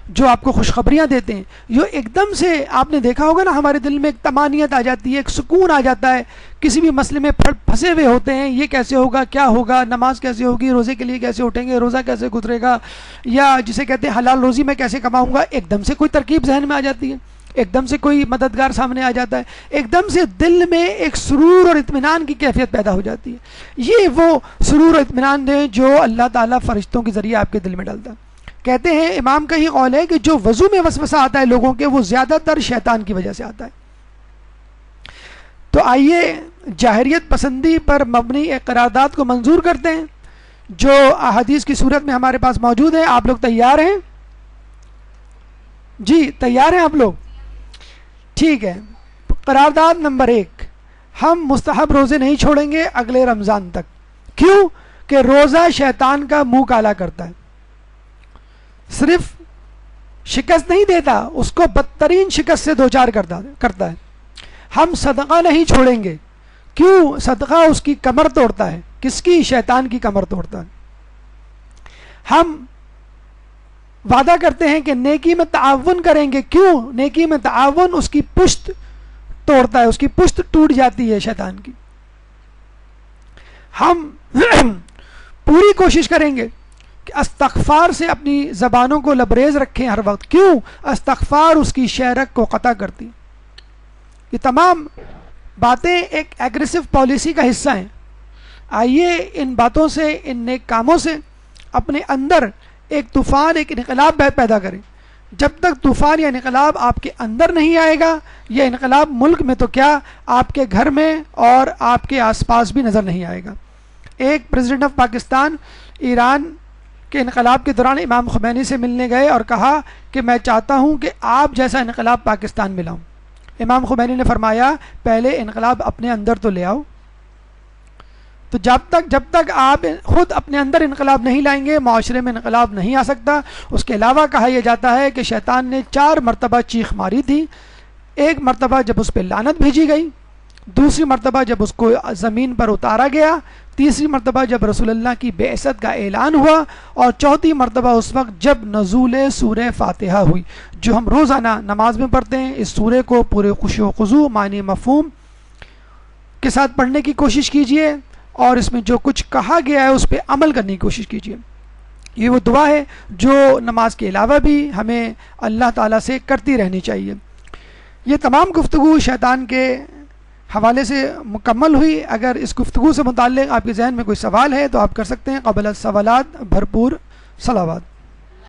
A: جو آپ کو خوشخبریاں دیتے ہیں. یہ ایک دم سے آپ نے دیکھا ہوگا نا، ہمارے دل میں ایک طمانینت آ جاتی ہے، ایک سکون آ جاتا ہے. کسی بھی مسئلے میں پھنسے ہوئے ہوتے ہیں، یہ کیسے ہوگا، کیا ہوگا، نماز کیسے ہوگی، روزے کے لیے کیسے اٹھیں گے، روزہ کیسے گزرے گا، یا جسے کہتے ہیں حلال روزی میں کیسے کماؤں گا. ایک دم سے کوئی ترکیب ذہن میں آ جاتی ہے، ایک دم سے کوئی مددگار سامنے آ جاتا ہے، ایک دم سے دل میں ایک سرور اور اطمینان کی کیفیت پیدا ہو جاتی ہے. یہ وہ سرور اور اطمینان ہے جو اللہ تعالیٰ فرشتوں کے ذریعے آپ کے دل میں ڈالتا ہے. کہتے ہیں امام کا ہی قول ہے کہ جو وضو میں وسوسہ آتا ہے لوگوں کے، وہ زیادہ تر شیطان کی وجہ سے آتا ہے. تو آئیے جاہریت پسندی پر مبنی ایک قرارداد کو منظور کرتے ہیں جو احادیث کی صورت میں ہمارے پاس موجود ہے. آپ لوگ تیار ہیں؟ جی تیار ہیں آپ لوگ؟ ٹھیک ہے. قرارداد نمبر 1، ہم مستحب روزے نہیں چھوڑیں گے اگلے رمضان تک. کیوں؟ کہ روزہ شیطان کا منہ کالا کرتا ہے، صرف شکست نہیں دیتا، اس کو بدترین شکست سے دوچار کرتا ہے. ہم صدقہ نہیں چھوڑیں گے. کیوں؟ صدقہ اس کی کمر توڑتا ہے. کس کی؟ شیطان کی کمر توڑتا ہے. ہم وعدہ کرتے ہیں کہ نیکی میں تعاون کریں گے. کیوں؟ نیکی میں تعاون اس کی پشت توڑتا ہے، اس کی پشت ٹوٹ جاتی ہے شیطان کی. ہم پوری کوشش کریں گے کہ استغفار سے اپنی زبانوں کو لبریز رکھیں ہر وقت. کیوں؟ استغفار اس کی شہرت کو قطع کرتی. یہ تمام باتیں ایک ایگریسو پالیسی کا حصہ ہیں. آئیے ان باتوں سے، ان نیک کاموں سے اپنے اندر ایک طوفان، ایک انقلاب پیدا کریں. جب تک طوفان یا انقلاب آپ کے اندر نہیں آئے گا، یہ انقلاب ملک میں تو کیا آپ کے گھر میں اور آپ کے آس پاس بھی نظر نہیں آئے گا. ایک پریزیڈنٹ آف پاکستان ایران کے انقلاب کے دوران امام خمینی سے ملنے گئے اور کہا کہ میں چاہتا ہوں کہ آپ جیسا انقلاب پاکستان میں لاؤں. امام خمینی نے فرمایا پہلے انقلاب اپنے اندر تو لے آؤ. تو جب تک آپ خود اپنے اندر انقلاب نہیں لائیں گے، معاشرے میں انقلاب نہیں آ سکتا. اس کے علاوہ کہا یہ جاتا ہے کہ شیطان نے 4 مرتبہ چیخ ماری تھی. ایک مرتبہ جب اس پہ لعنت بھیجی گئی، دوسری مرتبہ جب اس کو زمین پر اتارا گیا، تیسری مرتبہ جب رسول اللہ کی بعثت کا اعلان ہوا، اور چوتھی مرتبہ اس وقت جب نزول سورہ فاتحہ ہوئی جو ہم روزانہ نماز میں پڑھتے ہیں. اس سورہ کو پورے خشوع و خضوع، معنی مفہوم کے ساتھ پڑھنے کی کوشش کیجئے اور اس میں جو کچھ کہا گیا ہے اس پہ عمل کرنے کی کوشش کیجئے. یہ وہ دعا ہے جو نماز کے علاوہ بھی ہمیں اللہ تعالیٰ سے کرتی رہنی چاہیے. یہ تمام گفتگو شیطان کے حوالے سے مکمل ہوئی. اگر اس گفتگو سے متعلق آپ کے ذہن میں کوئی سوال ہے تو آپ کر سکتے ہیں. قبل السوالات بھرپور صلوات.